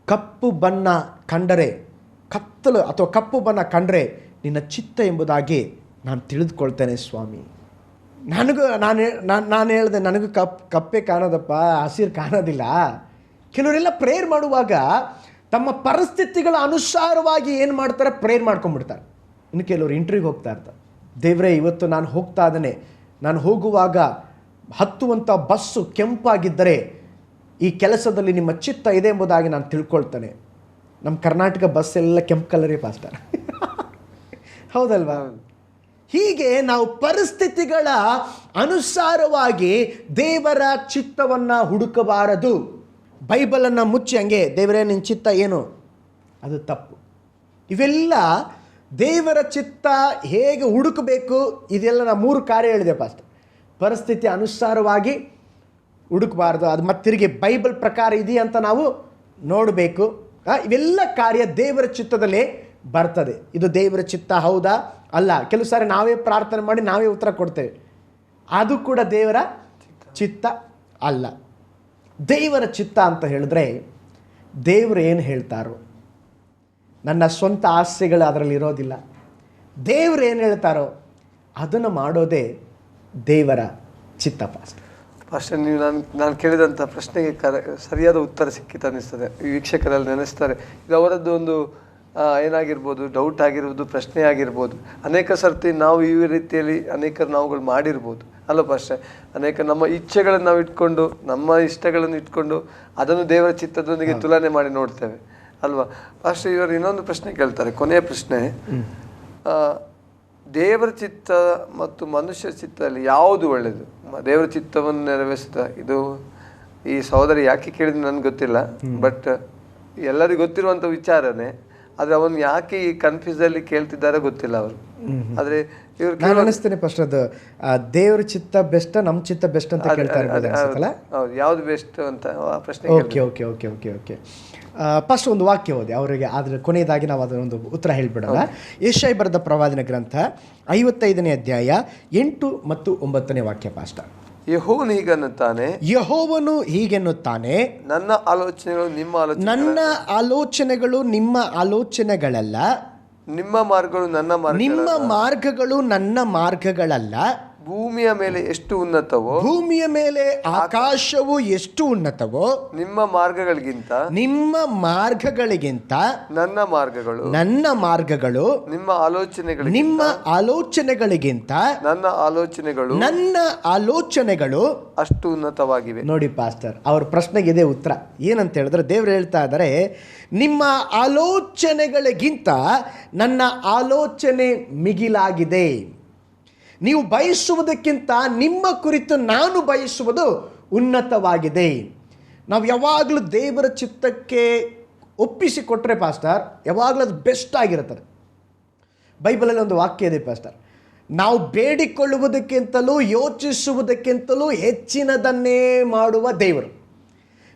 ಕಪ್ಪು ಬಣ್ಣ ಕಂಡರೆ, ಕತ್ತಲು ಅಥವಾ ಕಪ್ಪು ಬಣ್ಣ ಕಂಡರೆ ನಿನ್ನ ಚಿತ್ತ ಎಂಬುದಾಗಿ ನಾನು ತಿಳಿದುಕೊಳ್ತೇನೆ ಸ್ವಾಮಿ. ನಾನು ಹೇಳಿದೆ ನನಗೂ ಕಪ್ಪೆ ಕಾಣೋದಪ್ಪ, ಹಸಿರು ಕಾಣೋದಿಲ್ಲ. ಕೆಲವರೆಲ್ಲ ಪ್ರೇಯರ್ ಮಾಡುವಾಗ ತಮ್ಮ ಪರಿಸ್ಥಿತಿಗಳ ಅನುಸಾರವಾಗಿ ಏನು ಮಾಡ್ತಾರೆ, ಪ್ರೇಯರ್ ಮಾಡ್ಕೊಂಡ್ಬಿಡ್ತಾರೆ. ಇನ್ನು ಕೆಲವರು ಇಂಟರ್ವ್ಯೂಗೆ ಹೋಗ್ತಾ ಇರ್ತಾರೆ, ದೇವರೇ ಇವತ್ತು ನಾನು ಹೋಗ್ತಾ ಇದ್ದೇನೆ, ನಾನು ಹೋಗುವಾಗ ಹತ್ತುವಂಥ ಬಸ್ಸು ಕೆಂಪಾಗಿದ್ದರೆ ಈ ಕೆಲಸದಲ್ಲಿ ನಿಮ್ಮ ಚಿತ್ತ ಇದೆ ಎಂಬುದಾಗಿ ನಾನು ತಿಳ್ಕೊಳ್ತೇನೆ. ನಮ್ಮ ಕರ್ನಾಟಕ ಬಸ್ ಎಲ್ಲ ಕೆಂಪು ಕಲರೇ ಪಾಸ್ಟರ್. ಹೌದಲ್ವಾ? ಹೀಗೆ ನಾವು ಪರಿಸ್ಥಿತಿಗಳ ಅನುಸಾರವಾಗಿ ದೇವರ ಚಿತ್ತವನ್ನು ಹುಡುಕಬಾರದು. ಬೈಬಲನ್ನು ಮುಚ್ಚಿ ಹಂಗೆ ದೇವರೇ ನಿನ್ನ ಚಿತ್ತ ಏನು, ಅದು ತಪ್ಪು. ಇವೆಲ್ಲ ದೇವರ ಚಿತ್ತ ಹೇಗೆ ಹುಡುಕಬೇಕು, ಇದೆಲ್ಲ ನಾನು 3 ಕಾರ್ಯ ಹೇಳಿದೆ ಪಾಸ್ಟರ್. ಪರಿಸ್ಥಿತಿ ಅನುಸಾರವಾಗಿ ಹುಡುಕಬಾರ್ದು, ಅದು ಮತ್ತಿರಿಗೆ ಬೈಬಲ್ ಪ್ರಕಾರ ಇದೆಯಾ ಅಂತ ನಾವು ನೋಡಬೇಕು. ಇವೆಲ್ಲ ಕಾರ್ಯ ದೇವರ ಚಿತ್ತದಲ್ಲೇ ಬರ್ತದೆ. ಇದು ದೇವರ ಚಿತ್ತ ಹೌದಾ ಅಲ್ಲ? ಕೆಲವು ಸಾರಿ ನಾವೇ ಪ್ರಾರ್ಥನೆ ಮಾಡಿ ನಾವೇ ಉತ್ತರ ಕೊಡ್ತೇವೆ, ಅದು ಕೂಡ ದೇವರ ಚಿತ್ತ ಅಲ್ಲ. ದೇವರ ಚಿತ್ತ ಅಂತ ಹೇಳಿದ್ರೆ ದೇವರು ಏನು ಹೇಳ್ತಾರೋ, ನನ್ನ ಸ್ವಂತ ಆಸೆಗಳು ಅದರಲ್ಲಿ ಇರೋದಿಲ್ಲ. ದೇವರು ಏನು ಹೇಳ್ತಾರೋ ಅದನ್ನು ಮಾಡೋದೇ ದೇವರ ಚಿತ್ತ ಪಾಸ್ಟರ್. ಪಾಸ್ಟರ್, ನೀವು ನಾನು ಕೇಳಿದಂಥ ಪ್ರಶ್ನೆಗೆ ಸರಿಯಾದ ಉತ್ತರ ಸಿಕ್ಕಿತು ಅನ್ನಿಸ್ತದೆ. ವೀಕ್ಷಕರಲ್ಲಿ ನೆನೆಸ್ತಾರೆ, ಇದು ಅವರದ್ದು ಒಂದು ಏನಾಗಿರ್ಬೋದು, ಡೌಟ್ ಆಗಿರ್ಬೋದು, ಪ್ರಶ್ನೆ ಆಗಿರ್ಬೋದು. ಅನೇಕ ಸರ್ತಿ ನಾವು ಈ ರೀತಿಯಲ್ಲಿ ಅನೇಕ ನಾವುಗಳು ಮಾಡಿರ್ಬೋದು ಅಲ್ಲ ಪಾಸ್ಟರ್? ಅನೇಕ ನಮ್ಮ ಇಚ್ಛೆಗಳನ್ನು ನಾವು ಇಟ್ಕೊಂಡು, ನಮ್ಮ ಇಷ್ಟಗಳನ್ನು ಇಟ್ಕೊಂಡು ಅದನ್ನು ದೇವರ ಚಿತ್ತದೊಂದಿಗೆ ತುಲನೆ ಮಾಡಿ ನೋಡ್ತೇವೆ ಅಲ್ವಾ ಪಾಸ್ಟರ್? ಇವರು ಇನ್ನೊಂದು ಪ್ರಶ್ನೆ ಕೇಳ್ತಾರೆ, ಕೊನೆಯ ಪ್ರಶ್ನೆ. ದೇವರ ಚಿತ್ತ ಮತ್ತು ಮನುಷ್ಯ ಚಿತ್ತದಲ್ಲಿ ಯಾವುದು ಒಳ್ಳೆಯದು? ದೇವರ ಚಿತ್ತವನ್ನು ನೆರವೇರಿಸಿದ, ಇದು ಈ ಸಹೋದರಿ ಯಾಕೆ ಕೇಳಿದ್ರೆ ನನಗೆ ಗೊತ್ತಿಲ್ಲ, ಬಟ್ ಎಲ್ಲರಿಗೂ ಗೊತ್ತಿರುವಂಥ ವಿಚಾರನೇ. ಆದರೆ ಅವನು ಯಾಕೆ ಈ ಕನ್ಫ್ಯೂಸಲ್ಲಿ ಕೇಳ್ತಿದ್ದಾರೆ ಗೊತ್ತಿಲ್ಲ ಅವರು. ಆದರೆ ಇವ್ರು ನಾನು ಅನಿಸ್ತೇನೆ ಫಸ್ಟ್ ಅದು ದೇವರ ಚಿತ್ತ ಬೆಸ್ಟ್, ನಮ್ಮ ಚಿತ್ತ ಬೆಸ್ಟ್ ಅಂತ ಕೇಳ್ತಾ ಇರ್ಬೋದು ಅನ್ಸುತ್ತಲ್ಲ. ಹೌದು, ಯಾವುದು ಬೆಸ್ಟ್ ಅಂತ ಪ್ರಶ್ನೆ. Okay okay okay okay okay first ಒಂದು ವಾಕ್ಯ ಓದಿ ಅವರಿಗೆ, ಆದರೆ ಕೊನೆಯದಾಗಿ ನಾವು ಅದನ್ನೊಂದು ಉತ್ತರ ಹೇಳಿಬಿಡೋಣ. ಯೆಶಾಯ ಬರೆದ ಪ್ರವಾದನ ಗ್ರಂಥ 55ನೇ ಅಧ್ಯಾಯ 8 ಮತ್ತು 9ನೇ ವಾಕ್ಯ ಪಾಸ್ಟರ್. ಯೆಹೋವನು ಹೀಗನ್ನುತ್ತಾನೆ, ಯೆಹೋವನು ಹೀಗೆನ್ನುತ್ತಾನೆ, ನನ್ನ ಆಲೋಚನೆಗಳು ನಿಮ್ಮ ನನ್ನ ಆಲೋಚನೆಗಳು ನಿಮ್ಮ ಆಲೋಚನೆಗಳಲ್ಲ, ನಿಮ್ಮ ಮಾರ್ಗಗಳು ನನ್ನ ನಿಮ್ಮ ಮಾರ್ಗಗಳು ನನ್ನ ಮಾರ್ಗಗಳಲ್ಲ, ಭೂಮಿಯ ಮೇಲೆ ಎಷ್ಟು ಉನ್ನತವೋ, ಭೂಮಿಯ ಮೇಲೆ ಆಕಾಶವು ಎಷ್ಟು ಉನ್ನತವೋ, ನಿಮ್ಮ ಮಾರ್ಗಗಳಿಗಿಂತ ನಿಮ್ಮ ಮಾರ್ಗಗಳಿಗಿಂತ ನನ್ನ ಮಾರ್ಗಗಳು, ನನ್ನ ಮಾರ್ಗಗಳು, ನಿಮ್ಮ ಆಲೋಚನೆಗಳು ನಿಮ್ಮ ಆಲೋಚನೆಗಳಿಗಿಂತ ನನ್ನ ಆಲೋಚನೆಗಳು ಅಷ್ಟು ಉನ್ನತವಾಗಿವೆ. ನೋಡಿ ಪಾಸ್ಟರ್, ಅವ್ರ ಪ್ರಶ್ನೆಗೆ ಇದೆ ಉತ್ತರ. ಏನಂತ ಹೇಳಿದ್ರೆ ದೇವರು ಹೇಳ್ತಾ ಇದ್ದಾರೆ, ನಿಮ್ಮ ಆಲೋಚನೆಗಳಿಗಿಂತ ನನ್ನ ಆಲೋಚನೆ ಮಿಗಿಲಾಗಿದೆ. ನೀವು ಬಯಸುವುದಕ್ಕಿಂತ ನಿಮ್ಮ ಕುರಿತು ನಾನು ಬಯಸುವುದು ಉನ್ನತವಾಗಿದೆ. ನಾವು ಯಾವಾಗಲೂ ದೇವರ ಚಿತ್ತಕ್ಕೆ ಒಪ್ಪಿಸಿಕೊಟ್ರೆ ಪಾಸ್ಟರ್, ಯಾವಾಗಲೂ ಅದು ಬೆಸ್ಟ್ ಆಗಿರುತ್ತದೆ. ಬೈಬಲಲ್ಲಿ ಒಂದು ವಾಕ್ಯ ಇದೆ ಪಾಸ್ಟರ್, ನಾವು ಬೇಡಿಕೊಳ್ಳುವುದಕ್ಕಿಂತಲೂ ಯೋಚಿಸುವುದಕ್ಕಿಂತಲೂ ಹೆಚ್ಚಿನದನ್ನೇ ಮಾಡುವ ದೇವರು.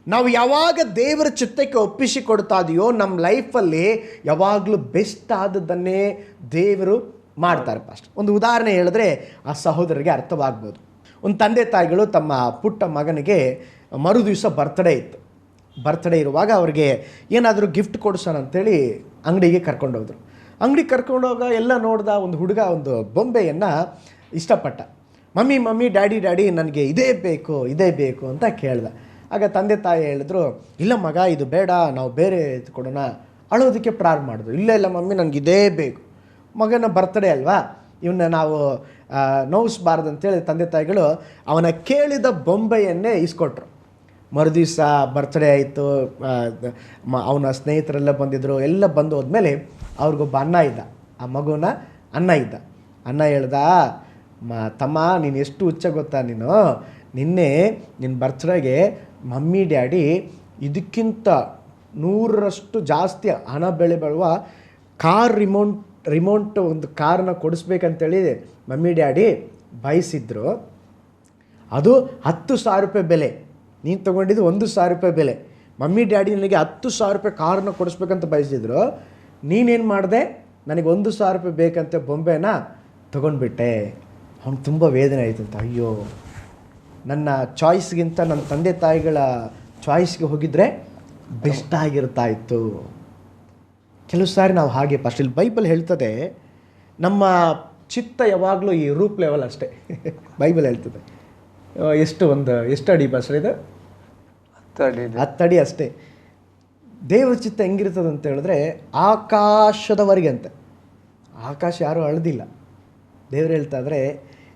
ನಾವು ಯಾವಾಗ ದೇವರ ಚಿತ್ತಕ್ಕೆ ಒಪ್ಪಿಸಿಕೊಡ್ತಾ ಇದೆಯೋ ನಮ್ಮ ಲೈಫಲ್ಲಿ ಯಾವಾಗಲೂ ಬೆಸ್ಟ್ ಆದದ್ದನ್ನೇ ದೇವರು ಮಾಡ್ತಾರೆ ಪಾಸ್ಟರ್. ಒಂದು ಉದಾಹರಣೆ ಹೇಳಿದ್ರೆ ಆ ಸಹೋದರಿಗೆ ಅರ್ಥವಾಗ್ಬೋದು. ಒಂದು ತಂದೆ ತಾಯಿಗಳು ತಮ್ಮ ಪುಟ್ಟ ಮಗನಿಗೆ ಮರು ದಿವಸ ಬರ್ತ್ಡೇ ಇತ್ತು. ಬರ್ತ್ಡೇ ಇರುವಾಗ ಅವ್ರಿಗೆ ಏನಾದರೂ ಗಿಫ್ಟ್ ಕೊಡಿಸೋಣ ಅಂತೇಳಿ ಅಂಗಡಿಗೆ ಕರ್ಕೊಂಡೋದ್ರು. ಅಂಗಡಿಗೆ ಕರ್ಕೊಂಡೋಗ ಎಲ್ಲ ನೋಡ್ದ, ಒಂದು ಹುಡುಗ ಒಂದು ಬೊಂಬೆಯನ್ನು ಇಷ್ಟಪಟ್ಟ. ಮಮ್ಮಿ ಡ್ಯಾಡಿ ನನಗೆ ಇದೇ ಬೇಕು ಅಂತ ಕೇಳ್ದ. ಆಗ ತಂದೆ ತಾಯಿ ಹೇಳಿದ್ರು, ಇಲ್ಲ ಮಗ ಇದು ಬೇಡ, ನಾವು ಬೇರೆ ಕೊಡೋಣ. ಅಳೋದಕ್ಕೆ ಪ್ರಾರಂಭ ಮಾಡಿದ್ರು. ಇಲ್ಲ ಮಮ್ಮಿ ನನಗೆ ಇದೇ ಬೇಕು. ಮಗನ ಬರ್ತ್ಡೇ ಅಲ್ವಾ, ಇವನ್ನ ನಾವು ನೋವಿಸ್ಬಾರ್ದು ಅಂತೇಳಿ ತಂದೆ ತಾಯಿಗಳು ಅವನ ಕೇಳಿದ ಬೊಂಬೆಯನ್ನೇ ಇಸ್ಕೊಟ್ರು. ಮರುದಿವಸ ಬರ್ತ್ಡೇ ಆಯಿತು. ಅವನ ಸ್ನೇಹಿತರೆಲ್ಲ ಬಂದಿದ್ದರು. ಎಲ್ಲ ಬಂದು ಹೋದ್ಮೇಲೆ ಅವ್ರಿಗೊಬ್ಬ ಅಣ್ಣ ಇದ್ದ, ಆ ಮಗುನ ಅಣ್ಣ ಇದ್ದ. ಅಣ್ಣ ಹೇಳ್ದ, ತಮ್ಮ ನೀನು ಎಷ್ಟು ಹುಚ್ಚ ಗೊತ್ತಾ, ನಿನ್ನೆ ನಿನ್ನ ಬರ್ತ್ಡೇಗೆ ಮಮ್ಮಿ ಡ್ಯಾಡಿ ಇದಕ್ಕಿಂತ 100ರಷ್ಟು ಜಾಸ್ತಿ ಹಣ ಬೆಲೆ ಬಾಳುವ ಕಾರ್ ರಿಮೋಟ್ ಒಂದು ಕಾರ್ನ ಕೊಡಿಸ್ಬೇಕಂತೇಳಿ ಮಮ್ಮಿ ಡ್ಯಾಡಿ ಬಯಸಿದ್ರು. ಅದು 10,000 ರೂಪಾಯಿ ಬೆಲೆ. ನೀನು ತೊಗೊಂಡಿದ್ದು 1,000 ರೂಪಾಯಿ ಬೆಲೆ. ಮಮ್ಮಿ ಡ್ಯಾಡಿ ನನಗೆ 10,000 ರೂಪಾಯಿ ಕಾರ್ನ ಕೊಡಿಸ್ಬೇಕಂತ ಬಯಸಿದ್ರು. ನೀನೇನು ಮಾಡಿದೆ, ನನಗೆ 1,000 ರೂಪಾಯಿ ಬೇಕಂತ ಬೊಂಬೆನ ತೊಗೊಂಡ್ಬಿಟ್ಟೆ. ಅವ್ನಿಗೆ ತುಂಬ ವೇದನೆ ಆಯಿತಂತ. ಅಯ್ಯೋ, ನನ್ನ ಚಾಯ್ಸ್ಗಿಂತ ನನ್ನ ತಂದೆ ತಾಯಿಗಳ ಚಾಯ್ಸ್ಗೆ ಹೋಗಿದ್ರೆ ಬೆಸ್ಟ್ ಆಗಿರ್ತಾ ಇತ್ತು. ಕೆಲವು ಸಾರಿ ನಾವು ಹಾಗೆ ಫಸ್ಟ್ ಇಲ್ಲಿ ಬೈಬಲ್ ಹೇಳ್ತದೆ, ನಮ್ಮ ಚಿತ್ತ ಯಾವಾಗಲೂ ಈ ರೂಪ್ ಲೆವೆಲ್ ಅಷ್ಟೇ. ಬೈಬಲ್ ಹೇಳ್ತದೆ ಎಷ್ಟು ಅಡಿ ಬಸ್ ಇದು 10 ಅಡಿ ಅಷ್ಟೇ. ದೇವರ ಚಿತ್ತ ಹೆಂಗಿರ್ತದೆ ಅಂತ ಹೇಳಿದ್ರೆ ಆಕಾಶದವರೆಗೆ ಅಂತೆ. ಆಕಾಶ ಯಾರೂ ಅಳ್ದಿಲ್ಲ. ದೇವರು ಹೇಳ್ತಾ ಇದ್ರೆ,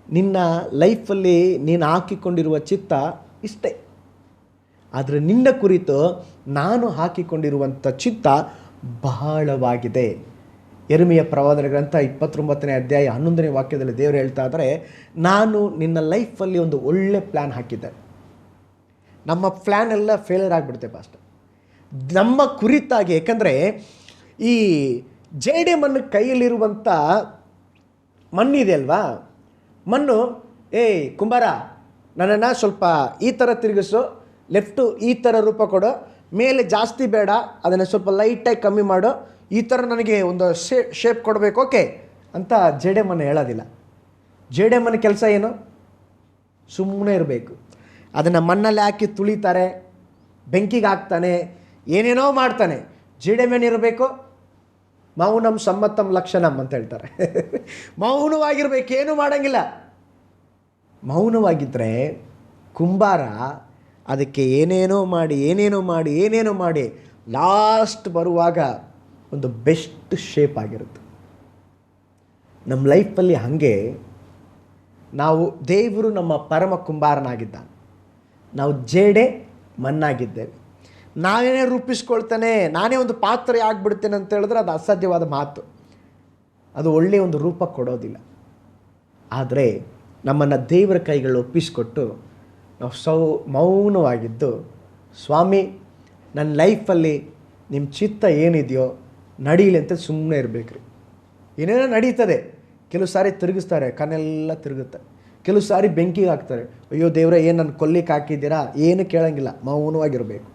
ನಿನ್ನ ಲೈಫಲ್ಲಿ ನೀನು ಹಾಕಿಕೊಂಡಿರುವ ಚಿತ್ತ ಇಷ್ಟೇ, ಆದರೆ ನಿನ್ನ ಕುರಿತು ನಾನು ಹಾಕಿಕೊಂಡಿರುವಂಥ ಚಿತ್ತ ಬಹಳವಾಗಿದೆ. ಯೆರೆಮೀಯ ಪ್ರವಾದನ ಗ್ರಂಥ 29ನೇ ಅಧ್ಯಾಯ 11ನೇ ವಾಕ್ಯದಲ್ಲಿ ದೇವರು ಹೇಳ್ತಾ ಇದ್ದಾರೆ, ನಾನು ನಿನ್ನ ಲೈಫಲ್ಲಿ ಒಂದು ಒಳ್ಳೆ ಪ್ಲ್ಯಾನ್ ಹಾಕಿದ್ದೆ. ನಮ್ಮ ಪ್ಲ್ಯಾನ್ ಎಲ್ಲ ಫೇಲಿಯರ್ ಆಗಿಬಿಡುತ್ತೆ ಪಾಸ್ಟರ್ ನಮ್ಮ ಕುರಿತಾಗಿ. ಯಾಕಂದರೆ ಈ ಜೇಡೆ ಮಣ್ಣು ಕೈಯಲ್ಲಿರುವಂಥ ಮಣ್ಣಿದೆ ಅಲ್ವಾ, ಮಣ್ಣು ಕುಂಬಾರ ನನ್ನನ್ನು ಸ್ವಲ್ಪ ಈ ಥರ ತಿರುಗಿಸು, ಲೆಫ್ಟು ಈ ಥರ ರೂಪ ಕೊಡು, ಮೇಲೆ ಜಾಸ್ತಿ ಬೇಡ, ಅದನ್ನು ಸ್ವಲ್ಪ ಲೈಟಾಗಿ ಕಮ್ಮಿ ಮಾಡು, ಈ ಥರ ನನಗೆ ಒಂದು ಶೇಪ್ ಕೊಡಬೇಕು ಓಕೆ ಅಂತ ಜೇಡೆ ಮಣ್ಣು ಹೇಳೋದಿಲ್ಲ. ಜೇಡೆ ಮಣ್ಣು ಕೆಲಸ ಏನು? ಸುಮ್ಮನೆ ಇರಬೇಕು. ಅದನ್ನು ಮಣ್ಣಲ್ಲಿ ಹಾಕಿ ತುಳಿತಾರೆ, ಬೆಂಕಿಗೆ ಹಾಕ್ತಾನೆ, ಏನೇನೋ ಮಾಡ್ತಾನೆ. ಜೇಡೆ ಮಣ್ಣು ಇರಬೇಕು, ಮೌನಂ ಸಮ್ಮತಂ ಲಕ್ಷಣಂ ಅಂತ ಹೇಳ್ತಾರೆ. ಮೌನವಾಗಿರ್ಬೇಕು, ಏನೂ ಮಾಡೋಂಗಿಲ್ಲ. ಮೌನವಾಗಿದ್ದರೆ ಕುಂಬಾರ ಅದಕ್ಕೆ ಏನೇನೋ ಮಾಡಿ ಲಾಸ್ಟ್ ಬರುವಾಗ ಒಂದು ಬೆಸ್ಟ್ ಶೇಪ್ ಆಗಿರುತ್ತೆ. ನಮ್ಮ ಲೈಫಲ್ಲಿ ಹಾಗೆ ನಾವು, ದೇವರು ನಮ್ಮ ಪರಮ ಕುಂಬಾರನಾಗಿದ್ದಾನೆ, ನಾವು ಜೇಡೆ ಮಣ್ಣಾಗಿದ್ದೇವೆ. ನಾನೇನೇ ರೂಪಿಸ್ಕೊಳ್ತಾನೆ, ನಾನೇ ಒಂದು ಪಾತ್ರೆ ಆಗಿಬಿಡ್ತೇನೆ ಅಂತ ಹೇಳಿದ್ರೆ ಅದು ಅಸಾಧ್ಯವಾದ ಮಾತು. ಅದು ಒಳ್ಳೆಯ ಒಂದು ರೂಪ ಕೊಡೋದಿಲ್ಲ. ಆದರೆ ನಮ್ಮನ್ನು ದೇವರ ಕೈಗಳು ಒಪ್ಪಿಸಿಕೊಟ್ಟು ನಾವು ಮೌನವಾಗಿದ್ದು, ಸ್ವಾಮಿ ನನ್ನ ಲೈಫಲ್ಲಿ ನಿಮ್ಮ ಚಿತ್ತ ಏನಿದೆಯೋ ನಡೀಲಿ ಅಂತ ಸುಮ್ಮನೆ ಇರಬೇಕ್ರಿ. ಏನೇನೋ ನಡೀತದೆ, ಕೆಲವು ಸಾರಿ ತಿರುಗಿಸ್ತಾರೆ, ಕಣ್ಣೆಲ್ಲ ತಿರುಗುತ್ತೆ, ಕೆಲವು ಸಾರಿ ಬೆಂಕಿಗೆ ಹಾಕ್ತಾರೆ. ಅಯ್ಯೋ ದೇವರೇ, ಏನು ನನ್ನ ಕೊಲ್ಲಿಕ್ಕೆ ಹಾಕಿದ್ದೀರಾ? ಏನು ಕೇಳೋಂಗಿಲ್ಲ, ಮೌನವಾಗಿರಬೇಕು.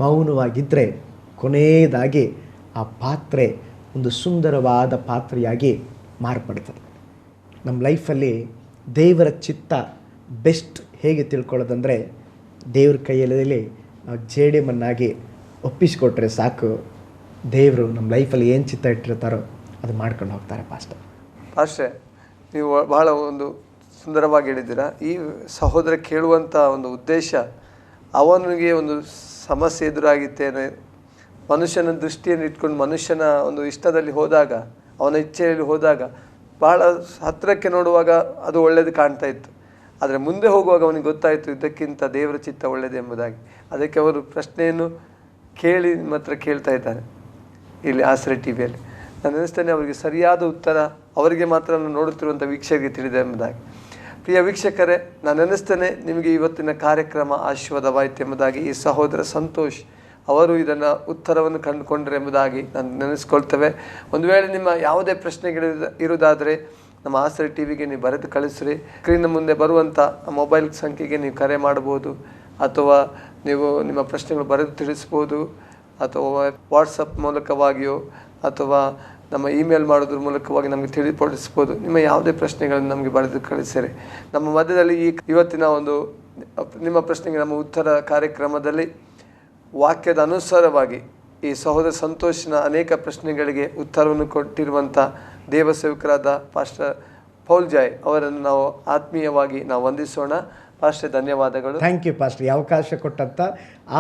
ಮೌನವಾಗಿದ್ದರೆ ಕೊನೆಯದಾಗಿ ಆ ಪಾತ್ರೆ ಒಂದು ಸುಂದರವಾದ ಪಾತ್ರೆಯಾಗಿ ಮಾರ್ಪಡ್ತದೆ. ನಮ್ಮ ಲೈಫಲ್ಲಿ ದೇವರ ಚಿತ್ತ ಬೆಸ್ಟ್ ಹೇಗೆ ತಿಳ್ಕೊಳ್ಳೋದಂದರೆ, ದೇವ್ರ ಕೈಯಲ್ಲಿ ನಾವು ಜೇಡಿ ಮಣ್ಣಾಗಿ ಒಪ್ಪಿಸಿಕೊಟ್ರೆ ಸಾಕು, ದೇವರು ನಮ್ಮ ಲೈಫಲ್ಲಿ ಏನು ಚಿತ್ತ ಇಟ್ಟಿರ್ತಾರೋ ಅದು ಮಾಡ್ಕೊಂಡು ಹೋಗ್ತಾರೆ. ಪಾಸ್ಟರ್ ನೀವು ಬಹಳ ಒಂದು ಸುಂದರವಾಗಿ ಹೇಳಿದ್ದೀರಾ. ಈ ಸಹೋದರ ಕೇಳುವಂಥ ಒಂದು ಉದ್ದೇಶ, ಅವನಿಗೆ ಒಂದು ಸಮಸ್ಯೆ ಎದುರಾಗಿತ್ತೇನೆ, ಮನುಷ್ಯನ ದೃಷ್ಟಿಯನ್ನು ಇಟ್ಕೊಂಡು ಮನುಷ್ಯನ ಒಂದು ಇಷ್ಟದಲ್ಲಿ ಹೋದಾಗ, ಅವನ ಇಚ್ಛೆಯಲ್ಲಿ ಹೋದಾಗ ಬಹಳ ಹತ್ತಿರಕ್ಕೆ ನೋಡುವಾಗ ಅದು ಒಳ್ಳೆಯದು ಕಾಣ್ತಾ ಇತ್ತು. ಆದರೆ ಮುಂದೆ ಹೋಗುವಾಗ ಅವನಿಗೆ ಗೊತ್ತಾಯಿತು ಇದಕ್ಕಿಂತ ದೇವರ ಚಿತ್ತ ಒಳ್ಳೆಯದು ಎಂಬುದಾಗಿ. ಅದಕ್ಕೆ ಅವರು ಪ್ರಶ್ನೆಯನ್ನು ಕೇಳಿ ನಿಮ್ಮ ಹತ್ರ ಕೇಳ್ತಾ ಇದ್ದಾರೆ ಇಲ್ಲಿ ಆಸರೆ ಟಿ ವಿಯಲ್ಲಿ. ನಾನು ನೆನೆಸ್ತೇನೆ ಅವರಿಗೆ ಸರಿಯಾದ ಉತ್ತರ ಅವರಿಗೆ ಮಾತ್ರ ನಾನು ನೋಡುತ್ತಿರುವಂಥ ವೀಕ್ಷಕರಿಗೆ ತಿಳಿದೆ ಎಂಬುದಾಗಿ. ಪ್ರಿಯ ವೀಕ್ಷಕರೇ, ನಾನು ನೆನೆಸ್ತೇನೆ ನಿಮಗೆ ಇವತ್ತಿನ ಕಾರ್ಯಕ್ರಮ ಆಶೀರ್ವಾದವಾಯಿತು ಎಂಬುದಾಗಿ. ಈ ಸಹೋದರ ಸಂತೋಷ್ ಅವರು ಇದನ್ನು ಉತ್ತರವನ್ನು ಕಂಡುಕೊಂಡ್ರೆ ಎಂಬುದಾಗಿ ನಾನು ನೆನೆಸ್ಕೊಳ್ತೇವೆ. ಒಂದು ವೇಳೆ ನಿಮ್ಮ ಯಾವುದೇ ಪ್ರಶ್ನೆಗಳು ಇರುವುದಾದರೆ ನಮ್ಮ ಆಸರೆ ಟಿ ವಿಗೆ ನೀವು ಬರೆದು ಕಳಿಸ್ರಿ. ಸ್ಕ್ರೀನ್ ಮುಂದೆ ಬರುವಂಥ ಮೊಬೈಲ್ ಸಂಖ್ಯೆಗೆ ನೀವು ಕರೆ ಮಾಡ್ಬೋದು, ಅಥವಾ ನೀವು ನಿಮ್ಮ ಪ್ರಶ್ನೆಗಳು ಬರೆದು ತಿಳಿಸ್ಬೋದು, ಅಥವಾ ವಾಟ್ಸಪ್ ಮೂಲಕವಾಗಿಯೋ ಅಥವಾ ನಮ್ಮ ಇಮೇಲ್ ಮಾಡೋದ್ರ ಮೂಲಕವಾಗಿ ನಮಗೆ ತಿಳಿಪಡಿಸ್ಬೋದು. ನಿಮ್ಮ ಯಾವುದೇ ಪ್ರಶ್ನೆಗಳನ್ನು ನಮಗೆ ಬರೆದು ಕಳಿಸಿರಿ. ನಮ್ಮ ಮಧ್ಯದಲ್ಲಿ ಇವತ್ತಿನ ಒಂದು ನಿಮ್ಮ ಪ್ರಶ್ನೆಗೆ ನಮ್ಮ ಉತ್ತರ ಕಾರ್ಯಕ್ರಮದಲ್ಲಿ ವಾಕ್ಯದ ಅನುಸಾರವಾಗಿ ಈ ಸಹೋದರ ಸಂತೋಷನ ಅನೇಕ ಪ್ರಶ್ನೆಗಳಿಗೆ ಉತ್ತರವನ್ನು ಕೊಟ್ಟಿರುವಂಥ ದೇವಸೇವಕರಾದ ಪಾಸ್ಟರ್ ಪೌಲ್ ಜಾಯ್ ಅವರನ್ನು ನಾವು ಆತ್ಮೀಯವಾಗಿ ನಾವು ವಂದಿಸೋಣ. ಪಾಸ್ಟರ್, ಧನ್ಯವಾದಗಳು. Thank you pastor. ಈ ಅವಕಾಶ ಕೊಟ್ಟಂಥ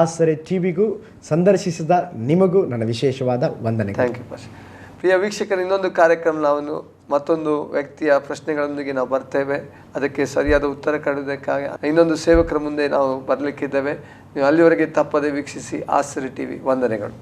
ಆಸರೆ ಟಿವಿಗೂ ಸಂದರ್ಶಿಸಿದ ನಿಮಗೂ ನನ್ನ ವಿಶೇಷವಾದ ವಂದನೆ. Thank you pastor. ಪ್ರಿಯ ವೀಕ್ಷಕರು, ಇನ್ನೊಂದು ಕಾರ್ಯಕ್ರಮ ನಾವು ಮತ್ತೊಂದು ವ್ಯಕ್ತಿಯ ಪ್ರಶ್ನೆಗಳೊಂದಿಗೆ ನಾವು ಬರ್ತೇವೆ. ಅದಕ್ಕೆ ಸರಿಯಾದ ಉತ್ತರ ಕೊಡೋದಕ್ಕಾಗಿ ಇನ್ನೊಂದು ಸೇವಕರ ಮುಂದೆ ನಾವು ಬರಲಿಕ್ಕಿದ್ದೇವೆ. ನೀವು ಅಲ್ಲಿವರೆಗೆ ತಪ್ಪದೆ ವೀಕ್ಷಿಸಿ ಆಸರೆ ಟಿವಿ. ವಂದನೆಗಳು.